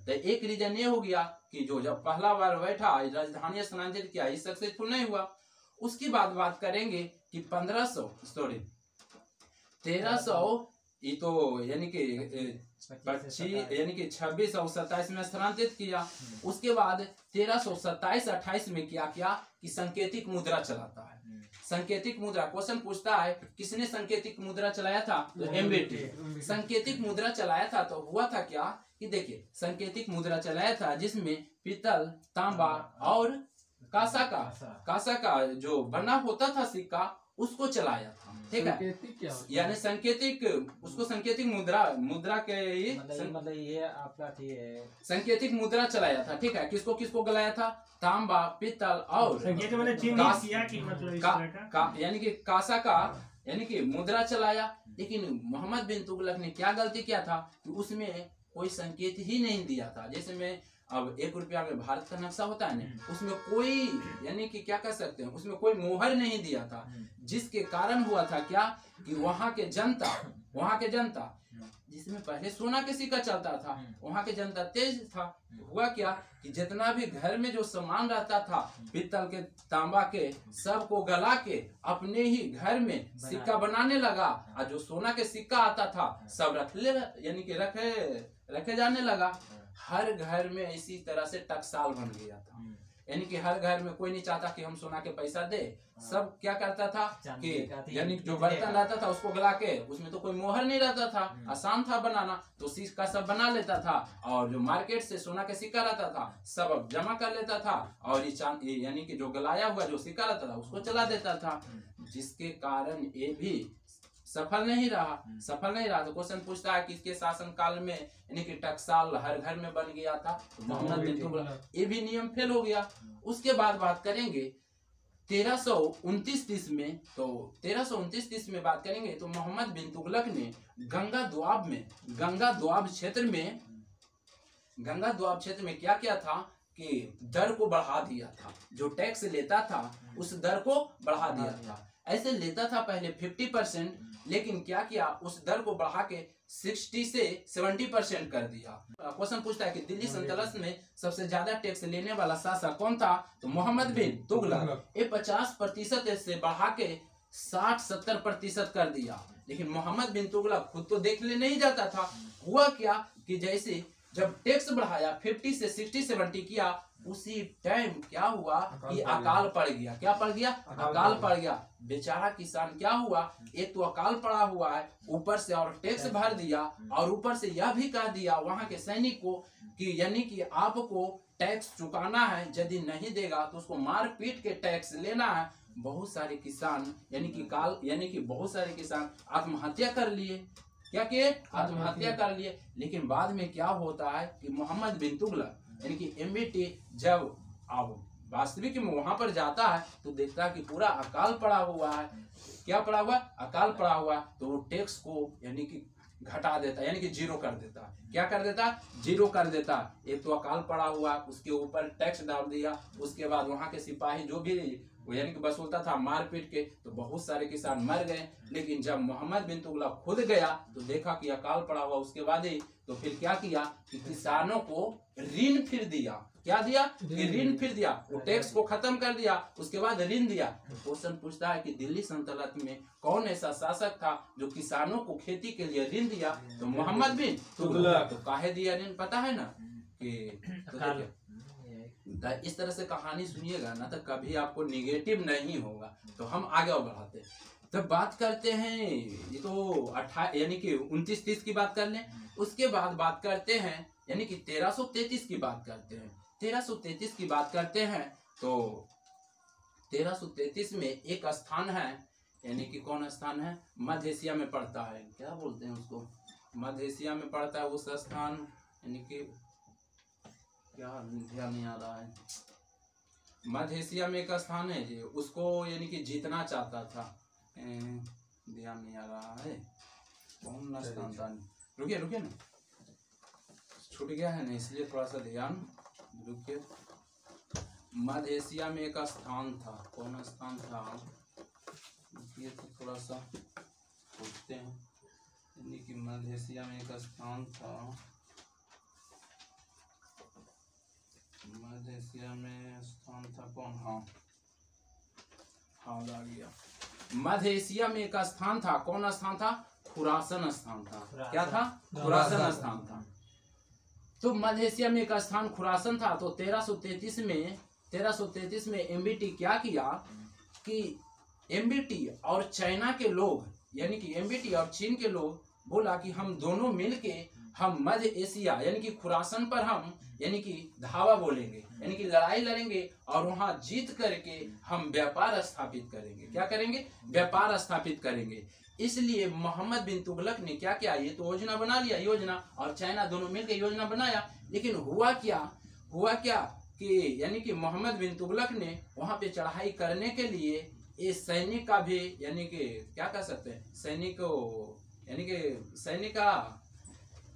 तो एक रीजन ये हो गया कि जो जब पहला बार बैठा राजधानी स्थानांतरित किया, ये सक्सेसफुल नहीं हुआ। उसकी बात करेंगे कि 1300 ये तो यानी कि 26 और 27 में स्थानांतरित किया। उसके बाद 1327-28 में क्या किया कि संकेतिक मुद्रा चलाता है। संकेतिक मुद्रा, क्वेश्चन पूछता है किसने संकेतिक मुद्रा चलाया था? तो एमबीटी संकेतिक मुद्रा चलाया था। तो हुआ था क्या कि देखिए, संकेतिक मुद्रा चलाया था जिसमें पीतल, तांबा और कांसा का जो बना होता था सिक्का, उसको चलाया था, ठीक है। संकेतिक क्या होता है? यानी सांकेतिक, उसको सांकेतिक मुद्रा के ये मतलब ये आपका है सांकेतिक मुद्रा चलाया था, ठीक है। किसको किसको गलाया था? तांबा, पित्तल और संकेत मैंने चिन्ह कास- किया कि मतलब इस का, तरह का यानी कि कासा का यानी कि मुद्रा चलाया। लेकिन मोहम्मद बिन तुगलक ने क्या गलती किया था कि उसमें कोई संकेत ही नहीं दिया था। जैसे में अब 1 रुपया में भारत का नक्शा होता है ना, उसमें कोई यानी कि क्या कह सकते हैं, उसमें कोई मोहर नहीं दिया था, जिसके कारण हुआ था क्या कि वहाँ के जनता जिसमें पहले सोना के सिक्का चलता था, वहाँ के जनता तेज था। हुआ क्या कि जितना भी घर में जो सामान रहता था पित्तल के, तांबा के, सब को गला के अपने ही घर में सिक्का बनाने लगा। और जो सोना के सिक्का आता था सब यानी कि रखे जाने लगा। हर घर में इसी तरह से टकसाल बन गया था। यानी कि हर घर में कोई नहीं चाहता कि हम सोना के पैसा दे। सब क्या करता था कि यानी जो बर्तन रहता था उसको गला के, उसमें तो कोई मोहर नहीं रहता था, आसान था बनाना, तो सिक्का सब बना लेता था। और जो मार्केट से सोना के सिक्का रहता था सब जमा कर लेता था, और ये यानी कि जो गलाया हुआ जो सिक्का रहता था उसको चला देता था, जिसके कारण ये भी सफल नहीं रहा। तो क्वेश्चन पूछता है कि इसके शासन काल में यानी कि टकसाल हर घर में बन गया था, तो मोहम्मद बिन तुगलक ये भी नियम फेल हो गया। उसके बाद बात करेंगे 1329 तो 1329 में बात करेंगे तो मोहम्मद बिन तुगलक ने गंगा द्वाब क्षेत्र में क्या किया था कि दर को बढ़ा दिया था। जो टैक्स लेता था उस दर को बढ़ा दिया था। ऐसे लेता था पहले 50%, लेकिन क्या किया उस दर को बढ़ा के 60 से 70% कर दिया। क्वेश्चन पूछता है कि दिल्ली सल्तनत में सबसे ज्यादा टैक्स लेने वाला शासक कौन था? तो मोहम्मद बिन तुगलक। ये 50% से बढ़ा के 60-70% कर दिया। लेकिन मोहम्मद बिन तुगलक खुद तो देखने नहीं जाता था। हुआ क्या कि जैसे जब टैक्स बढ़ाया 50 से 60-70 किया, उसी टाइम क्या हुआ कि अकाल पड़ गया। क्या पड़ गया? अकाल पड़ गया। बेचारा किसान क्या हुआ, एक तो अकाल पड़ा हुआ है, ऊपर से और टैक्स भर दिया, और ऊपर से यह भी कह दिया वहां के सैनिक को कि यानी कि आपको टैक्स चुकाना है, यदि नहीं देगा तो उसको मार पीट के टैक्स लेना है। बहुत सारे किसान यानी कि बहुत सारे किसान आत्महत्या कर लिए। क्या किए? आत्महत्या कर लिए। लेकिन बाद में क्या होता है कि मोहम्मद बिन तुगलक यानी कि एमबीटी जब अब वास्तविक में वहां पर जाता है तो देखता है कि पूरा अकाल पड़ा हुआ है। क्या पड़ा हुआ? अकाल पड़ा हुआ। तो वो टैक्स को यानी कि घटा देता, यानी कि जीरो कर देता। क्या कर देता? जीरो कर देता। एक तो अकाल पड़ा हुआ, उसके ऊपर टैक्स डाल दिया। उसके बाद वहां के सिपाही जो भी यानी कि वसूलता था मार पीट के, तो बहुत सारे किसान मर गए। लेकिन जब मोहम्मद बिन तुगलक खुद गया तो देखा कि अकाल पड़ा हुआ, उसके बाद ही तो फिर क्या किया कि किसानों को ऋण फिर दिया। क्या दिया? कि ऋण फिर दिया। वो टैक्स को खत्म कर दिया, उसके बाद ऋण दिया। तो क्वेश्चन पूछता है कि दिल्ली सल्तनत में कौन ऐसा शासक था जो किसानों को खेती के लिए ऋण दिया? तो मोहम्मद बिन तुगलक। तो काहे दिया ऋण पता है ना कि तो इस तरह से कहानी सुनिएगा ना तो कभी आपको निगेटिव नहीं होगा। तो हम आगे बढ़ाते हैं। तो बात करते हैं, ये तो यानी कि 29-30 की बात कर लें। उसके बाद बात करते हैं यानी कि 1333 की बात करते हैं। 1333 की बात करते हैं तो 1333 में एक स्थान है, यानी कि कौन स्थान है? मध्य एशिया में पड़ता है। क्या बोलते हैं उसको? मध्य एशिया में पड़ता है उस स्थान, यानी कि क्या ध्यान नहीं आ रहा है। मध्य एशिया में एक स्थान है जी, उसको यानी कि जीतना चाहता था। ध्यान नहीं आ रहा है कौन स्थान था। रुकिए ना, छूट गया है ना, इसलिए थोड़ा सा ध्यान रुकिए। मध्य एशिया में एक स्थान था, कौन स्थान था? ये तो थोड़ा सा पूछते हैं, यानी कि मध्य एशिया में एक स्थान था। मध्य एशिया में स्थान था कौन? हाँ आ गया। मध्य एशिया में एक स्थान था, कौन स्थान था? खुरासन स्थान था। क्या था? खुरासन स्थान था। तो मध्य एशिया में एक स्थान खुरासन था। तो 1333 में एमबीटी क्या किया कि एमबीटी और चाइना के लोग, यानी कि एमबीटी और चीन के लोग बोला कि हम दोनों मिलके हम मध्य एशिया यानी कि खुरासन पर हम यानी कि धावा बोलेंगे, यानी कि लड़ाई लड़ेंगे और वहां जीत करके हम व्यापार स्थापित करेंगे। क्या करेंगे? व्यापार स्थापित करेंगे। इसलिए मोहम्मद बिन तुगलक ने क्या किया, ये तो योजना बना लिया, योजना और चाइना दोनों मिलकर योजना बनाया। लेकिन हुआ क्या कि यानी कि मोहम्मद बिन तुगलक ने वहां पे चढ़ाई करने के लिए इस सैनिक का भी यानी कि क्या कह सकते हैं, सैनिक यानी कि सैनिक का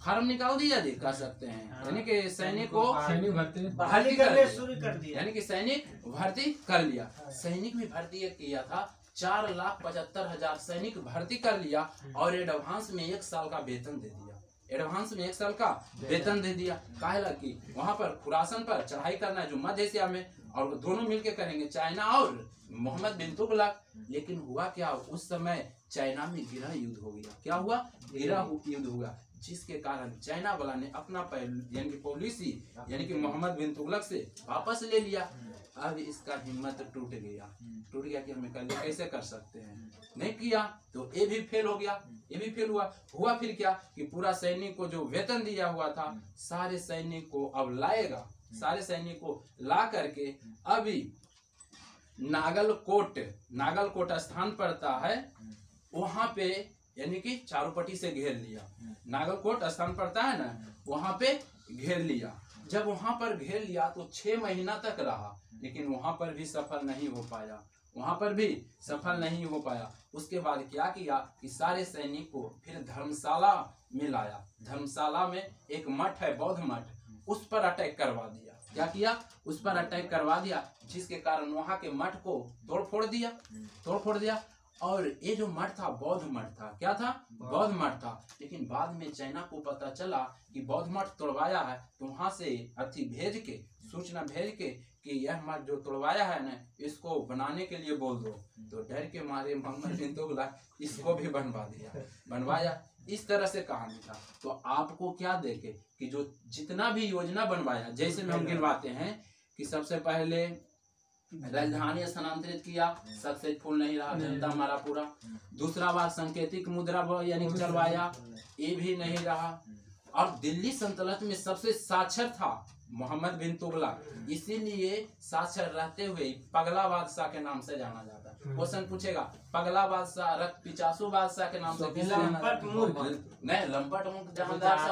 फार्म निकाल दिया जी, कह सकते हैं, यानी कि सैनिक को भर्ती कर दिया, यानी कि सैनिक भर्ती कर लिया। सैनिक भी भर्ती किया था, 4,75,000 सैनिक भर्ती कर लिया और एडवांस में 1 साल का वेतन दे दिया। एडवांस में 1 साल का वेतन दे दिया। काहे कि वहां पर खुरासन पर चढ़ाई करना है जो मध्य एशिया में, और दोनों मिलके करेंगे, चाइना और मोहम्मद बिन तुगलक। लेकिन हुआ क्या, उस समय चाइना में गृह युद्ध हो गया। क्या हुआ? गृह युद्ध हुआ, जिसके कारण चाइना वाला ने अपना यानी कि पॉलिसी यानी कि मोहम्मद बिन तुगलक से वापस ले लिया। अब इसका हिम्मत टूट गया कि हमें कैसे कर सकते हैं, नहीं किया तो ये भी फेल हो गया, ये भी फेल हुआ फिर क्या कि पूरा सैनिक को जो वेतन दिया हुआ था सारे सैनिक को अब लाएगा, सारे सैनिक को ला करके अभी नागलकोट स्थान पड़ता है, वहां पे यानी कि चारों पट्टी से घेर लिया। नागलकोट स्थान पड़ता है ना, वहां पे घेर लिया। जब वहां पर घेर लिया तो 6 महीना तक रहा, लेकिन वहां पर भी सफल नहीं हो पाया। उसके बाद क्या किया कि सारे सैनिक को फिर धर्मशाला में लाया। धर्मशाला में एक मठ है, बौद्ध मठ, उस पर अटैक करवा दिया। क्या किया? उस पर अटैक करवा दिया, जिसके कारण वहां के मठ को तोड़ फोड़ दिया। और ये जो मठ था बौद्ध मठ था। क्या था? बौद्ध मठ था। लेकिन बाद में चाइना को पता चला कि बौद्ध मठ तोड़वाया है, तो वहां से सूचना भेज के कि यह मठ जो तोड़वाया है ना, इसको बनाने के लिए बोल दो। तो डर के मारे मोहम्मद बिन तुगलक इसको भी बनवाया। इस तरह से कहानी था। तो आपको क्या देखे कि जो जितना भी योजना बनवाया, जैसे में हम गिनवाते हैं कि सबसे पहले राजधानी स्थानांतरित किया, सक्सेसफुल नहीं रहा, जनता मारा पूरा। दूसरा बार सांकेतिक मुद्रा यानी चलवाया, ये भी नहीं रहा। और दिल्ली सल्तनत में सबसे साक्षर था मोहम्मद बिन तुगलक, इसीलिए साक्षर रहते हुए पगला बादशाह के नाम से जाना जाता है। क्वेश्चन पूछेगा, पगला बादशाह पिचासू बादशाह के नाम से किसे जाना जाता है? नहीं, लंपट मूर्ख जहांदार सा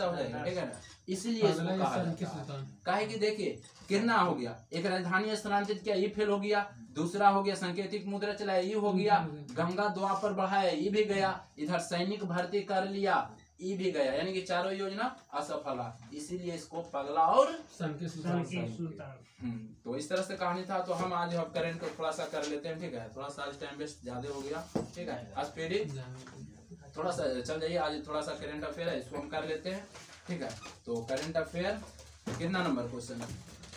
हो जाएगा, ठीक है ना। इसलिए इसको कहा जाता है। काहे कि देखिए कितना हो गया, एक राजधानी स्थानांतरित किया, ये फेल हो गया। दूसरा हो गया सांकेतिक मुद्रा चलाया, ये हो गया। गंगा द्वापर बढ़ाया, ये भी गया। इधर सैनिक भर्ती कर लिया, ये भी गया। यानी कि चारों योजना असफल। इसीलिए इसको पगला और तो इस तरह से कहानी था। तो हम आज करंट को थोड़ा सा कर लेते हैं, ठीक है। थोड़ा सा आज टाइम वेस्ट ज्यादा हो गया, ठीक है। आज फिर थोड़ा सा चल जाइए, आज थोड़ा सा करंट अफेयर है, इसको हम कर लेते हैं, ठीक है। तो करंट अफेयर कितना नंबर क्वेश्चन है?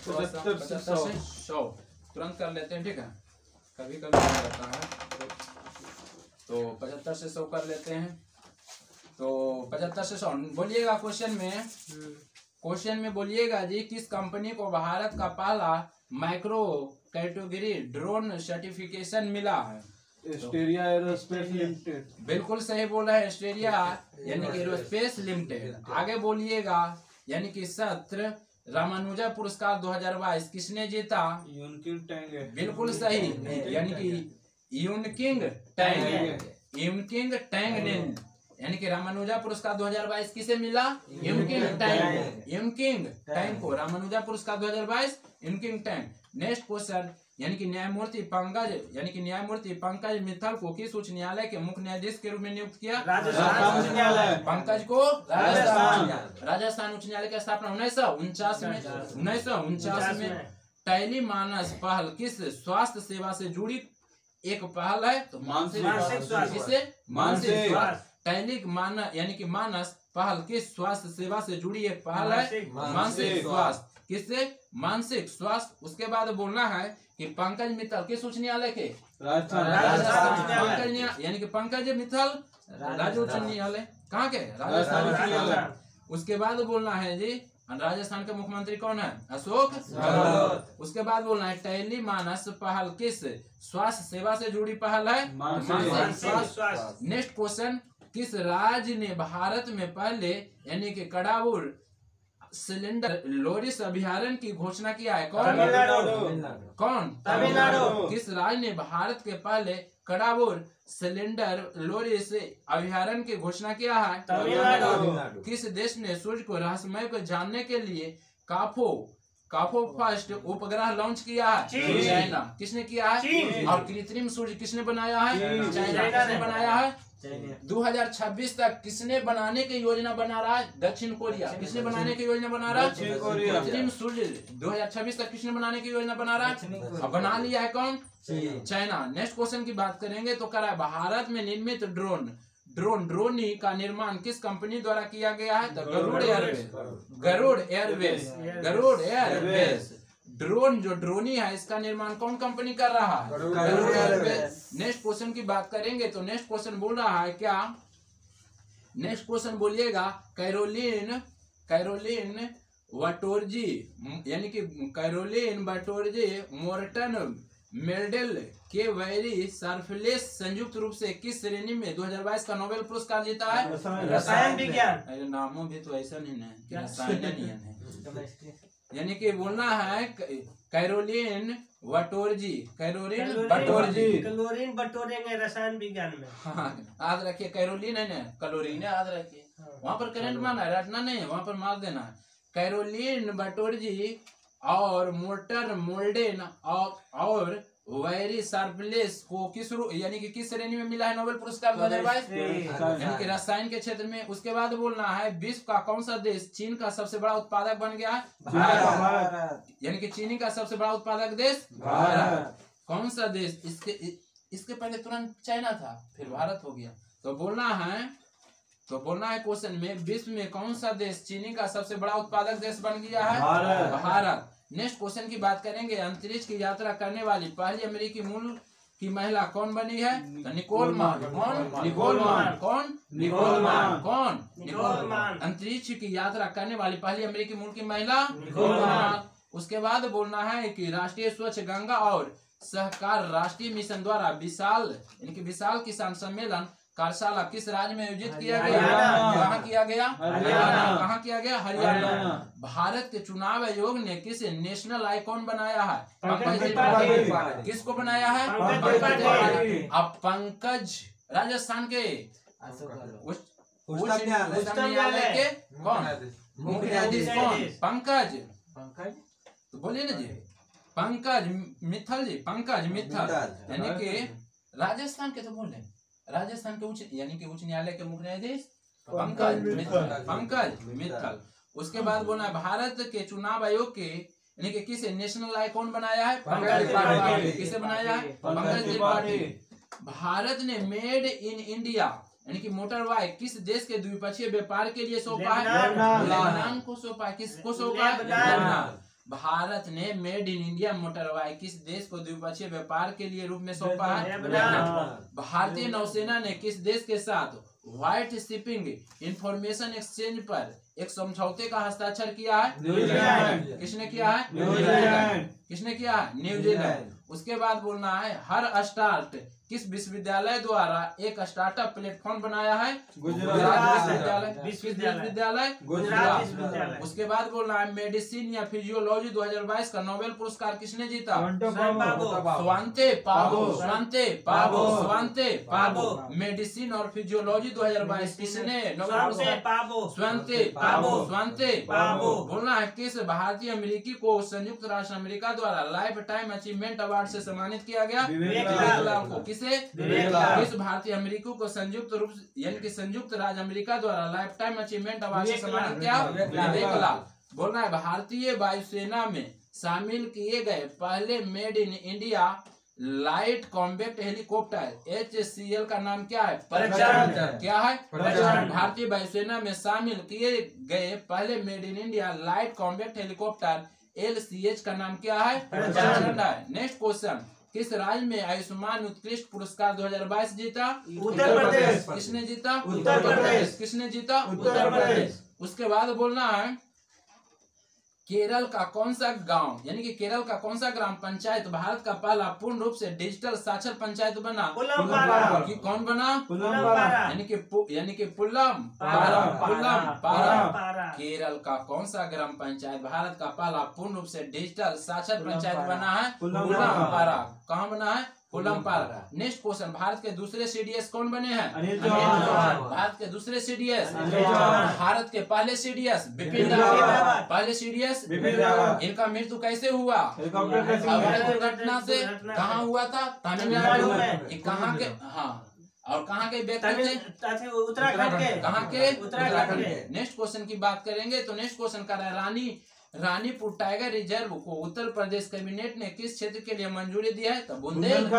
75 से 100 तुरंत कर लेते हैं, ठीक है। कभी कभी रहता है, तो 75 से 100 कर लेते हैं। तो 75 से 100 बोलिएगा। क्वेश्चन में बोलिएगा जी, किस कंपनी को भारत का पहला माइक्रो कैटेगरी ड्रोन सर्टिफिकेशन मिला है? Asteria aerospace limited. बिल्कुल सही बोला है, एस्टेरिया यानी कि एरोस्पेस लिमिटेड। आगे बोलिएगा, यानी कि सत्र रामानुजा पुरस्कार 2022 किसने जीता? यूनकिंग टैंग। बिल्कुल सही, यानी कि यूनकिंग टैंग ने, यानी कि रामानुजा पुरस्कार 2022 किसे मिला? यूनकिंग टैंग को रामानुजा पुरस्कार 2022 यूनकिंग टैंग। नेक्स्ट क्वेश्चन, यानी कि न्यायमूर्ति पंकज मित्तल को किस उच्च न्यायालय के मुख्य न्यायाधीश के रूप में नियुक्त किया? राजस्थान उच्च न्यायालय। पंकज को राजस्थान उच्च न्यायालय की स्थापना 1949 में। टैली मानस पहल किस स्वास्थ्य सेवा से जुड़ी एक पहल है? तो मानसिक स्वास्थ्य। टैली यानी कि मानस पहल किस स्वास्थ्य सेवा से जुड़ी एक पहल है? मानसिक स्वास्थ्य। किससे? मानसिक स्वास्थ्य। उसके बाद बोलना है कि पंकज मित्तल किस उच्च न्यायालय के? राजस्थान। यानी कि पंकज मित्तल राज्य उच्च न्यायालय कहाँ के? राजस्थान उच्च न्यायालय। उसके बाद बोलना है जी, राजस्थान के मुख्यमंत्री कौन है? अशोक गहलोत। उसके बाद बोलना है टैली मानस पहल किस स्वास्थ्य सेवा से जुड़ी पहल है? मानसिक स्वास्थ्य। नेक्स्ट क्वेश्चन, किस राज्य ने भारत में पहले यानी कि कडावुर सिलेंडर लोरिस अभयारण्य की घोषणा किया है? कौन? कौन? तमिलनाडु। किस राज्य ने भारत के पहले कडावुर सिलेंडर लोरिस अभयारण्य की घोषणा किया है? तमिलनाडु। किस देश ने सूर्य को रहस्यमय को जानने के लिए काफो फर्स्ट उपग्रह लॉन्च किया है? चीन। चाइना। किसने किया है? चीन। और कृत्रिम सूर्य किसने बनाया है? चाइना। किसने बनाया है? 2026 तक किसने बनाने की योजना बना रहा है? दक्षिण कोरिया। किसने बनाने की योजना बना रहा है? दक्षिण कोरिया। कृत्रिम सूर्य 2026 तक किसने बनाने की योजना बना रहा है? अब बना लिया है कौन? चाइना। नेक्स्ट क्वेश्चन की बात करेंगे तो कह रहा है भारत में निर्मित ड्रोनी का निर्माण किस कंपनी द्वारा किया गया है? तो गरुड़ एयरवेज। ड्रोन जो ड्रोनी है इसका निर्माण कौन कंपनी कर रहा है? गरुड़ एयरवेज। नेक्स्ट क्वेश्चन की बात करेंगे तो नेक्स्ट क्वेश्चन बोल रहा है क्या? नेक्स्ट क्वेश्चन बोलिएगा कैरोलिन वटोरजी यानी कि कैरोलिन वटोरजी मोर्टन मेडल के वैरी सरफेस संयुक्त रूप से किस श्रेणी में 2022 का नोबेल पुरस्कार जीता है? रसायन विज्ञान। अरे नामों भी तो ऐसा नहीं है क्या? रसायन है केमिस्ट्री। यानी कि बोलना है कैरोलिन वटोरजी। क्लोरीन बटोरेंगे रसायन विज्ञान में। हाँ, याद रखिए कैरोलिन है ना, क्लोरीन है, याद रखिए। वहाँ पर करंट मारना है, रटना नहीं है, वहाँ पर मार देना है। कैरोलिन बटोरजी और मोर्टर मोल्डेन और वैरी सरप्लेस को यानी कि किस श्रेणी में मिला है नोबेल पुरस्कार 2022? यानी कि रसायन के क्षेत्र में। उसके बाद बोलना है विश्व का कौन सा देश चीन का सबसे बड़ा उत्पादक बन गया है? भारत। यानी कि चीनी का सबसे बड़ा उत्पादक देश भारत। कौन सा देश? इसके पहले तुरंत चाइना था, फिर भारत हो गया। तो बोलना है क्वेश्चन में विश्व में कौन सा देश चीनी का सबसे बड़ा उत्पादक देश बन गया है? भारत। नेक्स्ट क्वेश्चन की बात करेंगे अंतरिक्ष की यात्रा करने वाली पहली अमेरिकी मूल की महिला कौन बनी है? तो निकोल मान। कौन? अंतरिक्ष की यात्रा करने वाली पहली अमेरिकी मूल की महिला निकोल मान। उसके बाद बोलना है कि राष्ट्रीय स्वच्छ गंगा और सहकार राष्ट्रीय मिशन द्वारा विशाल किसान सम्मेलन कार्यशाला किस राज्य में आयोजित किया गया? कहाँ किया गया? कहाँ किया गया? हरियाणा। भारत के चुनाव आयोग ने किस नेशनल आइकॉन बनाया है? किसको बनाया है? अब पंकज राजस्थान के उच्च न्यायालय के कौन? मुख्य न्यायाधीश कौन? पंकज। तो बोलिए ना जी, पंकज मित्तल जी। पंकज मित्तल यानी कि राजस्थान के, तो बोले राजस्थान के उच्च न्यायालय के मुख्य न्यायाधीश पंकज मित्तल। उसके बाद बोलना है भारत के चुनाव आयोग के यानी कि किसे नेशनल आइकॉन बनाया है? पंकज त्रिपाठी। किसे बनाया है? पंकज त्रिपाठी। भारत ने मेड इन इंडिया यानी कि मोटर बाइक किस देश के द्विपक्षीय व्यापार के लिए सौंपा है? लेबनान को सौंपा है। किसको सौंपा है? लेबनान। भारत ने made in India motor bike किस देश को द्विपक्षीय व्यापार के लिए रूप में सौंपा है? भारतीय नौसेना ने किस देश के साथ व्हाइट शिपिंग इंफॉर्मेशन एक्सचेंज पर एक समझौते का हस्ताक्षर किया है? न्यूजीलैंड। किसने किया है? न्यूजीलैंड। किसने किया है? न्यूजीलैंड। उसके बाद बोलना है हर स्टार्ट किस विश्वविद्यालय द्वारा एक स्टार्टअप प्लेटफॉर्म बनाया है? गुजरात विश्वविद्यालय गुजरात। उसके बाद बोलना है मेडिसिन या फिजियोलॉजी 2022 का नोबेल पुरस्कार किसने जीता? स्वांते पाबो। मेडिसिन और फिजियोलॉजी 2022 किसने नोबेल पुरस्कार? स्वांते पाबो। बोलना है किस भारतीय अमेरिकी को संयुक्त राष्ट्र अमेरिका द्वारा लाइफ टाइम अचीवमेंट अवार्ड से सम्मानित किया गया? विवेकलाल को। किस भारतीय अमेरिकी को संयुक्त रूप यानी कि संयुक्त राज्य अमेरिका द्वारा लाइफ टाइम अचीवमेंट अवार्ड से सम्मानित किया? विवेकलाल। बोलना है भारतीय वायुसेना में शामिल किए गए पहले made in India light combat helicopter HCL का नाम क्या है? प्रचंड। क्या है? प्रचंड। भारतीय वायुसेना में शामिल किए गए पहले made in India light combat helicopter LCH का नाम क्या है? प्रचंड है। नेक्स्ट क्वेश्चन, किस राज्य में आयुष्मान उत्कृष्ट पुरस्कार 2022 जीता? उत्तर प्रदेश। किसने जीता? उत्तर प्रदेश। किसने जीता? उत्तर प्रदेश। उसके बाद बोलना है केरल का कौन सा गांव यानी कि केरल का कौन सा ग्राम पंचायत भारत का पहला पूर्ण रूप से डिजिटल साक्षर पंचायत बना? कि कौन बना? यानी कि पुल्लम पारा। केरल का कौन सा ग्राम पंचायत भारत का पहला पूर्ण रूप से डिजिटल साक्षर पंचायत बना है? पुल्लम पारा। कहाँ बना है? पुल्लम पारा। नेक्स्ट क्वेश्चन, भारत के दूसरे सीडीएस कौन बने हैं? अनिल जवाहर। भारत के दूसरे सीडीएस भारत के पहले सीडीएस बिपिन रावत। पहले सीडीएस बिपिन रावत। इनका मृत्यु कैसे हुआ? हवाई दुर्घटना से। कहाँ हुआ था? तमिलनाडु में। कहाँ के? हाँ, और कहाँ के व्यक्ति थे? उत्तराखंड के। कहाँ के? उत्तराखंड के। नेक्स्ट क्वेश्चन की बात करेंगे तो नेक्स्ट क्वेश्चन कर रहा है रानीपुर टाइगर रिजर्व को उत्तर प्रदेश कैबिनेट ने किस क्षेत्र के लिए मंजूरी दिया है? तो बुंदेलखंड।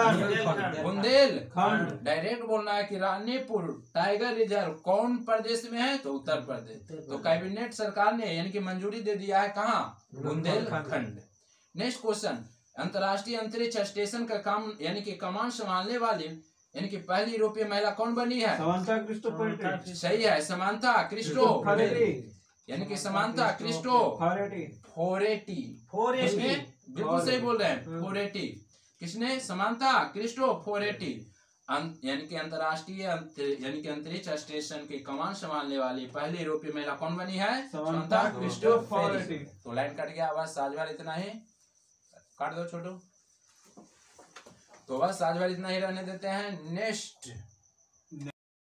डायरेक्ट बोलना है कि रानीपुर टाइगर रिजर्व कौन प्रदेश में है? तो उत्तर प्रदेश। तो कैबिनेट सरकार ने यानी कि मंजूरी दे दिया है कहाँ? बुंदेलखंड। नेक्स्ट क्वेश्चन, अंतर्राष्ट्रीय अंतरिक्ष स्टेशन का काम यानी कि कमान संभालने वाली यानी कि पहली यूरोपीय महिला कौन बनी है? Samantha Christopher. सही है, समांथा क्रिस्टोफर यानी कि समांथा क्रिस्टोफरेटी। बिल्कुल सही बोल रहे हैं, फोरेटी। किसने? समांथा क्रिस्टोफरेटी। यानी कि अंतर्राष्ट्रीय यानी कि अंतरिक्ष स्टेशन की कमान संभालने वाली पहली यूरोपीय महिला कौन बनी है? समांथा क्रिस्टोफरेटी। तो लाइन कट गया, बस आज बार इतना ही काट दो छोटू। तो बस आज बार इतना ही रहने देते हैं। नेक्स्ट